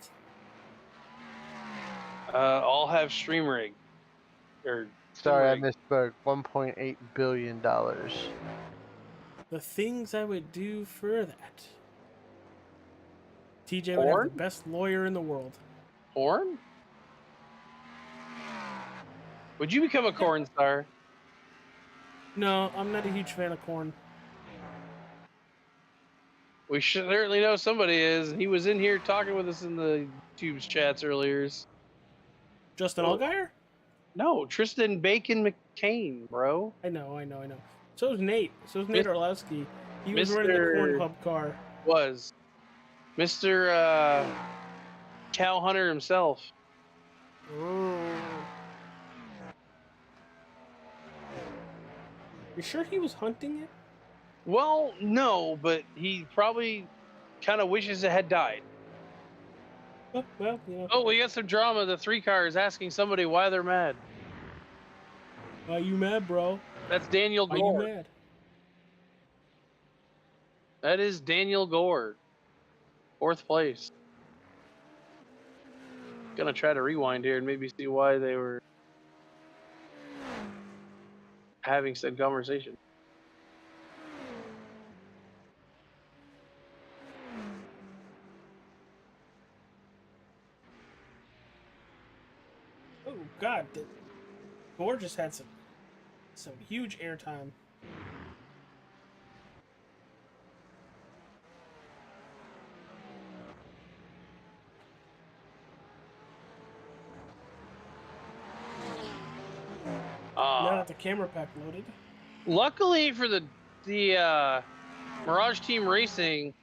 All have stream rig. Sorry, I misspoke. $1.8 billion. The things I would do for that. TJ would have the best lawyer in the world. Porn? Would you become a corn star? No, I'm not a huge fan of corn. We certainly know somebody is. He was in here talking with us in the YouTube's chats earlier. Justin Oh. Allgaier? No, Tristan Bacon McCain, bro. I know. So is Nate. So is Nate Mis- Orlowski. He was running the Corn Hub car. Was Mr. Cow Hunter himself. You sure he was hunting it? Well, no, but he probably kind of wishes it had died. Oh, well, you know. Oh, we got some drama. The 3 car is asking somebody why they're mad. Why you mad, bro? That's Daniel Why you Gore. mad? That is Daniel Gore. 4th place. Gonna try to rewind here and maybe see why they were having said conversation. Oh God, Gore just had some huge airtime. Now that the camera pack loaded. Luckily for the Mirage Team Racing,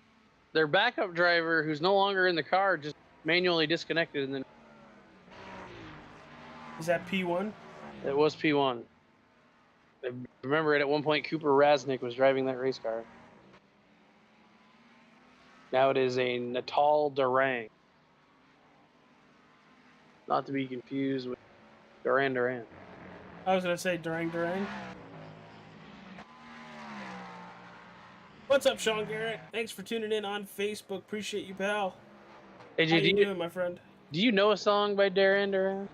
their backup driver, who's no longer in the car, just manually disconnected, and then Is that P1? it was P1. I remember it at one point. Cooper Raznick was driving that race car. Now it is a Natal Durang, not to be confused with Duran Duran. I was gonna say Durang. What's up, Sean Garrett? Thanks for tuning in on Facebook. Appreciate you, pal. AJ, How you doing, my friend? do you know a song by Duran Duran?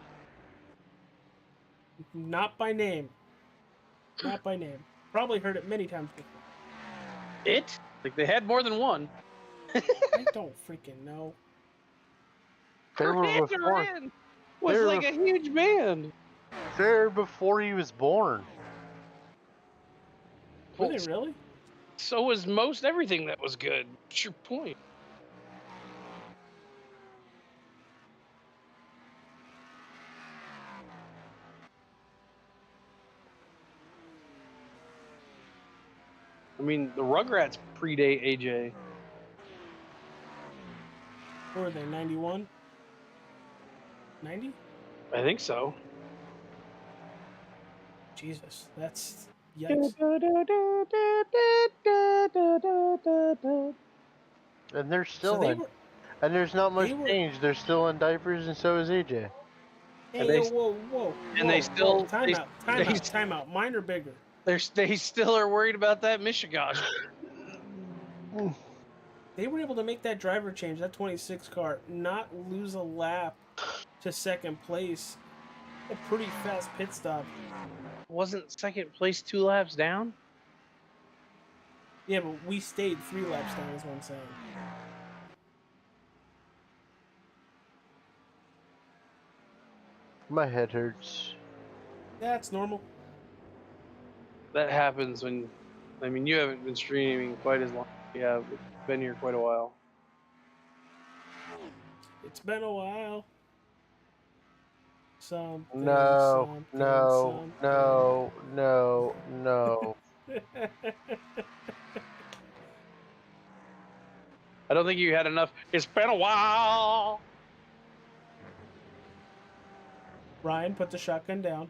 Not by name. Not by name. Probably heard it many times before. It? Like they had more than one. I don't freaking know. They were Duran before. Duran was they were like a huge band. There before he was born. Were they really? So was most everything that was good. What's your point? I mean, the Rugrats predate AJ. What were they, 91? 90? I think so. Jesus, that's... Yikes. And they're So still they in. were... And there's not much they were- change. They're still in diapers, and so is AJ. Hey, they- whoa. and they still- Time they- out. Mine are bigger. They still are worried about that Michigan. They were able to make that driver change, that 26 car, not lose a lap to second place. A pretty fast pit stop. Wasn't second place 2 laps down? Yeah, but we stayed 3 laps down, is what I'm saying. My head hurts. That's normal. That happens when, I mean, you haven't been streaming quite as long. You have been here quite a while. It's been a while. Something. No. I don't think you had enough. It's been a while. Ryan, put the shotgun down.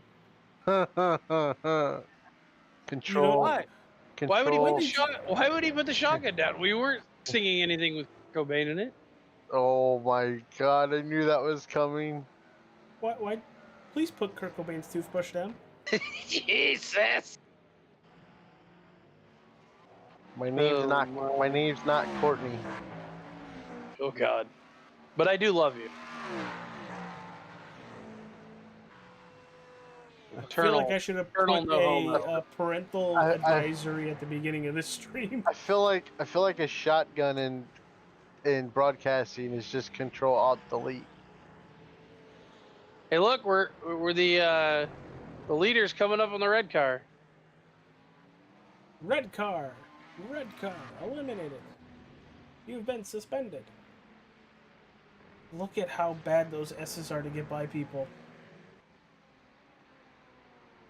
Control. You know Why? Why would he Control. Why would he put the shotgun down? We weren't singing anything with Cobain in it. Oh my god, I knew that was coming. Why? Please put Kurt Cobain's toothbrush down. Jesus. My name's not Courtney. Oh God. But I do love you. I feel like I should have put Eternal no homo. a parental I- advisory at the beginning of this stream. I feel like a shotgun in broadcasting is just Control Alt Delete. Hey, look, we're the The leader's coming up on the red car. Red car, eliminated. You've been suspended. Look at how bad those S's are to get by people.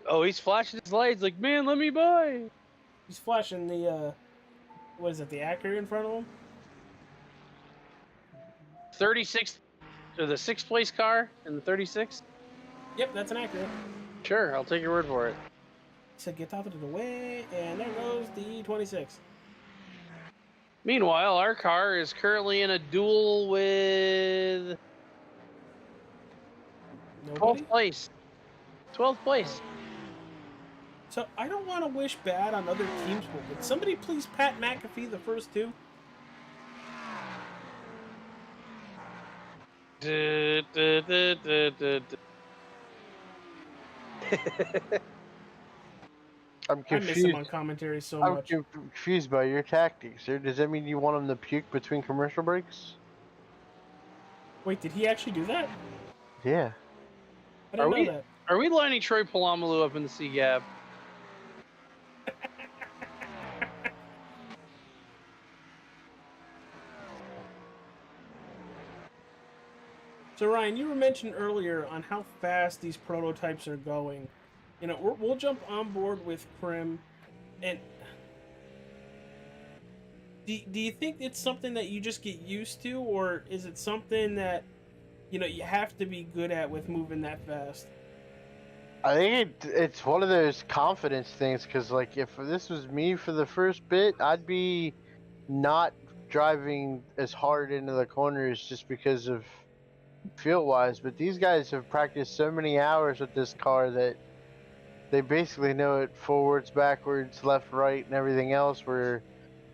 Oh, he's flashing his lights like, man, let me by. He's flashing the, what is it, the Acura in front of him? 36th, or the 6th place car in the 36th? Yep, that's an Acura. Sure, I'll take your word for it. He said, get out of the way, and there goes the 26. Meanwhile, our car is currently in a duel with Nobody? 12th place. 12th place. So I don't want to wish bad on other teams, but would somebody please Pat McAfee the first two? I'm I miss confused. him on commentary so I'm much. confused by your tactics, sir. Does that mean you want him to puke between commercial breaks? Wait, did he actually do that? Yeah. I didn't know that. Are we lining Troy Polamalu up in the C gap? So Ryan, you were mentioned earlier on how fast these prototypes are going. You know, we'll jump on board with Krim, and do you think it's something that you just get used to, or is it something that, you know, you have to be good at with moving that fast? I think it's one of those confidence things, because, like, if this was me for the first bit, I'd be not driving as hard into the corners just because of feel-wise. But these guys have practiced so many hours with this car that they basically know it forwards, backwards, left, right, and everything else, where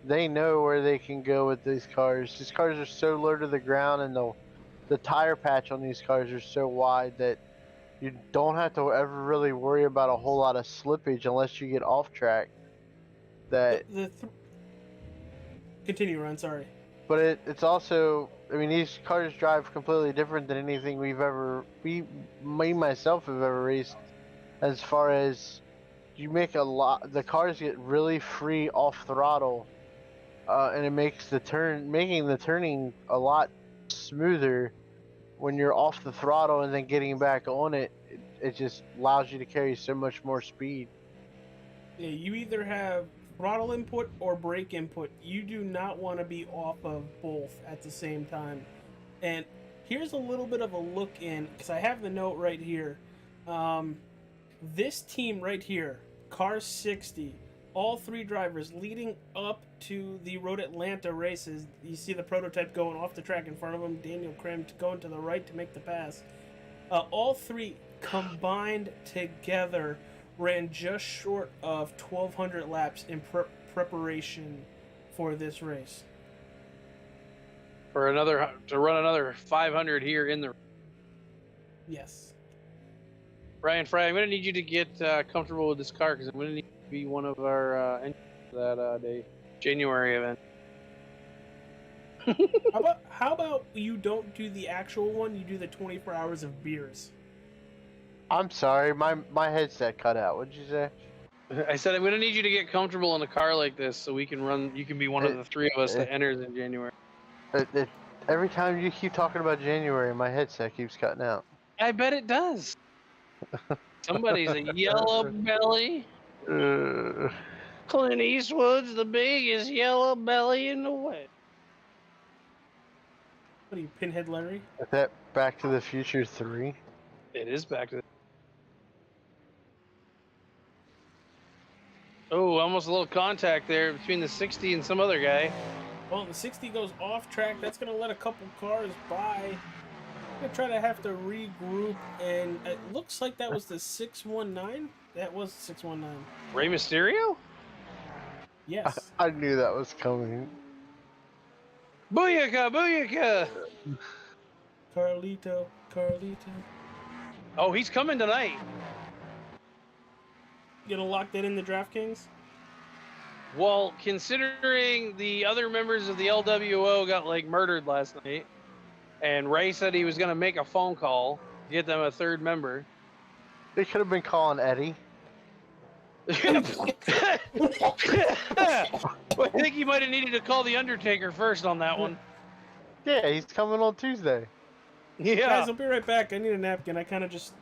they know where they can go with these cars. These cars are so low to the ground, and the tire patch on these cars are so wide that you don't have to ever really worry about a whole lot of slippage unless you get off track. Continue, Ryan. Sorry. But it's also, I mean, these cars drive completely different than anything me myself have ever raced. As far as you make the cars get really free off throttle, and it makes making the turning a lot smoother when you're off the throttle and then getting back on it. It just allows you to carry so much more speed. Yeah, you either have throttle input or brake input. You do not want to be off of both at the same time. And here's a little bit of a look in, because I have the note right here. This team right here, Car 60, all three drivers leading up to the Road Atlanta races. You see the prototype going off the track in front of him, Daniel Krim going to the right to make the pass. All three combined together ran just short of 1,200 laps in preparation for this race. To run another 500 here in the... Yes. Ryan Fry, I'm going to need you to get comfortable with this car, because I'm going to need you to be one of our engineers for that day, January event. How about you don't do the actual one, you do the 24 hours of beers? I'm sorry, my headset cut out. What'd you say? I said I'm going to need you to get comfortable in a car like this so we can run. You can be one of the three of us that enters in January. Every time you keep talking about January, my headset keeps cutting out. I bet it does. Somebody's a yellow belly. Clint Eastwood's the biggest yellow belly in the West. What are you, Pinhead Larry? Is that Back to the Future 3? It is back to the... Oh, almost a little contact there between the 60 and some other guy. Well, the 60 goes off track. That's going to let a couple cars by. I'm going to try to have to regroup, and it looks like that was the 619. That was the 619. Rey Mysterio? Yes. I knew that was coming. Booyaka, booyaka! Carlito. Oh, he's coming tonight. You gonna lock that in the DraftKings? Well, considering the other members of the LWO got like murdered last night, and Ray said he was gonna make a phone call to get them a third member, They could have been calling Eddie. Well, I think you might have needed to call the Undertaker first on that one. Yeah, he's coming on Tuesday. Yeah. Guys, I'll be right back. I need a napkin. I kind of just.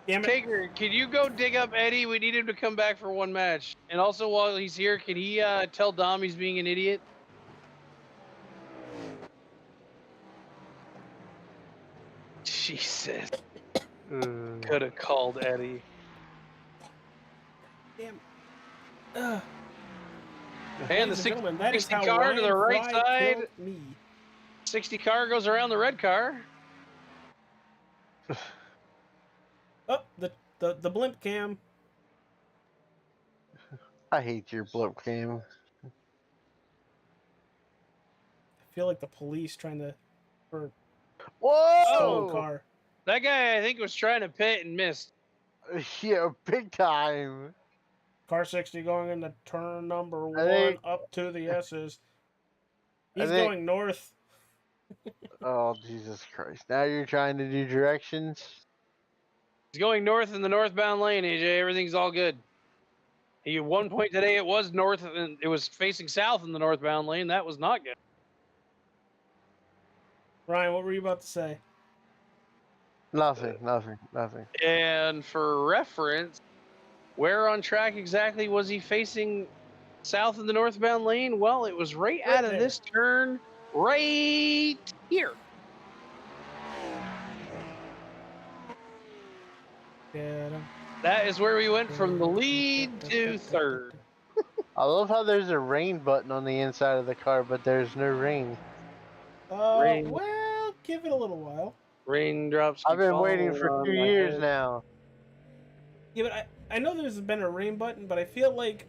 Damn it. Taker, can you go dig up Eddie? We need him to come back for one match. And also, while he's here, can he tell Dom he's being an idiot? Jesus. Could have called Eddie. Damn. And the Ladies and gentlemen, that is 60 how car to the Ryan right Fry side. killed me. 60 car goes around the red car. Oh, the blimp cam. I hate your blimp cam. I feel like the police trying to or stolen Whoa! car. That guy, I think, was trying to pit and missed. Yeah, big time. Car 60 going into turn number one think- up to the S's. I He's think- going north. Oh, Jesus Christ. Now you're trying to do directions? He's going north in the northbound lane, AJ. Everything's all good. He at one point today it was north and it was facing south in the northbound lane. That was not good. Ryan, what were you about to say? Nothing. And for reference, where on track exactly was he facing south in the northbound lane? Well, it was right out of there. this turn, right here. That is where we went from the lead to third. I love how there's a rain button on the inside of the car, but there's no rain. Rain. Well, give it a little while. Raindrops. I've keep been waiting falling for on 2 my years head. now. Yeah, but I know there's been a rain button, but I feel like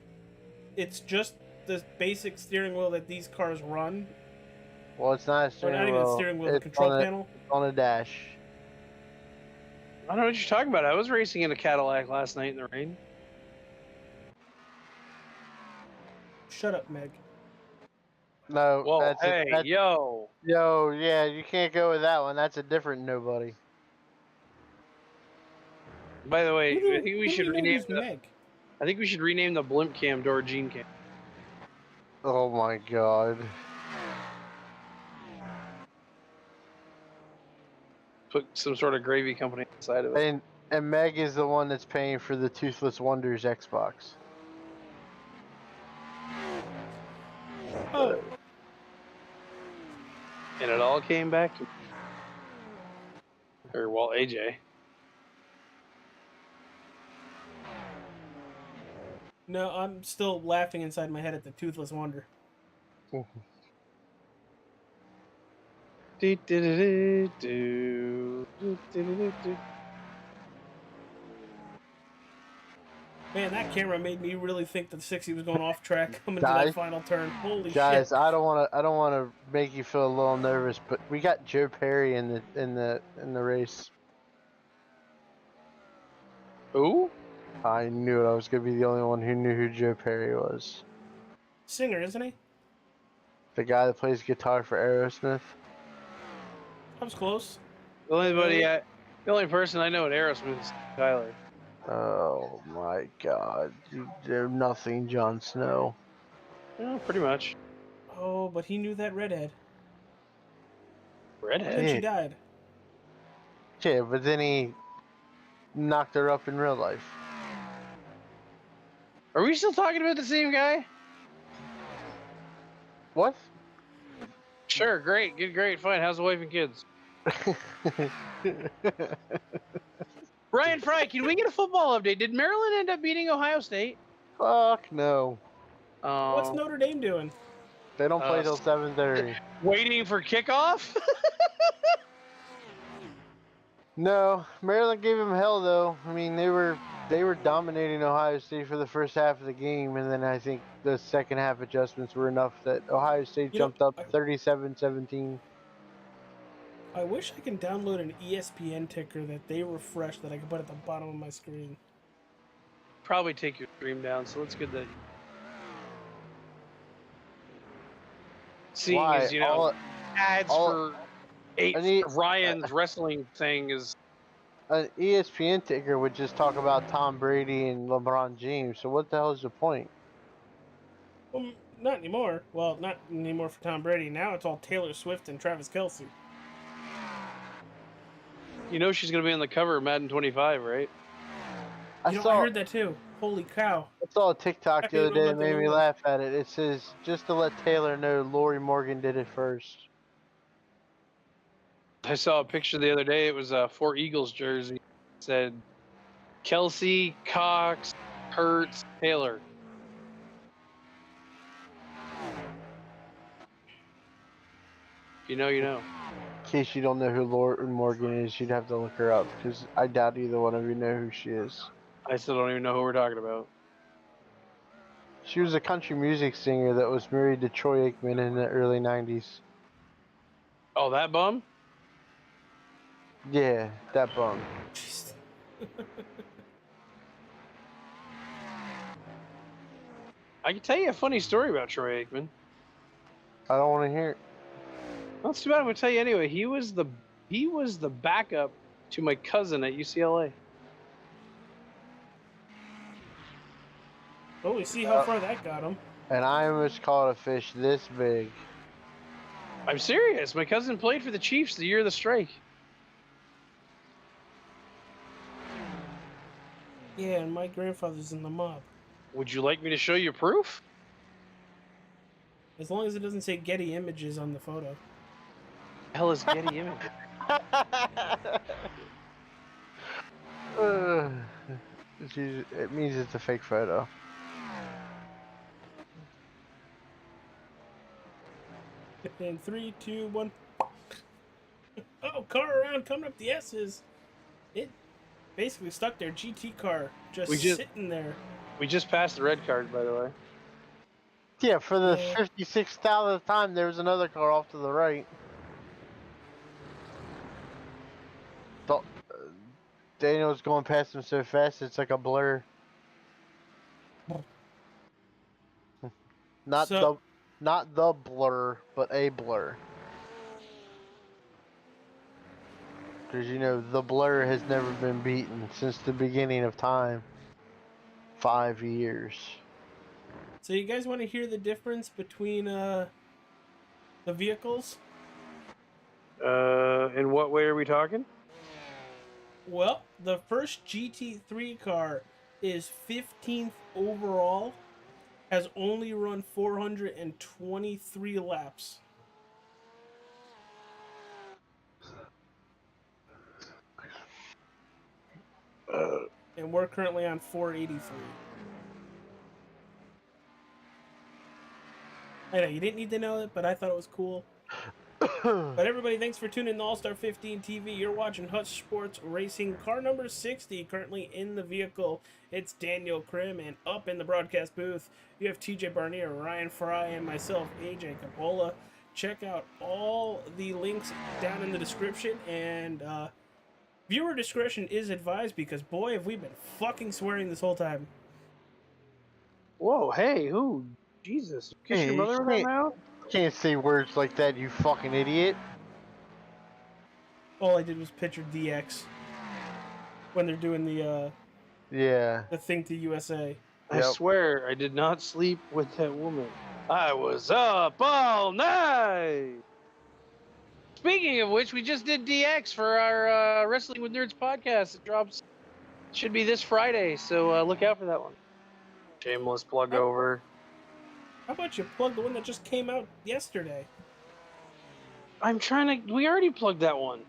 it's just the basic steering wheel that these cars run. Well, it's not a Or steering not even wheel. the steering wheel, the It's control on a- panel. on a dash. I don't know what you're talking about. I was racing in a Cadillac last night in the rain. Shut up, Meg. No, Whoa, that's hey, that's, yo. yo, yeah, you can't go with that one. That's a different nobody. By the way, Who do- I think we who do should know rename who's the, Meg? I think we should rename the blimp cam door Gene Cam. Oh my god. Put some sort of gravy company inside of it. And Meg is the one that's paying for the Toothless Wonders Xbox. Oh, And it all came back to or well, AJ. no, I'm still laughing inside my head at the Toothless Wonder. Man, that camera made me really think that the 60 was going off track coming to that Guys- final turn. Holy Guys, shit! I don't want to make you feel a little nervous, but we got Joe Perry in the race. Who? I knew it. I was gonna be the only one who knew who Joe Perry was. Singer, isn't he? The guy that plays guitar for Aerosmith. I was close. The only person I know at Aerosmith is Tyler. Oh my God! They're nothing, Jon Snow. Yeah, pretty much. Oh, but he knew that redhead. And Redhead. then Yeah. she died. Yeah, but then he knocked her up in real life. Are we still talking about the same guy? What? Sure, great, good, great, fine. How's the wife and kids? Ryan Fry, can we get a football update? Did Maryland end up beating Ohio State? Fuck no. What's Notre Dame doing? They don't play till 7:30. Waiting for kickoff? No, Maryland gave him hell though. I mean, they were dominating Ohio State for the first half of the game, and then I think the second half adjustments were enough that Ohio State You know, jumped up I- 37-17. I wish I can download an ESPN ticker that they refresh that I can put at the bottom of my screen. Probably take your stream down, so it's good that. Seeing Why? as, you know, ads all- for eight I need- Ryan's wrestling thing is an ESPN ticker would just talk about Tom Brady and LeBron James. So what the hell is the point? Well, not anymore. Well, not anymore for Tom Brady. Now it's all Taylor Swift and Travis Kelce. You know she's gonna be on the cover of Madden 25, right? I heard that too. Holy cow! I saw a TikTok I the other didn't know day that about the made me logo. laugh at it. It says, just to let Taylor know, Lori Morgan did it first. I saw a picture the other day. It was a 4 Eagles jersey. It said Kelsey, Cox, Hurts, Taylor. If you know, you know. In case you don't know who Lori Morgan is, you'd have to look her up, because I doubt either one of you know who she is. I still don't even know who we're talking about. She was a country music singer that was married to Troy Aikman in the early 90s. Oh, that bum? Yeah, that bum. Jeez. I can tell you a funny story about Troy Aikman. I don't want to hear it. That's too bad. I'm gonna tell you anyway. He was the backup to my cousin at UCLA. Oh, we see how far that got him. And I almost caught a fish this big. I'm serious. My cousin played for the Chiefs the year of the strike. Yeah, and my grandfather's in the mob. Would you like me to show you proof? As long as it doesn't say Getty Images on the photo. Hell is Getty Images? It means it's a fake photo. In 3, 2, 1. Oh, car around, coming up the S's. It basically stuck there. GT car just sitting there. We just passed the red card, by the way. Yeah, for the 56,000th time, there was another car off to the right. Daniel's going past him so fast, it's like a blur. Not the blur, but a blur. Because you know, the blur has never been beaten since the beginning of time. 5 years. So you guys want to hear the difference between the vehicles? In what way are we talking? Well, the first GT3 car is 15th overall, has only run 423 laps. And we're currently on 483. I know you didn't need to know it, but I thought it was cool. But everybody, thanks for tuning in to All-Star 15 TV. You're watching Hutchsport Racing. Car number 60 currently in the vehicle. It's Daniel Krim, and up in the broadcast booth, you have TJ Barnier, Ryan Fry, and myself, AJ Capola. Check out all the links down in the description, and viewer discretion is advised because, boy, have we been fucking swearing this whole time. Whoa, hey, who? Jesus. Kiss Hey, your mother right now? Can't say words like that, you fucking idiot. All I did was picture DX when they're doing the thing to USA. I swear I did not sleep with that woman. I was up all night. Speaking of which, we just did DX for our Wrestling with Nerds podcast. It drops, should be this Friday, so look out for that one. Shameless plug over. How about you plug the one that just came out yesterday? I'm trying to. We already plugged that one.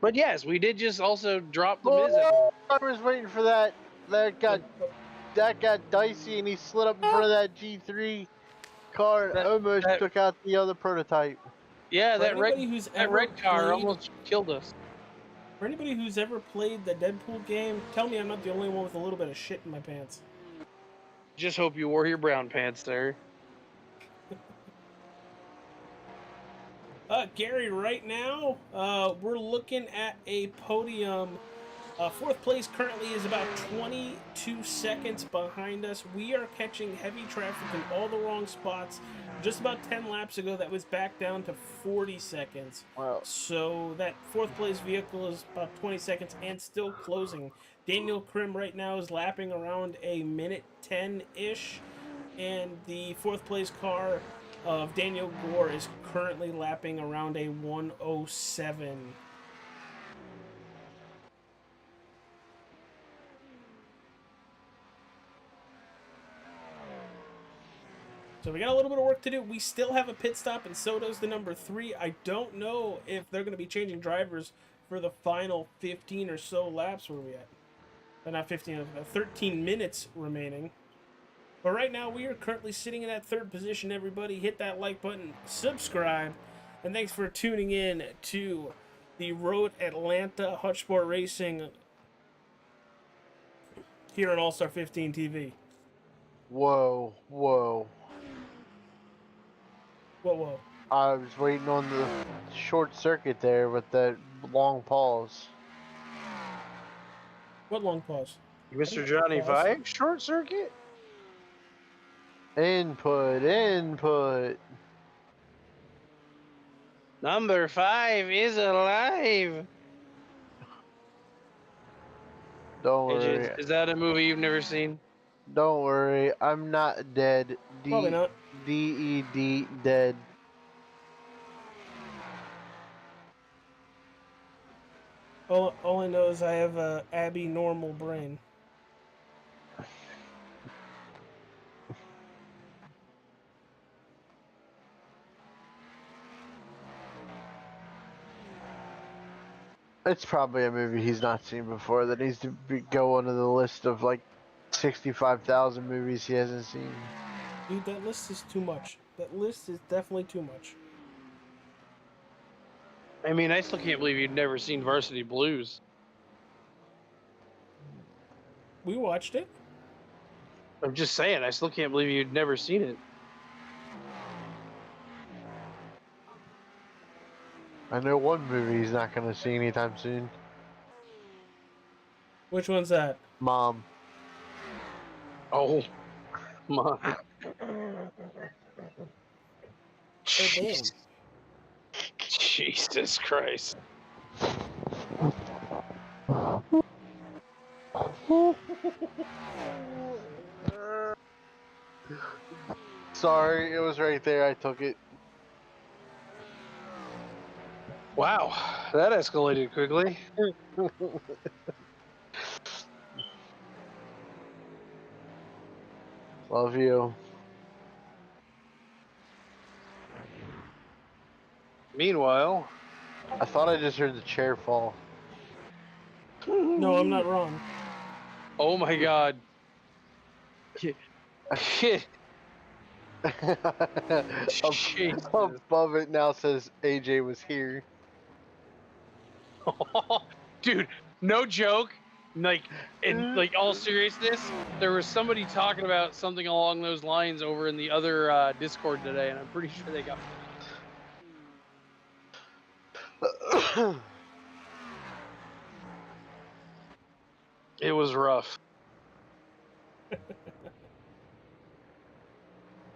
But yes, we did just also drop the Miz. I was waiting for that. That got dicey, and he slid up in front of that G3 car and almost took out the other prototype. Yeah, that red car almost killed us. For anybody who's ever played the Deadpool game, tell me I'm not the only one with a little bit of shit in my pants. Just hope you wore your brown pants there. Gary, right now, we're looking at a podium. Fourth place currently is about 22 seconds behind us. We are catching heavy traffic in all the wrong spots. just about 10 laps ago, that was back down to 40 seconds. Wow. So that fourth place vehicle is about 20 seconds and still closing. Daniel Krim right now is lapping around a minute 10-ish, and the fourth place car of Daniel Gore is currently lapping around a 1:07. So we got a little bit of work to do. We still have a pit stop, and so does the number 3. I don't know if they're going to be changing drivers for the final 15 or so laps. Where are we at? Not 15, 13 minutes remaining. But right now, we are currently sitting in that third position, everybody. Hit that like button, subscribe, and thanks for tuning in to the Road Atlanta Hutchsport Racing here on All-Star 15 TV. Whoa, whoa. Whoa. I was waiting on the short circuit there with that long pause. What long pause? Mr. Johnny Vibe, short circuit? Input. Number 5 is alive. Don't worry. Is that a movie you've never seen? Don't worry. I'm not dead. Probably not. D-E-D, dead. All I know is I have a Abby normal brain. It's probably a movie he's not seen before that needs to go onto the list of like 65,000 movies he hasn't seen. Dude, that list is too much. That list is definitely too much. I mean, I still can't believe you've never seen Varsity Blues. We watched it. I'm just saying, I still can't believe you'd never seen it. I know one movie he's not going to see anytime soon. Which one's that? Mom. Oh, Mom. Oh, damn. Jesus Christ. Sorry, it was right there. I took it. Wow, that escalated quickly. Love you. Meanwhile, I thought I just heard the chair fall. No, I'm not wrong. oh my God. Shit. Jesus. Above it now says AJ was here. Dude, no joke. Like, in like all seriousness, there was somebody talking about something along those lines over in the other Discord today, and I'm pretty sure they got. It was rough.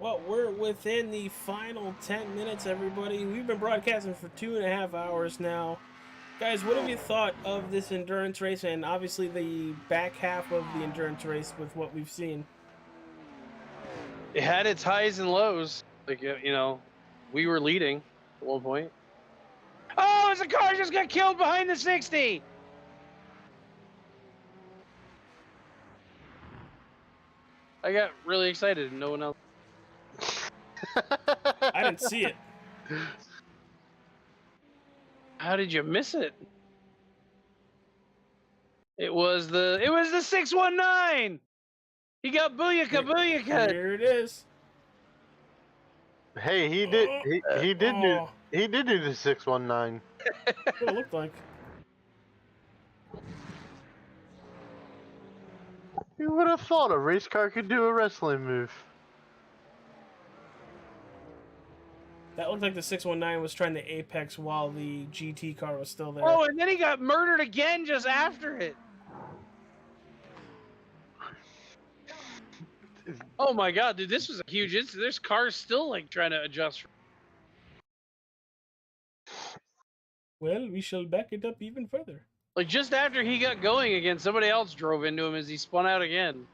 Well, we're within the final 10 minutes, everybody. We've been broadcasting for 2.5 hours now. Guys, what have you thought of this endurance race and obviously the back half of the endurance race with what we've seen? It had its highs and lows. Like, you know, we were leading at one point. Oh, it's a car just got killed behind the 60. I got really excited and no one else. I didn't see it. How did you miss it? It was the 619. He got booyaka. Here it is. Hey, he did do the 619. What it looked like. You would have thought a race car could do a wrestling move. That looked like the 619 was trying to apex while the GT car was still there. Oh, and then he got murdered again just after it. Oh my god, dude, this was a huge incident. There's cars still like trying to adjust. Well, we shall back it up even further. Like just after he got going again, somebody else drove into him as he spun out again.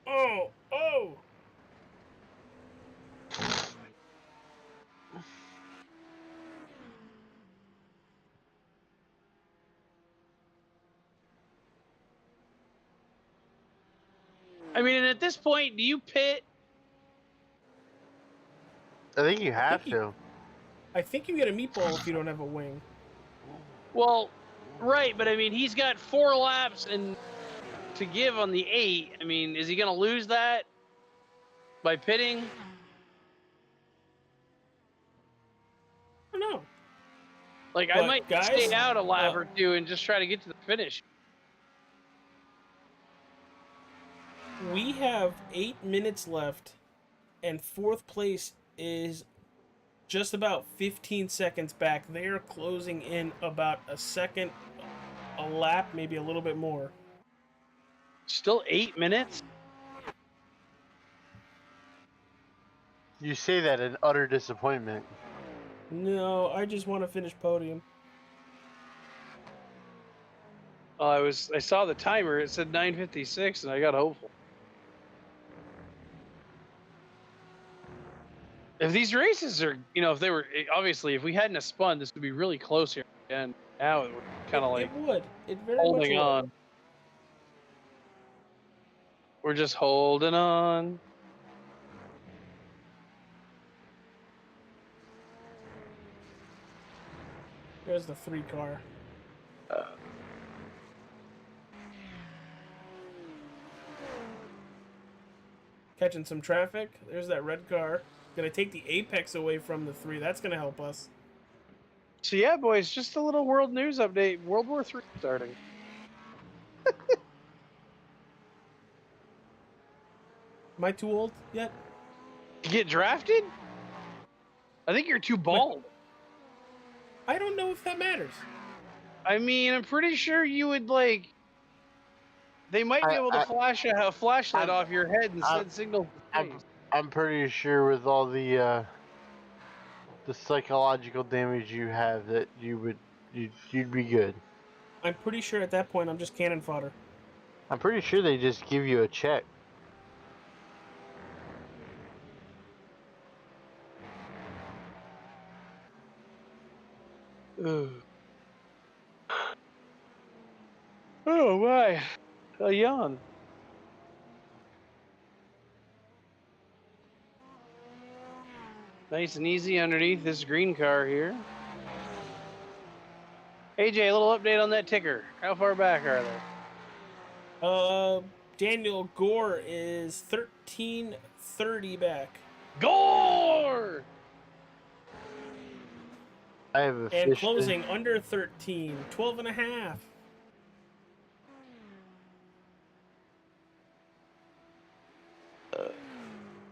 Oh, oh! I mean, and at this point, do you pit? I think you have think to. I think you get a meatball if you don't have a wing. Well, right, but I mean, he's got 4 laps and to give on the 8. I mean, is he going to lose that by pitting? I don't know. Like, But I might guys, stay out a lap or 2 and just try to get to the finish. We have 8 minutes left, and 4th place is just about 15 seconds back. They are closing in about a second, a lap, maybe a little bit more. Still 8 minutes? You say that in utter disappointment. No, I just want to finish podium. I saw the timer. It said 9:56, and I got hopeful. If these races are, if they were, obviously, if we hadn't have spun, this would be really close here. And now we're kind of like It would. It very holding much would. on. We're just holding on. There's the 3 car. Catching some traffic. There's that red car. Gonna take the apex away from the 3. That's gonna help us. So yeah, boys, just a little world news update. World War III starting. Am I too old yet? To get drafted? I think you're too bald. I don't know if that matters. I mean, I'm pretty sure you would like. They might be able to flash a flashlight off your head and send signals. I'm pretty sure with all the psychological damage you have that you'd be good. I'm pretty sure at that point I'm just cannon fodder. I'm pretty sure they just give you a check. Ugh. Oh my, a yawn. Nice and easy underneath this green car here. AJ, a little update on that ticker. How far back are they? Daniel Gore is 13:30 back. Gore! I have a And closing under 13, 12 and a half.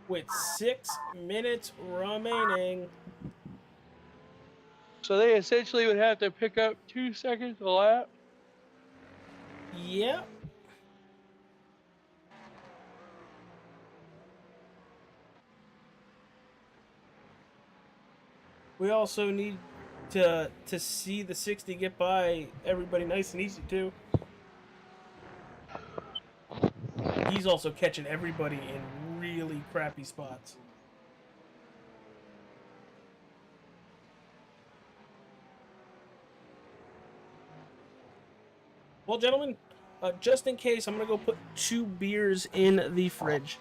With 6 minutes remaining. So they essentially would have to pick up 2 seconds a lap. Yep. We also need to see the 60 get by everybody nice and easy too. He's also catching everybody in really crappy spots. Well, gentlemen, just in case, I'm gonna go put 2 beers in the fridge.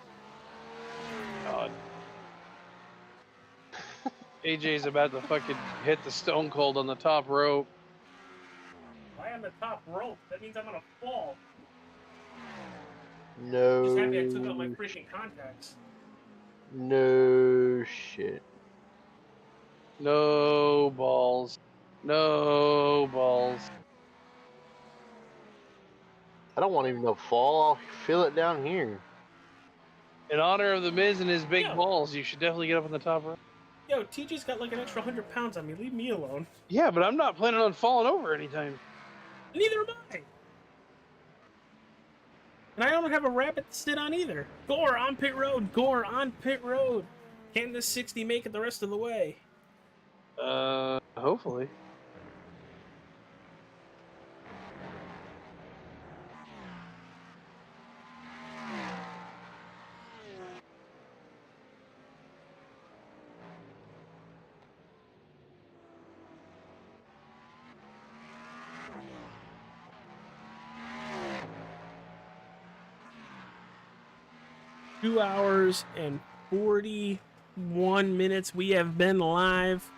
God. AJ's about to fucking hit the stone cold on the top rope. Why on the top rope? That means I'm gonna fall. No. Just happy I took out my freaking contacts. No shit. No balls. No balls. I don't want even to fall. I'll feel it down here. In honor of the Miz and his big Yeah. balls, you should definitely get up on the top rope. Yo, TJ's got like an extra 100 pounds on me. Leave me alone. Yeah, but I'm not planning on falling over anytime. Neither am I. And I don't have a rabbit to sit on either. Gore on pit road. Gore on pit road. Can this 60 make it the rest of the way? Hopefully. Two hours and 41 minutes we have been live.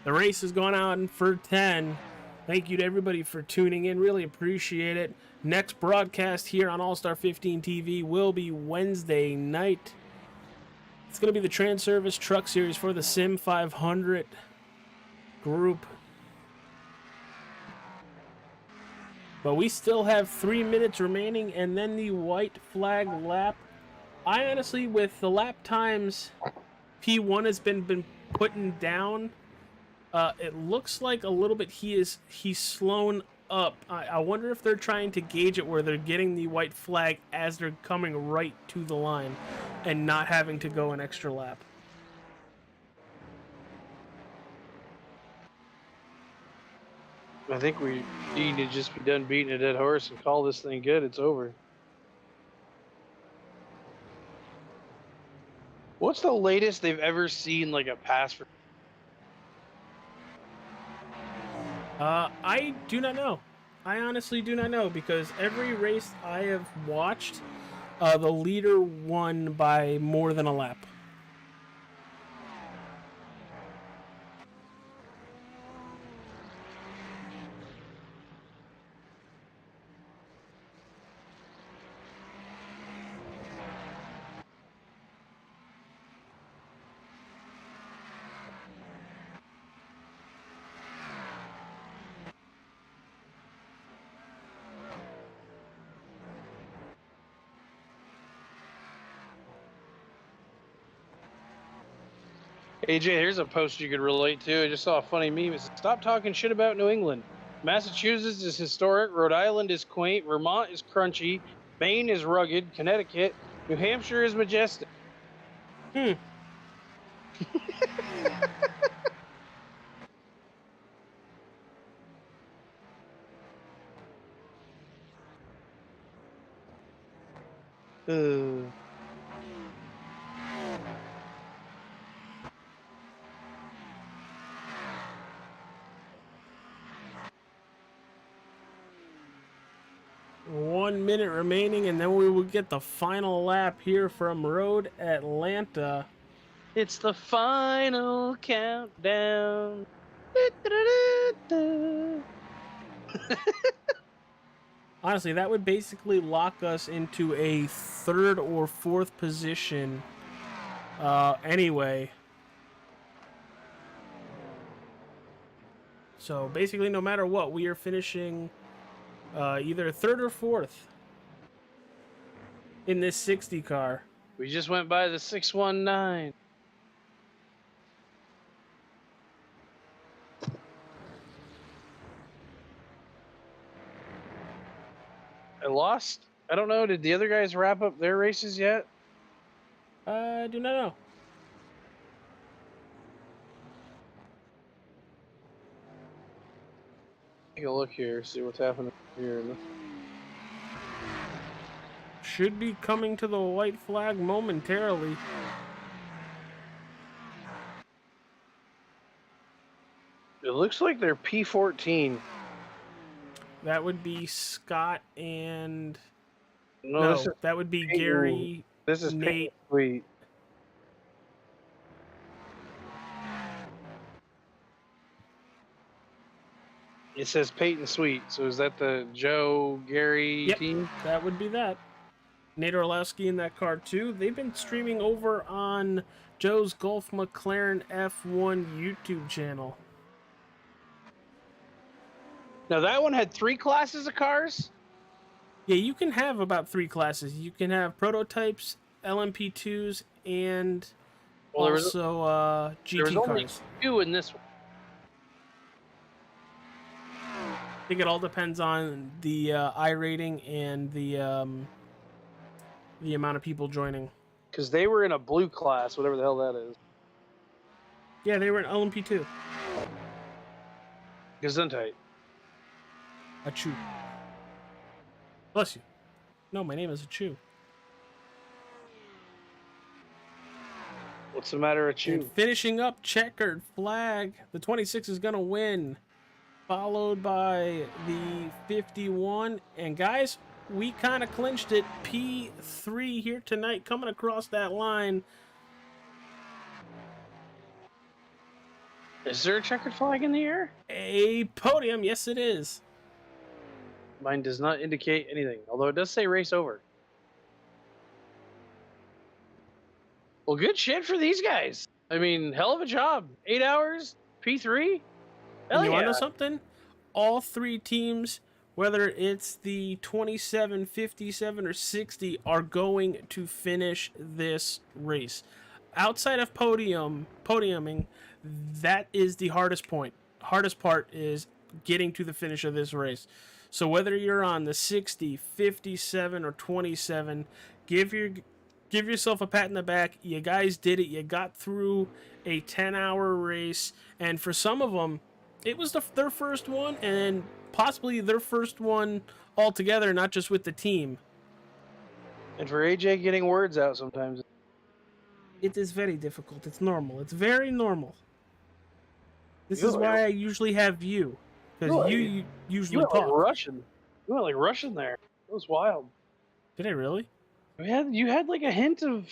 The race has gone on for 10. Thank you to everybody for tuning in. Really appreciate it. Next broadcast here on All Star 15 TV will be Wednesday night. It's going to be the Trans Service Truck Series for the Sim 500 group. But we still have 3 minutes remaining and then the white flag lap. I honestly, with the lap times P1 has been putting down, it looks like a little bit he's slowing up. I wonder if they're trying to gauge it where they're getting the white flag as they're coming right to the line and not having to go an extra lap. I think we need to just be done beating a dead horse and call this thing good. It's over. What's the latest they've ever seen, like, a pass for? I do not know. I honestly do not know, because every race I have watched, the leader won by more than a lap. AJ, here's a post you could relate to. I just saw a funny meme. It said, "Stop talking shit about New England. Massachusetts is historic. Rhode Island is quaint. Vermont is crunchy. Maine is rugged. Connecticut. New Hampshire is majestic." Uh. 1 minute remaining, and then we will get the final lap here from Road Atlanta. It's the final countdown. Honestly, that would basically lock us into a third or fourth position anyway. So basically, no matter what, we are finishing either third or fourth in this 60 car. We just went by the 619. I lost. I don't know. Did the other guys wrap up their races yet? I do not know. Take a look here, see what's happening here. Should be coming to the white flag momentarily. It looks like they're P14. That would be Scott and... No, this is that would be Peyton. Gary, This is Nate. Sweet. It says Peyton Sweet. So is that the Joe Gary Yep. team? That would be that. Nate Orlowski in that car too. They've been streaming over on Joe's Golf McLaren F1 YouTube channel. Now that one had 3 classes of cars. Yeah, you can have about 3 classes. You can have prototypes, LMP2s, and Well, there was- also There GT was only cars. 2 in this one. I think it all depends on the I rating and the the amount of people joining. Because they were in a blue class, whatever the hell that is. Yeah, they were in LMP2. Gesundheit. Achoo. Bless you. No, my name is Achoo. What's the matter with you? And finishing up, checkered flag. The 26 is going to win. Followed by the 51. And guys, we kind of clinched it. P3 here tonight, coming across that line. Is there a checkered flag in the air? A podium, yes it is. Mine does not indicate anything, although it does say race over. Well, good shit for these guys. I mean, hell of a job. 8 hours, P3. Hell And you want to know yeah. something? All three teams, whether it's the 27, 57, or 60, are going to finish this race. Outside of podiuming, that is the hardest point. Hardest part is getting to the finish of this race. So whether you're on the 60, 57, or 27, give yourself a pat in the back. You guys did it. You got through a 10-hour race, and for some of them, it was their first one, and possibly their first one altogether, not just with the team. And for AJ getting words out sometimes. It is very difficult. It's normal. It's very normal. This You is like- why I usually have you, because you usually You went like talk. Russian. You went like Russian there. It was wild. Did I really? You had like a hint of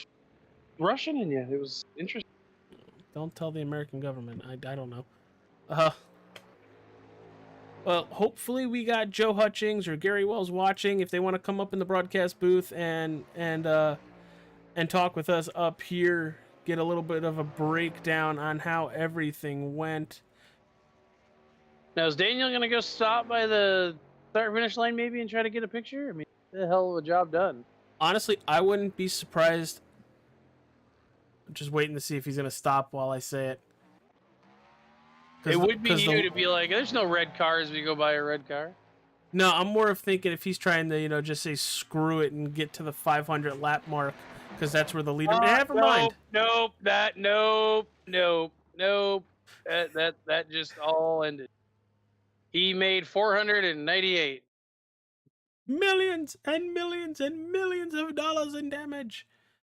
Russian in you. It was interesting. Don't tell the American government. I don't know. Well, hopefully we got Joe Hutchings or Gary Wells watching if they want to come up in the broadcast booth and talk with us up here, get a little bit of a breakdown on how everything went. Now, is Daniel going to go stop by the start finish line maybe and try to get a picture? I mean, the hell of a job done. Honestly, I wouldn't be surprised. I'm just waiting to see if he's going to stop while I say it. It would be you to be like, there's no red cars if you go by a red car. No, I'm more of thinking if he's trying to, just say screw it and get to the 500 lap mark, because that's where the leader. Never mind. Nope. That just all ended. He made 498. Millions and millions and millions of dollars in damage.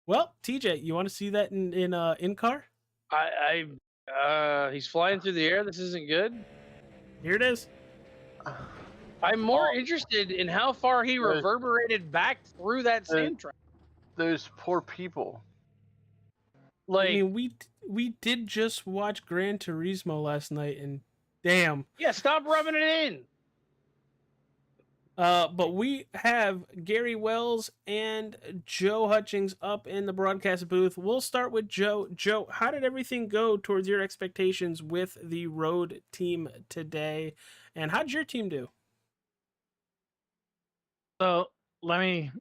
Well, TJ, you want to see that in car? He's flying through the air. This isn't good. Here it is. I'm more interested in how far he reverberated back through that sand trap. Those poor people. Like, I mean, we did just watch Gran Turismo last night, and damn. yeah, stop rubbing it in. But we have Gary Wells and Joe Hutchings up in the broadcast booth. We'll start with Joe. Joe, how did everything go towards your expectations with the road team today? And how did your team do? So I'm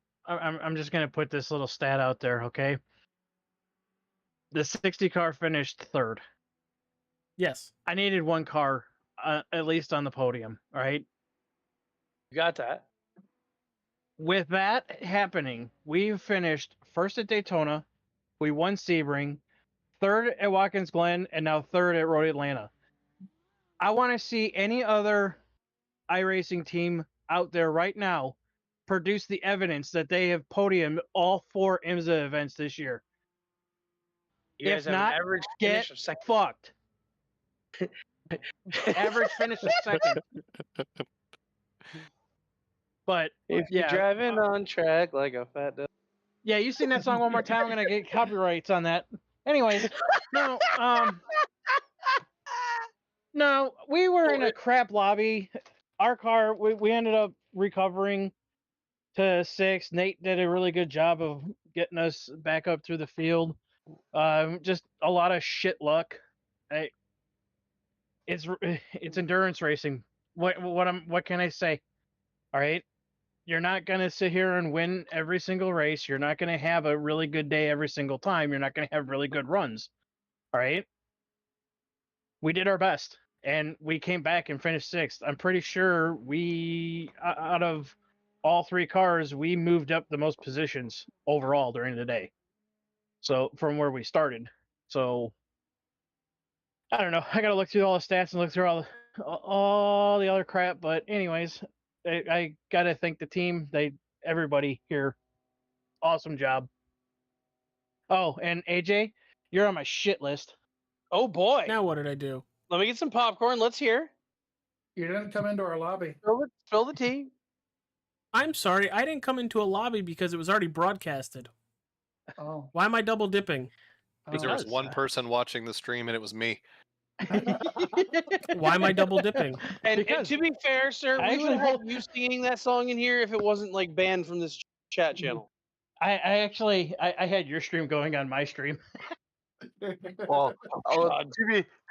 just going to put this little stat out there, okay? The 60 car finished third. Yes. I needed one car at least on the podium, all right? You got that. With that happening, we finished first at Daytona, we won Sebring, third at Watkins Glen, and now third at Road Atlanta. I want to see any other iRacing team out there right now produce the evidence that they have podiumed all 4 IMSA events this year. You guys If have not, an average get finish of second. fucked. Average finish of second. But If yeah, you're driving on track like a fat dog. yeah, you sing that song one more time, I'm gonna get copyrights on that. Anyways, no, we were in a crap lobby. Our car, we ended up recovering to 6th. Nate did a really good job of getting us back up through the field. Just a lot of shit luck. It's endurance racing. What can I say? All right. You're not going to sit here and win every single race. You're not going to have a really good day every single time. You're not going to have really good runs. All right. We did our best and we came back and finished 6th. I'm pretty sure we, out of all 3 cars, we moved up the most positions overall during the day. So from where we started. So I don't know. I gotta look through all the stats and look through all the other crap. But anyways, I gotta thank the team. Everybody here, awesome job. Oh, and AJ, you're on my shit list. Oh boy! Now what did I do? Let me get some popcorn. Let's hear. You didn't come into our lobby. Spill the tea. I'm sorry, I didn't come into a lobby because it was already broadcasted. Oh. Why am I double dipping? Because there was one person watching the stream and it was me. Why am I double dipping? And Because to be fair, sir, I we would actually have you singing that song in here if it wasn't like banned from this chat channel. I actually had your stream going on my stream. Well, God.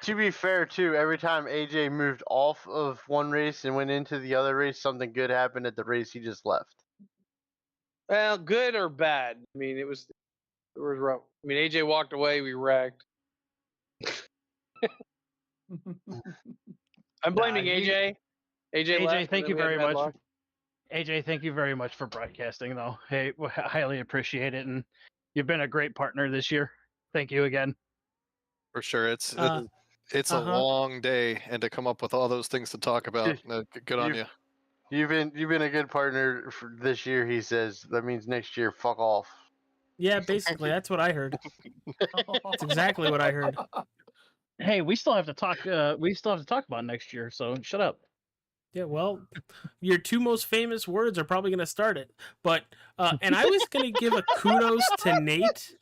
to be fair too, every time AJ moved off of one race and went into the other race, something good happened at the race he just left. Well, good or bad? I mean, it was rough. I mean, AJ walked away. We wrecked. I'm blaming Nah, AJ. AJ, AJ, left, thank and you then we had very bad much. luck. AJ, thank you very much for broadcasting, though. Hey, highly appreciate it, and you've been a great partner this year. Thank you again. For sure. It's Uh, a long day, and to come up with all those things to talk about, good on you. You've been a good partner for this year. He says that means next year, fuck off. Yeah, basically, that's what I heard. That's exactly what I heard. Hey, we still have to talk. We still have to talk about next year. So shut up. Yeah, well, your 2 most famous words are probably going to start it. But and I was going to give a kudos to Nate.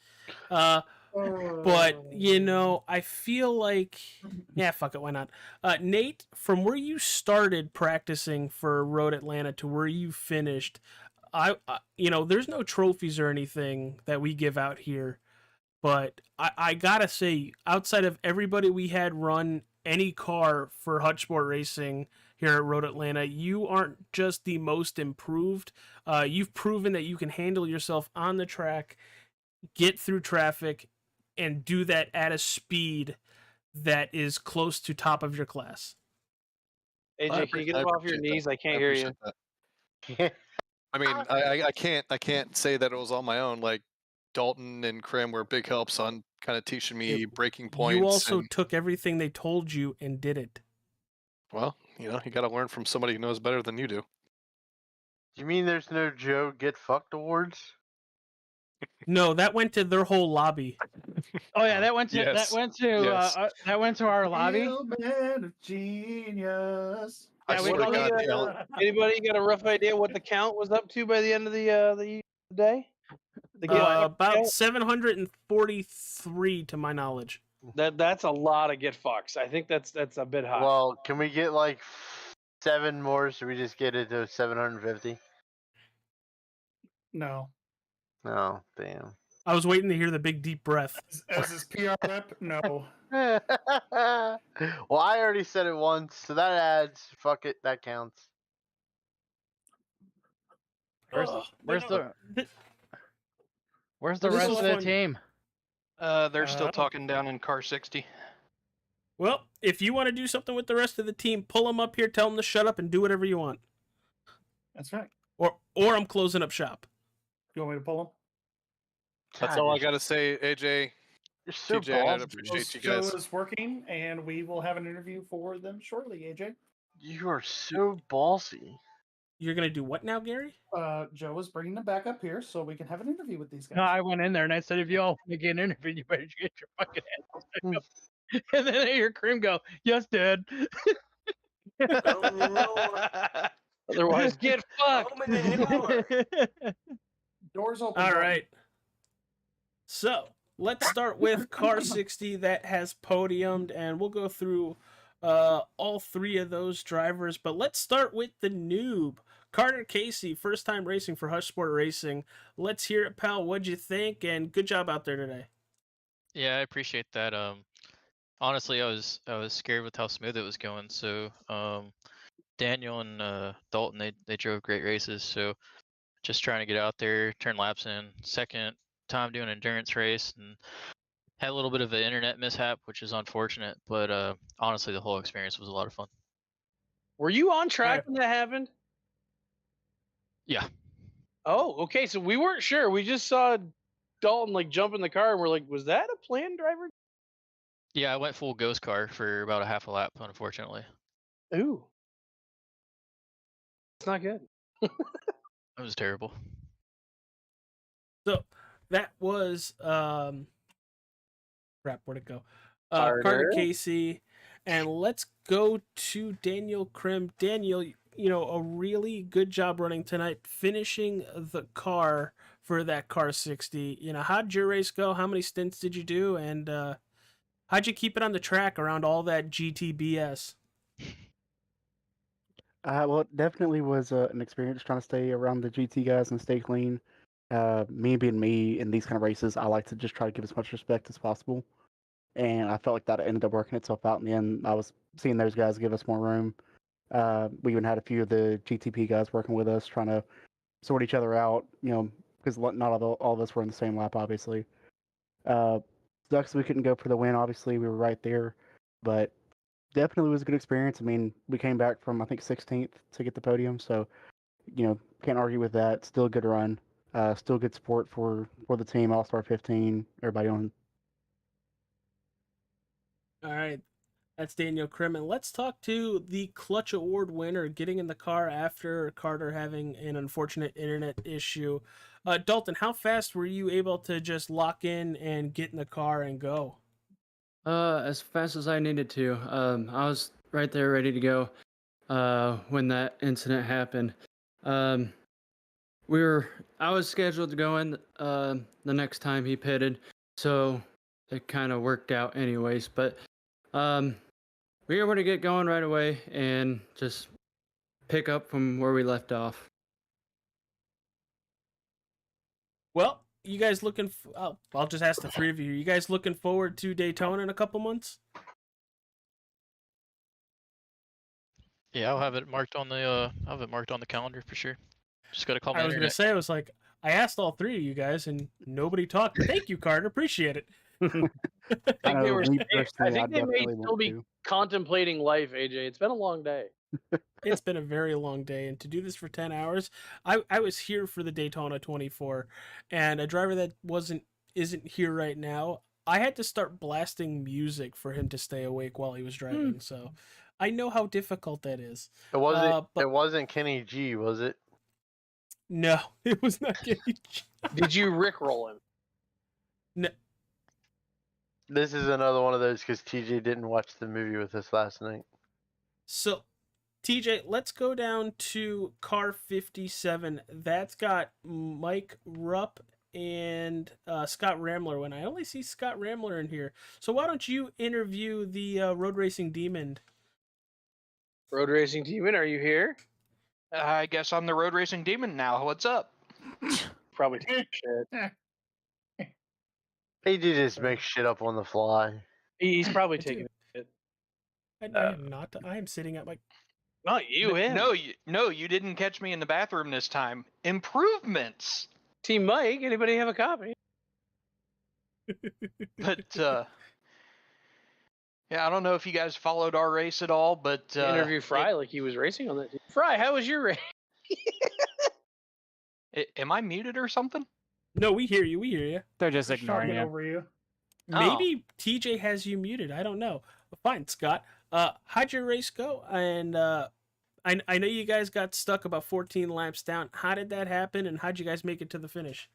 But you know, I feel like, yeah, fuck it, why not? Nate, from where you started practicing for Road Atlanta to where you finished, you know, there's no trophies or anything that we give out here, but I gotta say, outside of everybody we had run any car for Hutchsport Racing here at Road Atlanta, you aren't just the most improved. You've proven that you can handle yourself on the track, get through traffic, and do that at a speed that is close to top of your class. AJ, can you get up off your knees? I can't hear you. I mean, I can't say that it was on my own. Like Dalton and Krim were big helps on kind of teaching me breaking points. You also took everything they told you and did it. Well, you know, you got to learn from somebody who knows better than you do. You mean there's no Joe Get Fucked awards? No, that went to their whole lobby. Oh yeah, that went to Yes. that went to our lobby. Real man of genius. I Yeah, we swear to call God, it, Alan, Anybody got a rough idea what the count was up to by the end of the day? The get fucked About count? 743 to my knowledge. That's a lot of get fucks. I think that's a bit high. Well, can we get like 7 more so we just get it to 750? No. Oh, damn. I was waiting to hear the big deep breath. As his PR rep, no. Well, I already said it once, so that adds. Fuck it, that counts. Where's the This rest was of the fun. team? They're still talking down in car 60. Well, if you want to do something with the rest of the team, pull them up here, tell them to shut up, and do whatever you want. That's right. Or I'm closing up shop. You want me to pull him? that's all I got to say, AJ. You're so TJ, I'd bald. appreciate you Show guys. is working, and we will have an interview for them shortly, AJ. You are so ballsy. You're going to do what now, Gary? Joe is bringing them back up here so we can have an interview with these guys. No, I went in there and I said, if you all want to get an interview, you better get your fucking ass back up. And then I hear Cream go, yes, Dad. Otherwise, get fucked. Doors open. All Dalton. right. So let's start with car 60 that has podiumed, and we'll go through all 3 of those drivers. But let's start with the noob, Carter Casey, first time racing for Hutchsport Racing. Let's hear it, pal. What'd you think? And good job out there today. Yeah, I appreciate that. Honestly, I was scared with how smooth it was going. So Daniel and Dalton, they drove great races. So just trying to get out there, turn laps in. Second time doing an endurance race, and had a little bit of an internet mishap, which is unfortunate. But honestly, the whole experience was a lot of fun. Were you on track when that happened? Yeah. Oh, okay. So we weren't sure. We just saw Dalton like jump in the car, and we're like, was that a planned driver? Yeah, I went full ghost car for about a half a lap, unfortunately. Ooh, it's not good. It was terrible. So that was crap. Where'd it go? Carter. Carter Casey, and let's go to Daniel Krim. Daniel, you know, a really good job running tonight, finishing the car for that car 60. You know, how'd your race go? How many stints did you do? And how'd you keep it on the track around all that GTBS? Well, it definitely was an experience trying to stay around the GT guys and stay clean. Me being me in these kind of races, I like to just try to give as much respect as possible. And I felt like that ended up working itself out in the end. I was seeing those guys give us more room. We even had a few of the GTP guys working with us, trying to sort each other out, you know, because not all of us were in the same lap, obviously. Sucks we couldn't go for the win, obviously. We were right there. But definitely was a good experience. I mean, we came back from, I think, 16th to get the podium. So, you know, can't argue with that. Still a good run. Still good support for the team, All-Star 15, everybody on. All right. That's Daniel Krim. And let's talk to the Clutch Award winner getting in the car after Carter having an unfortunate internet issue. Dalton, how fast were you able to just lock in and get in the car and go? As fast as I needed to. I was right there ready to go when that incident happened. I was scheduled to go in the next time he pitted, so it kind of worked out anyways. But we were able to get going right away and just pick up from where we left off. Well, you guys looking? I'll just ask the three of you. You guys looking forward to Daytona in a couple months? Yeah, I'll have it marked on the calendar for sure. Just gotta call my I was gonna internet. say, I was like, I asked all three of you guys, and nobody talked. Thank you, Carter. Appreciate it. I think they were. me I personally, think they may definitely still want be to. contemplating life, AJ. It's been a long day. It's been a very long day, and to do this for 10 hours, I was here for the Daytona 24, and a driver that isn't here right now, I had to start blasting music for him to stay awake while he was driving. So I know how difficult that is. It wasn't. But It wasn't Kenny G, was it? no, it was not getting. Did you rickroll him? No, This is another one of those because TJ didn't watch the movie with us last night. so TJ, let's go down to car 57. That's got Mike Rupp and Scott Ramler. When I only see Scott Ramler in here, so why don't you interview the road racing demon? Road racing demon, are you here? I guess I'm the road racing demon now. What's up? Probably shit. He did just make shit up on the fly. He's probably taking it. I am not. I am sitting at my. Not you, him. No, you didn't catch me in the bathroom this time. Improvements. Team Mike. Anybody have a copy? But yeah, I don't know if you guys followed our race at all, but Interview Fry like he was racing on that team. Fry, how was your race? Am I muted or something? No, we hear you. We hear you. They're just Just ignoring talking you. over you. Maybe TJ has you muted. I don't know. But fine, Scott. How'd your race go? And I know you guys got stuck about 14 laps down. How did that happen? And how'd you guys make it to the finish?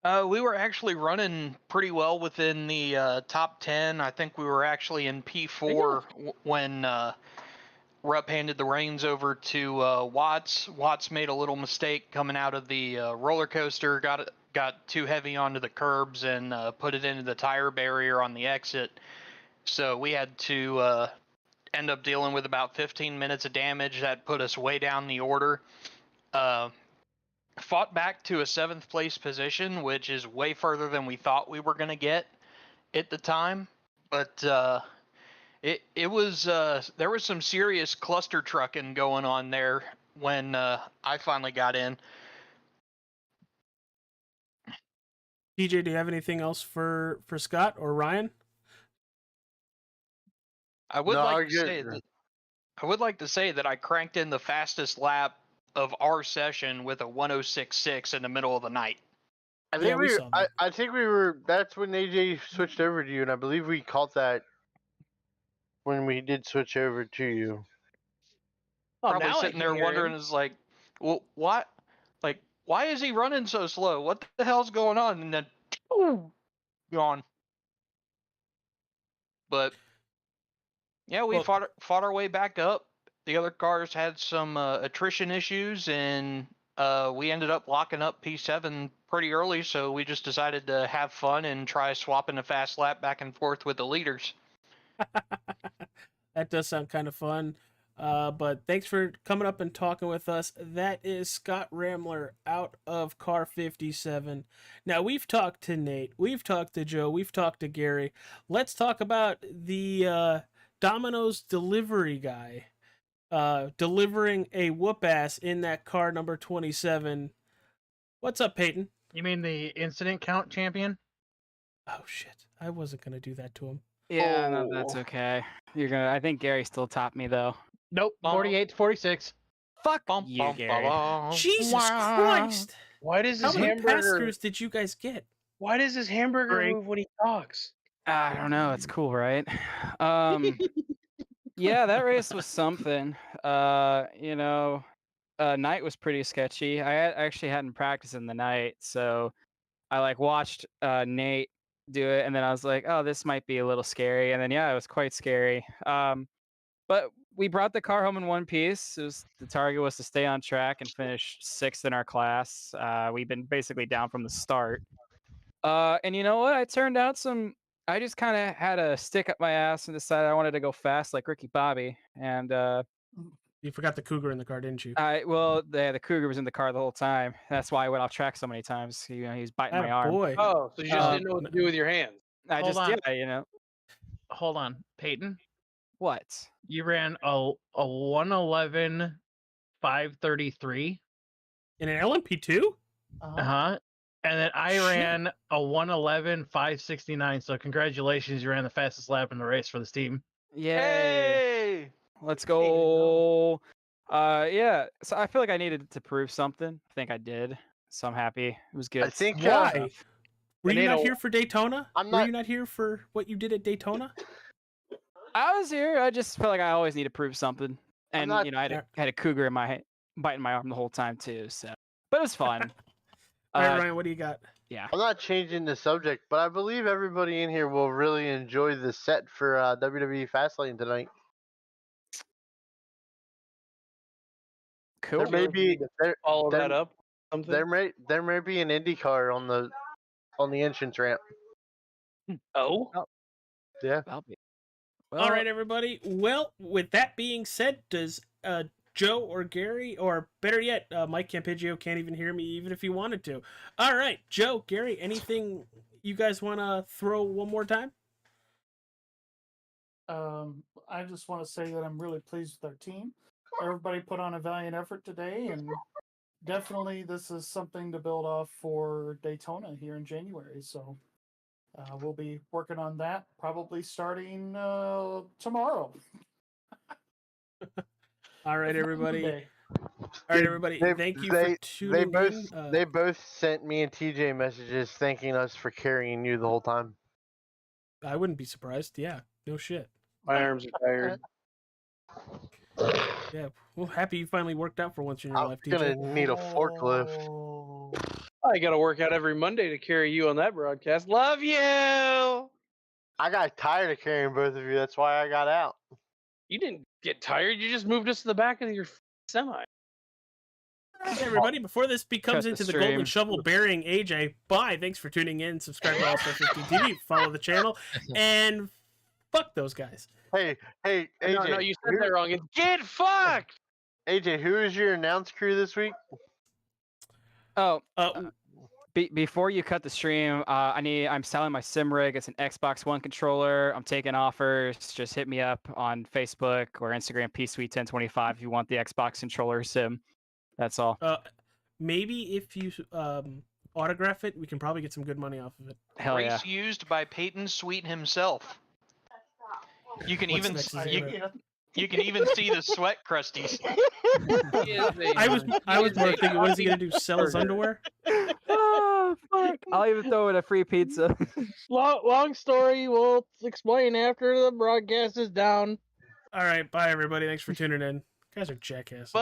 We were actually running pretty well within the top 10. I think we were actually in P4 when Rupp handed the reins over to Watts. Watts made a little mistake coming out of the roller coaster, got too heavy onto the curbs and put it into the tire barrier on the exit. So we had to end up dealing with about 15 minutes of damage. That put us way down the order. Fought back to a 7th place position, which is way further than we thought we were going to get at the time. But it was there was some serious cluster trucking going on there when I finally got in. TJ, do you have anything else for Scott or Ryan? I would like to say that I cranked in the fastest lap of our session with a 106.6 in the middle of the night. I think we saw that. I think we were. That's when AJ switched over to you, and I believe we caught that when we did switch over to you. Oh, Probably now I sitting can there hear wondering, him. is like, well, what? Like, why is he running so slow? What the hell's going on? And then, gone. But yeah, we Well- fought our way back up. The other cars had some attrition issues, and we ended up locking up P7 pretty early. So we just decided to have fun and try swapping a fast lap back and forth with the leaders. That does sound kind of fun. But thanks for coming up and talking with us. That is Scott Ramler out of Car 57. Now, we've talked to Nate, we've talked to Joe, we've talked to Gary. Let's talk about the Domino's delivery guy delivering a whoop ass in that car number 27. What's up, Peyton? You mean the incident count champion? Oh, shit. I wasn't going to do that to him. Yeah, no, that's okay. I think Gary still topped me though. Nope, 48 to 46. Fuck Bum, you, bum, Gary. bum. Jesus Wow. Christ! Why does How his many hamburger? pass-throughs did you guys get? Why does his hamburger Three. move when he talks? I don't know. It's cool, right? Yeah, that race was something. Night was pretty sketchy. I actually hadn't practiced in the night, so I watched Nate do it, and then I was like, oh, this might be a little scary. And then yeah, it was quite scary. But we brought the car home in one piece. The target was to stay on track and finish 6th in our class. We've been basically down from the start. And you know what? I just kind of had a stick up my ass and decided I wanted to go fast like Ricky Bobby. And You forgot the Cougar in the car, didn't you? the Cougar was in the car the whole time. That's why I went off track so many times. He was biting my arm. Boy. Oh, so you just didn't know what to do with your hands. I Hold just on. Hold on, Peyton. What? You ran a 111 533. In an LMP2? Uh-huh. And then I Shit. ran a 111 569. So congratulations, you ran the fastest lap in the race for this team. Yay! Hey! Let's go. Yeah. So I feel like I needed to prove something. I think I did. So I'm happy. It was good. I think. Why? Were you It ain't not a- here for Daytona? I'm Were not- you not here for what you did at Daytona? I was here. I just felt like I always need to prove something. And not- I had a cougar in my biting my arm the whole time too. So, but it was fun. All right, Ryan, what do you got? Yeah. I'm not changing the subject, but I believe everybody in here will really enjoy the set for WWE Fastlane tonight. Cool. There may be Follow there- that up. Something. there may be an IndyCar on the entrance ramp. Oh, Yeah. I'll be. All right, everybody. Well, with that being said, does Joe or Gary, or better yet, Mike Campiggio can't even hear me even if he wanted to. All right, Joe, Gary, anything you guys want to throw one more time? I just want to say that I'm really pleased with our team. Everybody put on a valiant effort today, and definitely this is something to build off for Daytona here in January. So we'll be working on that probably starting tomorrow. All right, everybody. Monday. All right, everybody. Thank you for tuning in. They both sent me and TJ messages thanking us for carrying you the whole time. I wouldn't be surprised. Yeah, no shit. my arms are tired. Yeah, well, happy you finally worked out for once in your I'm life, gonna TJ. need a forklift. Oh. I got to work out every Monday to carry you on that broadcast. Love you. I got tired of carrying both of you. That's why I got out. You didn't get tired. You just moved us to the back of your semi. Hey, everybody, before this becomes Cut the into the golden stream. shovel burying AJ, bye. Thanks for tuning in. Subscribe to All Star 15 TV. Follow the channel. And fuck those guys. Hey, AJ. No, you said that wrong. It's get fucked. AJ, who is your announce crew this week? Oh, Uh, before you cut the stream, I'm selling my sim rig. It's an Xbox One controller. I'm taking offers. Just hit me up on Facebook or Instagram, psweet1025 if you want the Xbox controller sim. That's all. maybe if you autograph it, we can probably get some good money off of it. Hell yeah. Race used by Peyton Sweet himself. You can What's even next? s- Is you, it You can even see the sweat crusties. I was more thinking, what is he gonna do? Sell his underwear? Oh fuck! I'll even throw in a free pizza. Long story. We'll explain after the broadcast is down. All right, bye everybody. Thanks for tuning in. You guys are jackasses. Bye.